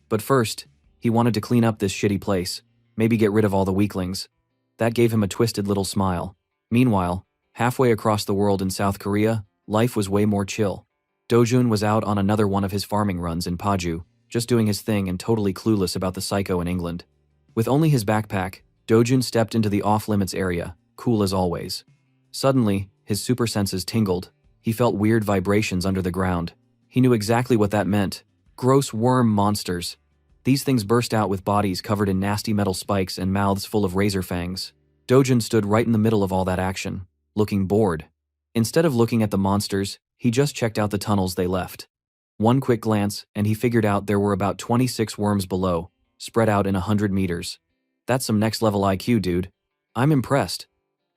But first, he wanted to clean up this shitty place, maybe get rid of all the weaklings. That gave him a twisted little smile. Meanwhile, halfway across the world in South Korea, life was way more chill. Dojun was out on another one of his farming runs in Paju, just doing his thing and totally clueless about the psycho in England. With only his backpack, Dojun stepped into the off-limits area, cool as always. Suddenly, his super senses tingled. He felt weird vibrations under the ground. He knew exactly what that meant. Gross worm monsters. These things burst out with bodies covered in nasty metal spikes and mouths full of razor fangs. Dojun stood right in the middle of all that action, looking bored. Instead of looking at the monsters, he just checked out the tunnels they left. One quick glance, and he figured out there were about 26 worms below, spread out in 100 meters. That's some next-level IQ, dude. I'm impressed.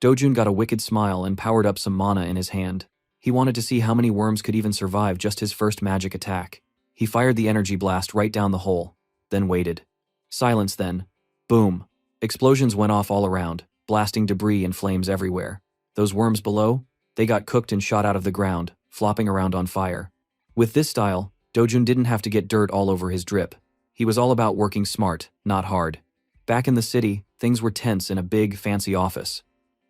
Dojun got a wicked smile and powered up some mana in his hand. He wanted to see how many worms could even survive just his first magic attack. He fired the energy blast right down the hole, then waited. Silence then. Boom. Explosions went off all around, blasting debris and flames everywhere. Those worms below? They got cooked and shot out of the ground, flopping around on fire. With this style, Dojun didn't have to get dirt all over his drip. He was all about working smart, not hard. Back in the city, things were tense in a big, fancy office.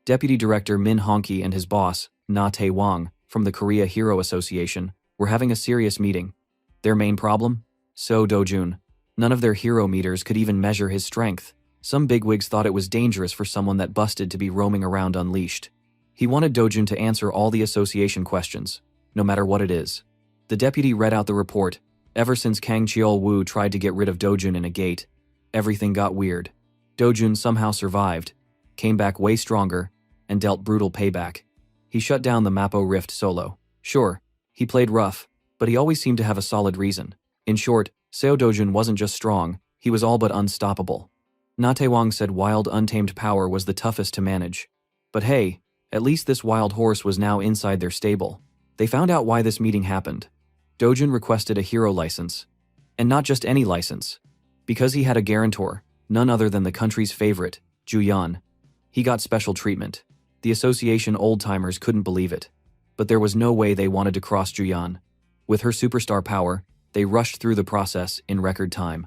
Deputy Director Min Honki and his boss, Na Tae-wang, from the Korea Hero Association, were having a serious meeting. Their main problem? So Dojun. None of their hero meters could even measure his strength. Some bigwigs thought it was dangerous for someone that busted to be roaming around unleashed. He wanted Dojun to answer all the association questions, no matter what it is. The deputy read out the report. Ever since Kang Cheol-woo tried to get rid of Dojun in a gate, everything got weird. Dojun somehow survived, came back way stronger, and dealt brutal payback. He shut down the Mappo Rift solo. Sure, he played rough, but he always seemed to have a solid reason. In short, Seo Dojun wasn't just strong, he was all but unstoppable. Na Tae-wang said wild untamed power was the toughest to manage. But hey, at least this wild horse was now inside their stable. They found out why this meeting happened. Dojun requested a hero license. And not just any license. Because he had a guarantor, none other than the country's favorite, Juyeon. He got special treatment. The association old-timers couldn't believe it. But there was no way they wanted to cross Juyeon. With her superstar power, they rushed through the process in record time.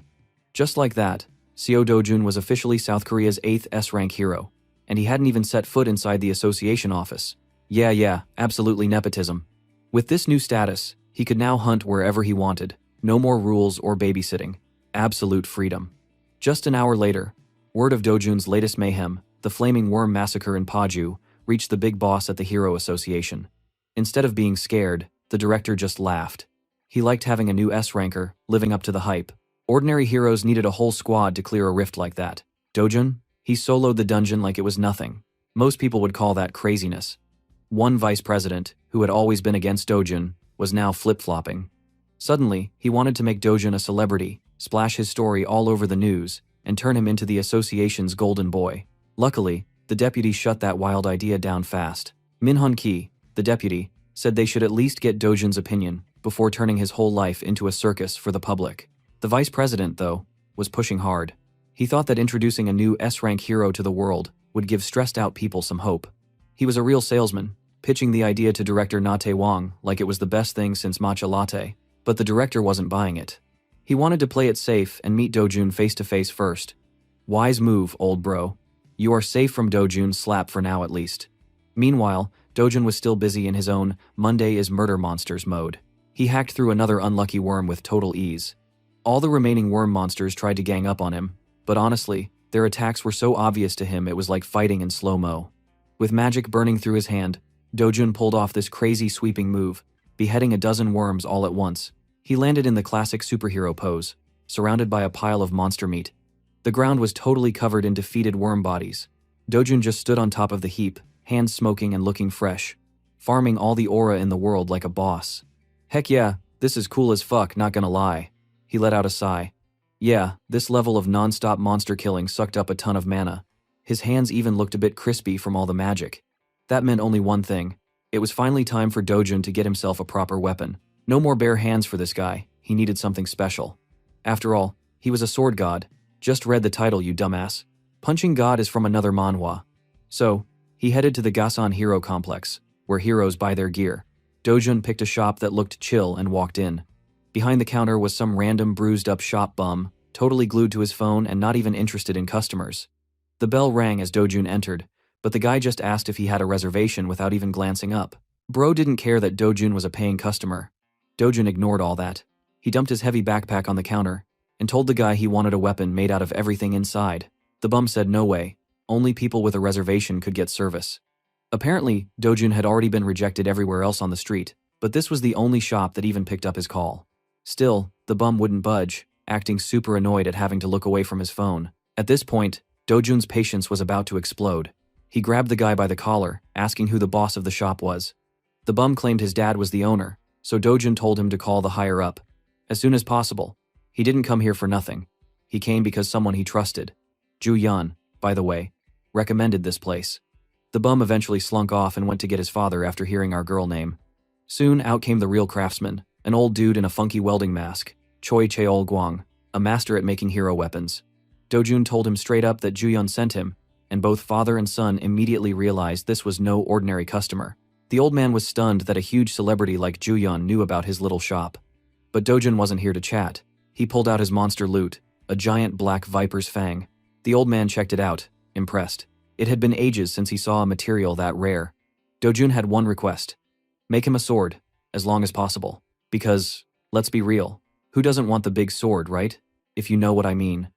Just like that, Seo Dojun was officially South Korea's 8th S-rank hero. And he hadn't even set foot inside the association office. Yeah, absolutely nepotism. With this new status, he could now hunt wherever he wanted. No more rules or babysitting. Absolute freedom. Just an hour later, word of Dojun's latest mayhem, the Flaming Worm Massacre in Paju, reached the big boss at the Hero Association. Instead of being scared, the director just laughed. He liked having a new S-ranker, living up to the hype. Ordinary heroes needed a whole squad to clear a rift like that. Dojun? He soloed the dungeon like it was nothing. Most people would call that craziness. One vice president, who had always been against Dojun, was now flip-flopping. Suddenly, he wanted to make Dojun a celebrity, splash his story all over the news, and turn him into the association's golden boy. Luckily, the deputy shut that wild idea down fast. Min Hun-ki, the deputy, said they should at least get Dojun's opinion before turning his whole life into a circus for the public. The vice president, though, was pushing hard. He thought that introducing a new S-rank hero to the world would give stressed-out people some hope. He was a real salesman, pitching the idea to director Nate Wong like it was the best thing since matcha latte, but the director wasn't buying it. He wanted to play it safe and meet Dojun face to face first. Wise move, old bro. You are safe from Dojun's slap for now at least. Meanwhile, Dojun was still busy in his own Monday is murder monsters mode. He hacked through another unlucky worm with total ease. All the remaining worm monsters tried to gang up on him, but honestly, their attacks were so obvious to him it was like fighting in slow-mo. With magic burning through his hand, Dojun pulled off this crazy sweeping move, beheading a dozen worms all at once. He landed in the classic superhero pose, surrounded by a pile of monster meat. The ground was totally covered in defeated worm bodies. Dojun just stood on top of the heap, hands smoking and looking fresh, farming all the aura in the world like a boss. Heck yeah, this is cool as fuck, not gonna lie. He let out a sigh. Yeah, this level of non-stop monster killing sucked up a ton of mana. His hands even looked a bit crispy from all the magic. That meant only one thing. It was finally time for Dojun to get himself a proper weapon. No more bare hands for this guy, he needed something special. After all, he was a sword god. Just read the title, you dumbass. Punching god is from another manhwa. So, he headed to the Gasan Hero Complex, where heroes buy their gear. Dojun picked a shop that looked chill and walked in. Behind the counter was some random bruised-up shop bum, totally glued to his phone and not even interested in customers. The bell rang as Dojun entered, but the guy just asked if he had a reservation without even glancing up. Bro didn't care that Dojun was a paying customer. Dojun ignored all that. He dumped his heavy backpack on the counter and told the guy he wanted a weapon made out of everything inside. The bum said no way, only people with a reservation could get service. Apparently, Dojun had already been rejected everywhere else on the street, but this was the only shop that even picked up his call. Still, the bum wouldn't budge, acting super annoyed at having to look away from his phone. At this point, Dojun's patience was about to explode. He grabbed the guy by the collar, asking who the boss of the shop was. The bum claimed his dad was the owner, so Dojun told him to call the higher up as soon as possible. He didn't come here for nothing. He came because someone he trusted, Ju Yan, by the way, recommended this place. The bum eventually slunk off and went to get his father after hearing our girl name. Soon out came the real craftsman, an old dude in a funky welding mask, Choi Cheol Guang, a master at making hero weapons. Dojun told him straight up that Ju Yan sent him, and both father and son immediately realized this was no ordinary customer. The old man was stunned that a huge celebrity like Ju Yan knew about his little shop. But Dojun wasn't here to chat. He pulled out his monster loot, a giant black viper's fang. The old man checked it out, impressed. It had been ages since he saw a material that rare. Dojun had one request. Make him a sword, as long as possible. Because, let's be real, who doesn't want the big sword, right? If you know what I mean.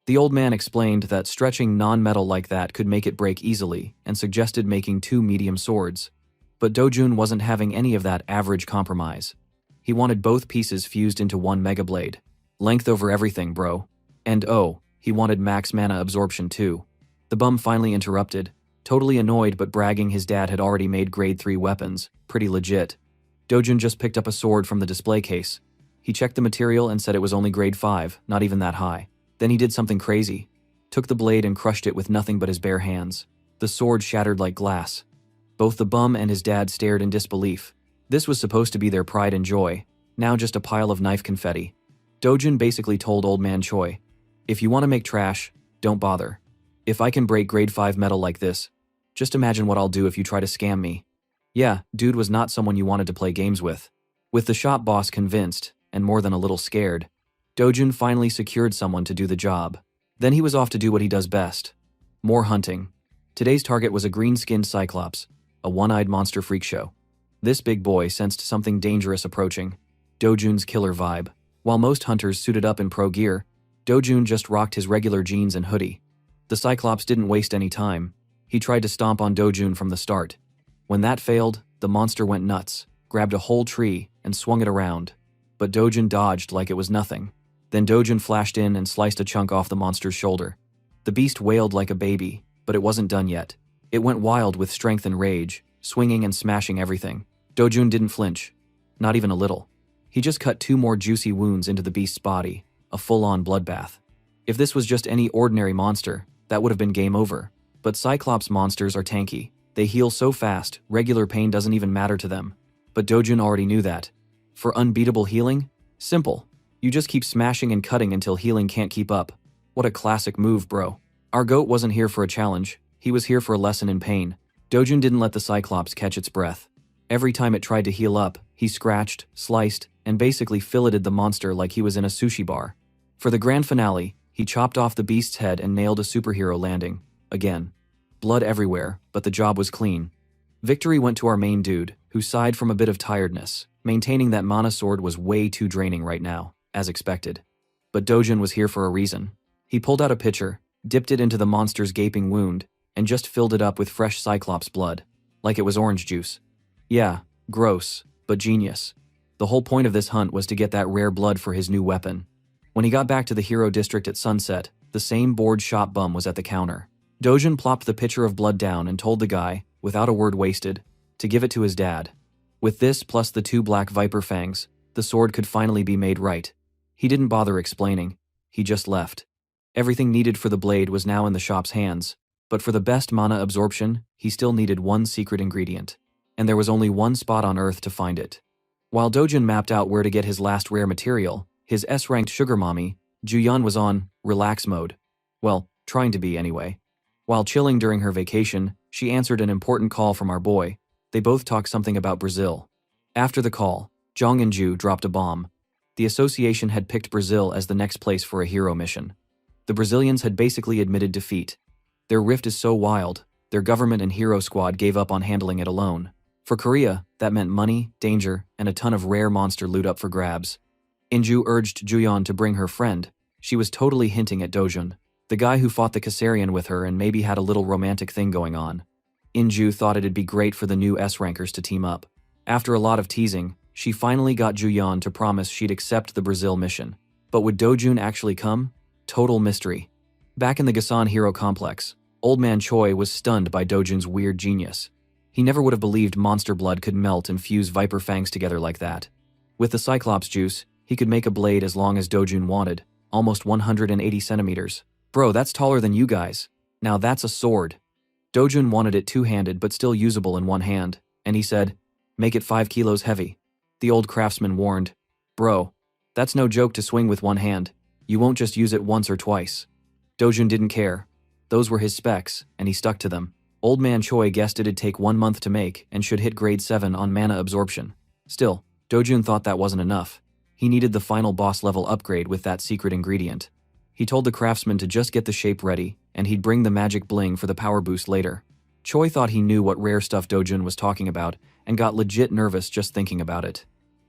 The old man explained that stretching non-metal like that could make it break easily and suggested making 2 medium swords. But Dojun wasn't having any of that average compromise. He wanted both pieces fused into one mega blade. Length over everything, bro. And oh, he wanted max mana absorption too. The bum finally interrupted, totally annoyed but bragging his dad had already made grade 3 weapons, pretty legit. Dojun just picked up a sword from the display case. He checked the material and said it was only grade 5, not even that high. Then he did something crazy. Took the blade and crushed it with nothing but his bare hands. The sword shattered like glass. Both the bum and his dad stared in disbelief. This was supposed to be their pride and joy, now just a pile of knife confetti. Dojun basically told old man Choi, if you want to make trash, don't bother. If I can break grade 5 metal like this, just imagine what I'll do if you try to scam me. Yeah, dude was not someone you wanted to play games with. With the shop boss convinced, and more than a little scared, Dojun finally secured someone to do the job. Then he was off to do what he does best. More hunting. Today's target was a green-skinned cyclops, a one-eyed monster freak show. This big boy sensed something dangerous approaching. Dojun's killer vibe. While most hunters suited up in pro gear, Dojun just rocked his regular jeans and hoodie. The cyclops didn't waste any time. He tried to stomp on Dojun from the start. When that failed, the monster went nuts, grabbed a whole tree, and swung it around. But Dojun dodged like it was nothing. Then Dojun flashed in and sliced a chunk off the monster's shoulder. The beast wailed like a baby, but it wasn't done yet. It went wild with strength and rage, swinging and smashing everything. Dojun didn't flinch. Not even a little. He just cut 2 more juicy wounds into the beast's body, a full-on bloodbath. If this was just any ordinary monster, that would have been game over. But Cyclops monsters are tanky. They heal so fast, regular pain doesn't even matter to them. But Dojun already knew that. For unbeatable healing? Simple. You just keep smashing and cutting until healing can't keep up. What a classic move, bro. Our goat wasn't here for a challenge. He was here for a lesson in pain. Dojun didn't let the Cyclops catch its breath. Every time it tried to heal up, he scratched, sliced, and basically filleted the monster like he was in a sushi bar. For the grand finale, he chopped off the beast's head and nailed a superhero landing. Again. Blood everywhere, but the job was clean. Victory went to our main dude, who sighed from a bit of tiredness, maintaining that mana sword was way too draining right now, as expected. But Dojun was here for a reason. He pulled out a pitcher, dipped it into the monster's gaping wound, and just filled it up with fresh Cyclops blood, like it was orange juice. Yeah, gross, but genius. The whole point of this hunt was to get that rare blood for his new weapon. When he got back to the hero district at sunset, the same bored shop bum was at the counter. Dojun plopped the pitcher of blood down and told the guy, without a word wasted, to give it to his dad. With this plus the 2 black viper fangs, the sword could finally be made right. He didn't bother explaining, he just left. Everything needed for the blade was now in the shop's hands, but for the best mana absorption, he still needed one secret ingredient. And there was only one spot on Earth to find it. While Dojun mapped out where to get his last rare material, his S-ranked sugar mommy, Juyeon, was on relax mode. Well, trying to be anyway. While chilling during her vacation, she answered an important call from our boy. They both talked something about Brazil. After the call, Jong and Ju dropped a bomb. The association had picked Brazil as the next place for a hero mission. The Brazilians had basically admitted defeat. Their rift is so wild, their government and hero squad gave up on handling it alone. For Korea, that meant money, danger, and a ton of rare monster loot up for grabs. Inju urged Juyeon to bring her friend. She was totally hinting at Dojun, the guy who fought the Caesarian with her and maybe had a little romantic thing going on. Inju thought it'd be great for the new S-rankers to team up. After a lot of teasing, she finally got Juyeon to promise she'd accept the Brazil mission. But would Dojun actually come? Total mystery. Back in the Gasan Hero Complex, Old Man Choi was stunned by Dojun's weird genius. He never would have believed monster blood could melt and fuse viper fangs together like that. With the Cyclops juice, he could make a blade as long as Dojun wanted, almost 180 centimeters. Bro, that's taller than you guys. Now that's a sword. Dojun wanted it two-handed but still usable in one hand, and he said, make it 5 kilos heavy. The old craftsman warned, bro, that's no joke to swing with one hand. You won't just use it once or twice. Dojun didn't care. Those were his specs, and he stuck to them. Old Man Choi guessed it'd take 1 month to make and should hit grade 7 on mana absorption. Still, Dojun thought that wasn't enough. He needed the final boss level upgrade with that secret ingredient. He told the craftsman to just get the shape ready, and he'd bring the magic bling for the power boost later. Choi thought he knew what rare stuff Dojun was talking about and got legit nervous just thinking about it.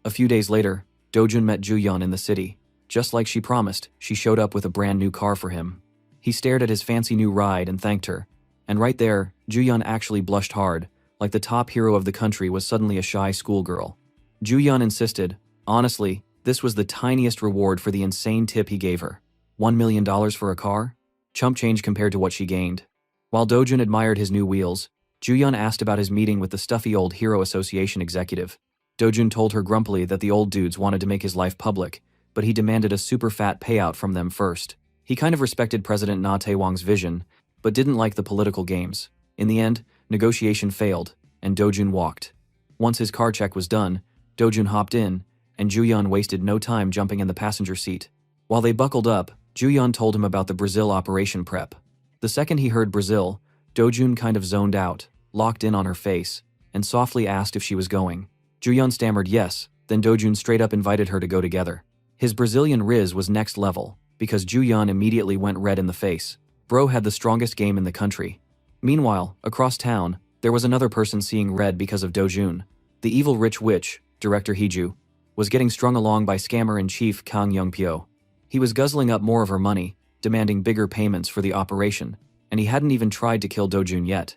A few days later, Dojun met Juyeon in the city. Just like she promised, she showed up with a brand new car for him. He stared at his fancy new ride and thanked her. And right there, Juyeon actually blushed hard, like the top hero of the country was suddenly a shy schoolgirl. Juyeon insisted, honestly, this was the tiniest reward for the insane tip he gave her. $1 million for a car? Chump change compared to what she gained. While Dojun admired his new wheels, Juyeon asked about his meeting with the stuffy old Hero Association executive. Dojun told her grumpily that the old dudes wanted to make his life public, but he demanded a super fat payout from them first. He kind of respected President Na Tae-wong's vision, but didn't like the political games. In the end, negotiation failed, and Dojun walked. Once his car check was done, Dojun hopped in, and Juyeon wasted no time jumping in the passenger seat. While they buckled up, Juyeon told him about the Brazil operation prep. The second he heard Brazil, Dojun kind of zoned out, locked in on her face, and softly asked if she was going. Juyeon stammered yes, then Dojun straight up invited her to go together. His Brazilian riz was next level, because Juyeon immediately went red in the face. Bro had the strongest game in the country. Meanwhile, across town, there was another person seeing red because of Dojun. The evil rich witch, Director Heeju, was getting strung along by scammer-in-chief Kang Young-pyo. He was guzzling up more of her money, demanding bigger payments for the operation, and he hadn't even tried to kill Dojun yet.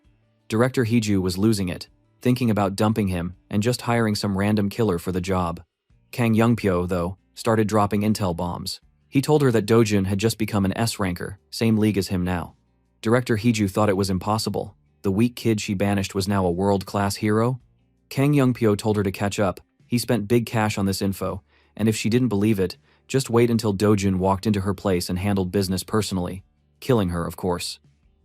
Director Heeju was losing it, thinking about dumping him and just hiring some random killer for the job. Kang Young-pyo, though, started dropping intel bombs. He told her that Dojun had just become an S-ranker, same league as him now. Director Heeju thought it was impossible. The weak kid she banished was now a world-class hero? Kang Young-pyo told her to catch up. He spent big cash on this info, and if she didn't believe it, just wait until Dojun walked into her place and handled business personally. Killing her, of course.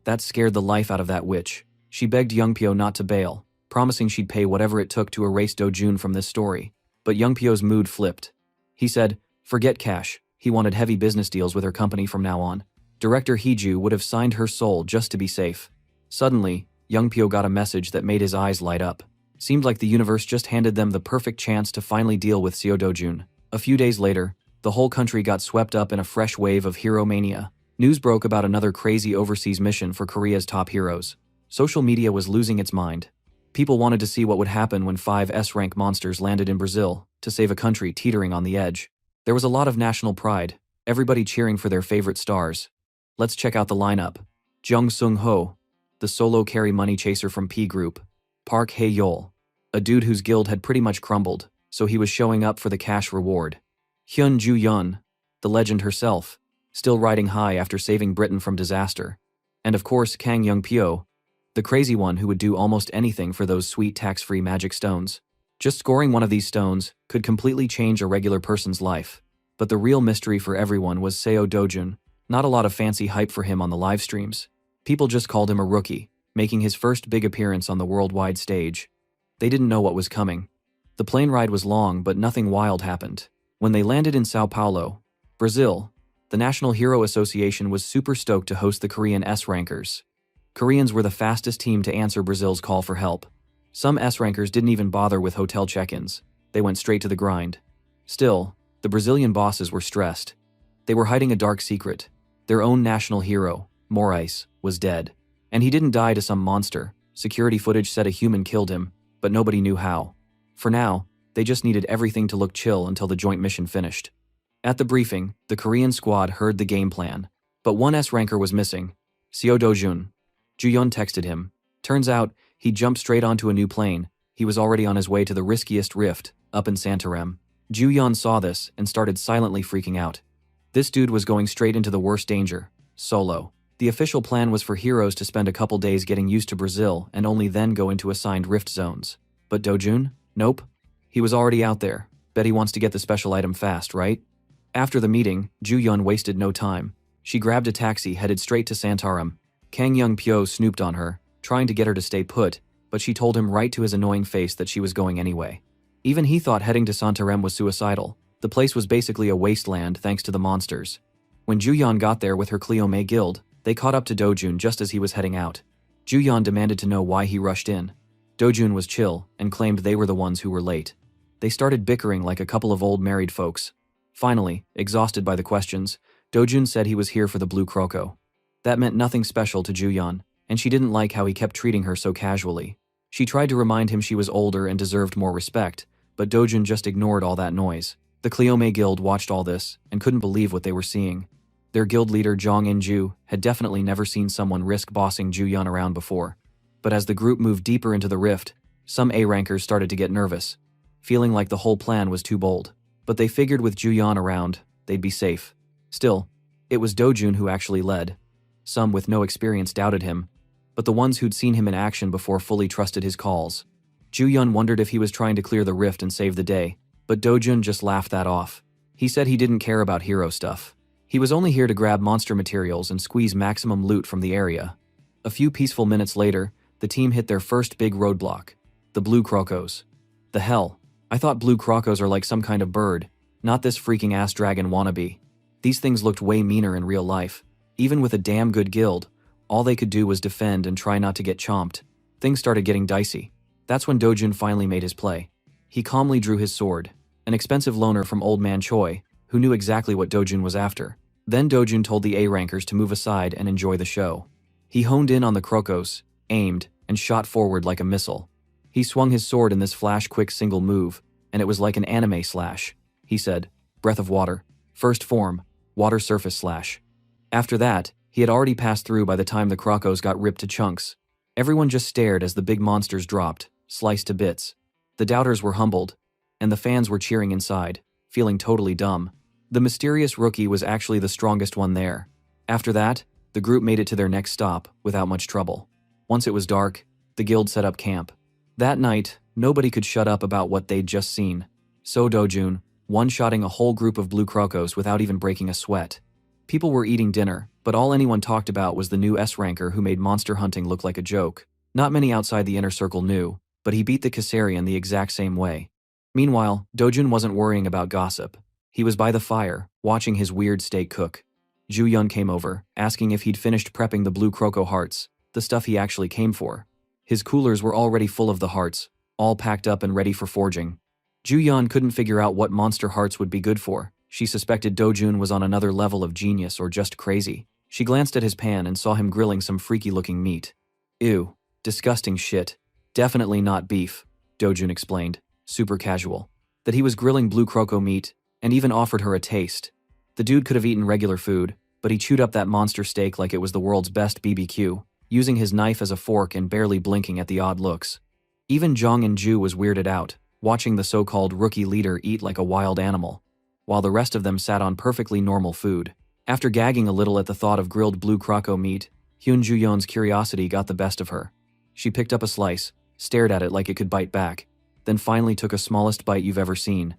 That scared the life out of that witch. She begged Young-pyo not to bail, promising she'd pay whatever it took to erase Dojun from this story. But Young-pyo's mood flipped. He said, forget cash. He wanted heavy business deals with her company from now on. Director Heeju would have signed her soul just to be safe. Suddenly, Young Pyo got a message that made his eyes light up. Seemed like the universe just handed them the perfect chance to finally deal with Seo Dojun. A few days later, the whole country got swept up in a fresh wave of hero mania. News broke about another crazy overseas mission for Korea's top heroes. Social media was losing its mind. People wanted to see what would happen when 5 S-rank monsters landed in Brazil to save a country teetering on the edge. There was a lot of national pride, everybody cheering for their favorite stars. Let's check out the lineup. Jung Sung-ho, the solo carry money chaser from P Group. Park Hae-yol, a dude whose guild had pretty much crumbled, so he was showing up for the cash reward. Hyun Ju-yeon, the legend herself, still riding high after saving Britain from disaster. And of course Kang Young-pyo, the crazy one who would do almost anything for those sweet tax-free magic stones. Just scoring one of these stones could completely change a regular person's life. But the real mystery for everyone was Seo Dojun. Not a lot of fancy hype for him on the live streams. People just called him a rookie, making his first big appearance on the worldwide stage. They didn't know what was coming. The plane ride was long, but nothing wild happened. When they landed in Sao Paulo, Brazil, the National Hero Association was super stoked to host the Korean S-rankers. Koreans were the fastest team to answer Brazil's call for help. Some S-rankers didn't even bother with hotel check-ins. They went straight to the grind. Still, the Brazilian bosses were stressed. They were hiding a dark secret. Their own national hero, Morais, was dead. And he didn't die to some monster. Security footage said a human killed him, but nobody knew how. For now, they just needed everything to look chill until the joint mission finished. At the briefing, the Korean squad heard the game plan. But one S-ranker was missing. Seo Dojun. Ju-yeon texted him. Turns out, he jumped straight onto a new plane. He was already on his way to the riskiest rift, up in Santarem. Ju-yeon saw this and started silently freaking out. This dude was going straight into the worst danger, solo. The official plan was for heroes to spend a couple days getting used to Brazil and only then go into assigned rift zones. But Dojun? Nope. He was already out there. Bet he wants to get the special item fast, right? After the meeting, Ju-yeon wasted no time. She grabbed a taxi headed straight to Santarem. Kang Young-pyo snooped on her, trying to get her to stay put, but she told him right to his annoying face that she was going anyway. Even he thought heading to Santarem was suicidal. The place was basically a wasteland thanks to the monsters. When Ju-yeon got there with her Cleome guild, they caught up to Dojun just as he was heading out. Ju-yeon demanded to know why he rushed in. Dojun was chill and claimed they were the ones who were late. They started bickering like a couple of old married folks. Finally, exhausted by the questions, Dojun said he was here for the Blue Croco. That meant nothing special to Ju-yeon, and she didn't like how he kept treating her so casually. She tried to remind him she was older and deserved more respect, but Dojun just ignored all that noise. The Cleome Guild watched all this and couldn't believe what they were seeing. Their guild leader Jong In-ju had definitely never seen someone risk bossing Ju-yeon around before. But as the group moved deeper into the rift, some A-rankers started to get nervous, feeling like the whole plan was too bold. But they figured with Ju-yeon around, they'd be safe. Still, it was Dojun who actually led. Some with no experience doubted him, but the ones who'd seen him in action before fully trusted his calls. Ju-yeon wondered if he was trying to clear the rift and save the day, but Dojun just laughed that off. He said he didn't care about hero stuff. He was only here to grab monster materials and squeeze maximum loot from the area. A few peaceful minutes later, the team hit their first big roadblock, the Blue Crocos. The hell? I thought Blue Crocos are like some kind of bird, not this freaking ass dragon wannabe. These things looked way meaner in real life. Even with a damn good guild, all they could do was defend and try not to get chomped. Things started getting dicey. That's when Dojun finally made his play. He calmly drew his sword, an expensive loaner from Old Man Choi, who knew exactly what Dojun was after. Then Dojun told the A-rankers to move aside and enjoy the show. He honed in on the Crocos, aimed, and shot forward like a missile. He swung his sword in this flash-quick single move, and it was like an anime slash. He said, "Breath of water. First form, water surface slash." After that, he had already passed through by the time the Crocos got ripped to chunks. Everyone just stared as the big monsters dropped, sliced to bits. The doubters were humbled, and the fans were cheering inside, feeling totally dumb. The mysterious rookie was actually the strongest one there. After that, the group made it to their next stop without much trouble. Once it was dark, the guild set up camp. That night, nobody could shut up about what they'd just seen. So Dojun, one-shotting a whole group of Blue Crocos without even breaking a sweat. People were eating dinner, but all anyone talked about was the new S-ranker who made monster hunting look like a joke. Not many outside the inner circle knew, but he beat the Kassarian the exact same way. Meanwhile, Dojun wasn't worrying about gossip. He was by the fire, watching his weird steak cook. Ju-yeon came over, asking if he'd finished prepping the Blue Croco hearts, the stuff he actually came for. His coolers were already full of the hearts, all packed up and ready for forging. Ju-yeon couldn't figure out what monster hearts would be good for. She suspected Dojun was on another level of genius or just crazy. She glanced at his pan and saw him grilling some freaky-looking meat. Ew, disgusting shit. Definitely not beef, Dojun explained, super casual. That he was grilling blue croco meat, and even offered her a taste. The dude could have eaten regular food, but he chewed up that monster steak like it was the world's best BBQ, using his knife as a fork and barely blinking at the odd looks. Even Jong and Ju was weirded out, watching the so-called rookie leader eat like a wild animal, while the rest of them sat on perfectly normal food. After gagging a little at the thought of grilled blue croco meat, Hyun Ju-yeon's curiosity got the best of her. She picked up a slice, stared at it like it could bite back, then finally took a smallest bite you've ever seen.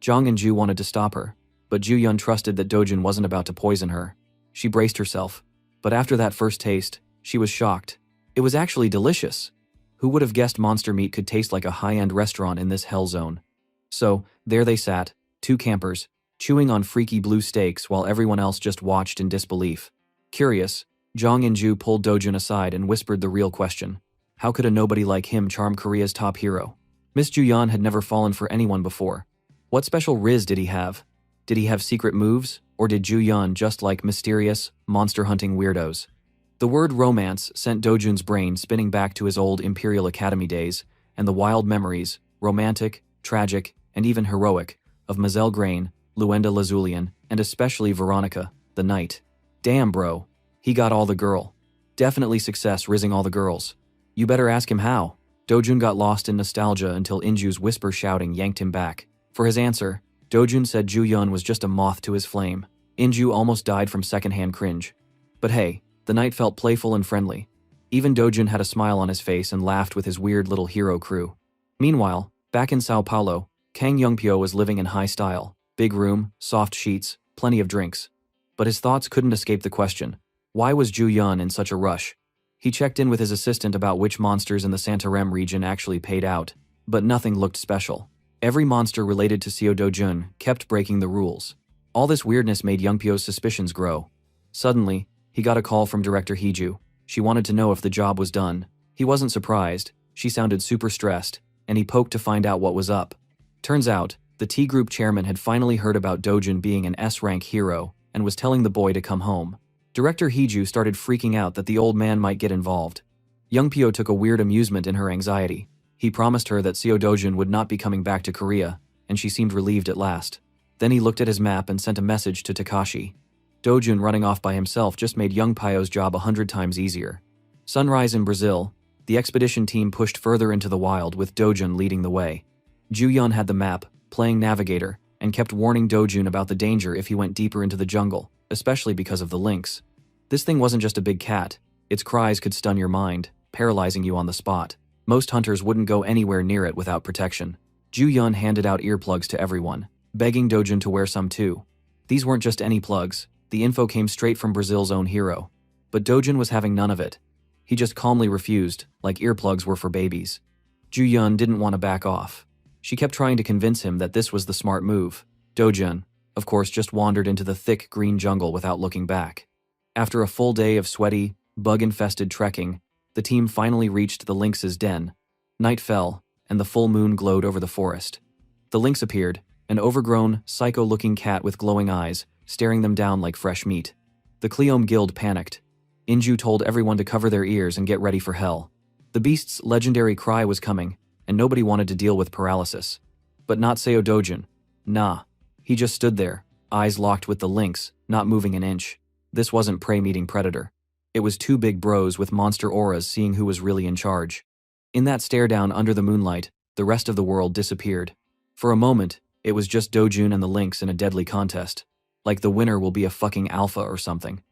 Jong and Ju wanted to stop her, but Ju-yeon trusted that Dojun wasn't about to poison her. She braced herself, but after that first taste, she was shocked. It was actually delicious. Who would have guessed monster meat could taste like a high-end restaurant in this hell zone? So, there they sat, two campers, chewing on freaky blue steaks while everyone else just watched in disbelief. Curious, Jong and Ju pulled Dojun aside and whispered the real question. How could a nobody like him charm Korea's top hero? Miss Ju-yeon had never fallen for anyone before. What special riz did he have? Did he have secret moves, or did Ju-yeon just like mysterious, monster-hunting weirdos? The word romance sent Dojun's brain spinning back to his old Imperial Academy days, and the wild memories, romantic, tragic, and even heroic, of Mazel Grain, Luenda Lazulian, and especially Veronica, the knight. Damn bro, he got all the girl. Definitely success rizzing all the girls. You better ask him how. Dojun got lost in nostalgia until Inju's whisper shouting yanked him back. For his answer, Dojun said Ju-yeon was just a moth to his flame. Inju almost died from secondhand cringe. But hey, the knight felt playful and friendly. Even Dojun had a smile on his face and laughed with his weird little hero crew. Meanwhile, back in Sao Paulo, Kang Youngpyo was living in high style. Big room, soft sheets, plenty of drinks. But his thoughts couldn't escape the question. Why was Ju-yeon in such a rush? He checked in with his assistant about which monsters in the Santarem region actually paid out, but nothing looked special. Every monster related to Seo Dojun kept breaking the rules. All this weirdness made Youngpyo's suspicions grow. Suddenly, he got a call from Director Heeju. She wanted to know if the job was done. He wasn't surprised. She sounded super stressed, and he poked to find out what was up. Turns out, the T-Group chairman had finally heard about Dojun being an S-rank hero and was telling the boy to come home. Director Heeju started freaking out that the old man might get involved. Youngpyo took a weird amusement in her anxiety. He promised her that Seo Dojun would not be coming back to Korea, and she seemed relieved at last. Then he looked at his map and sent a message to Takashi. Dojun running off by himself just made Youngpyo's job 100 times easier. Sunrise in Brazil, the expedition team pushed further into the wild with Dojun leading the way. Ju-yeon had the map, playing navigator, and kept warning Dojun about the danger if he went deeper into the jungle, especially because of the lynx. This thing wasn't just a big cat. Its cries could stun your mind, paralyzing you on the spot. Most hunters wouldn't go anywhere near it without protection. Ju-yeon handed out earplugs to everyone, begging Dojun to wear some too. These weren't just any plugs. The info came straight from Brazil's own hero. But Dojun was having none of it. He just calmly refused, like earplugs were for babies. Ju-yeon didn't want to back off. She kept trying to convince him that this was the smart move. Dojun, of course, just wandered into the thick green jungle without looking back. After a full day of sweaty, bug-infested trekking, the team finally reached the lynx's den. Night fell, and the full moon glowed over the forest. The lynx appeared, an overgrown, psycho-looking cat with glowing eyes, staring them down like fresh meat. The Cleome Guild panicked. Inju told everyone to cover their ears and get ready for hell. The beast's legendary cry was coming, and nobody wanted to deal with paralysis. But not Seo Dojun. Nah. He just stood there, eyes locked with the lynx, not moving an inch. This wasn't prey meeting predator. It was two big bros with monster auras seeing who was really in charge. In that stare down under the moonlight, the rest of the world disappeared. For a moment, it was just Dojun and the lynx in a deadly contest. Like the winner will be a fucking alpha or something.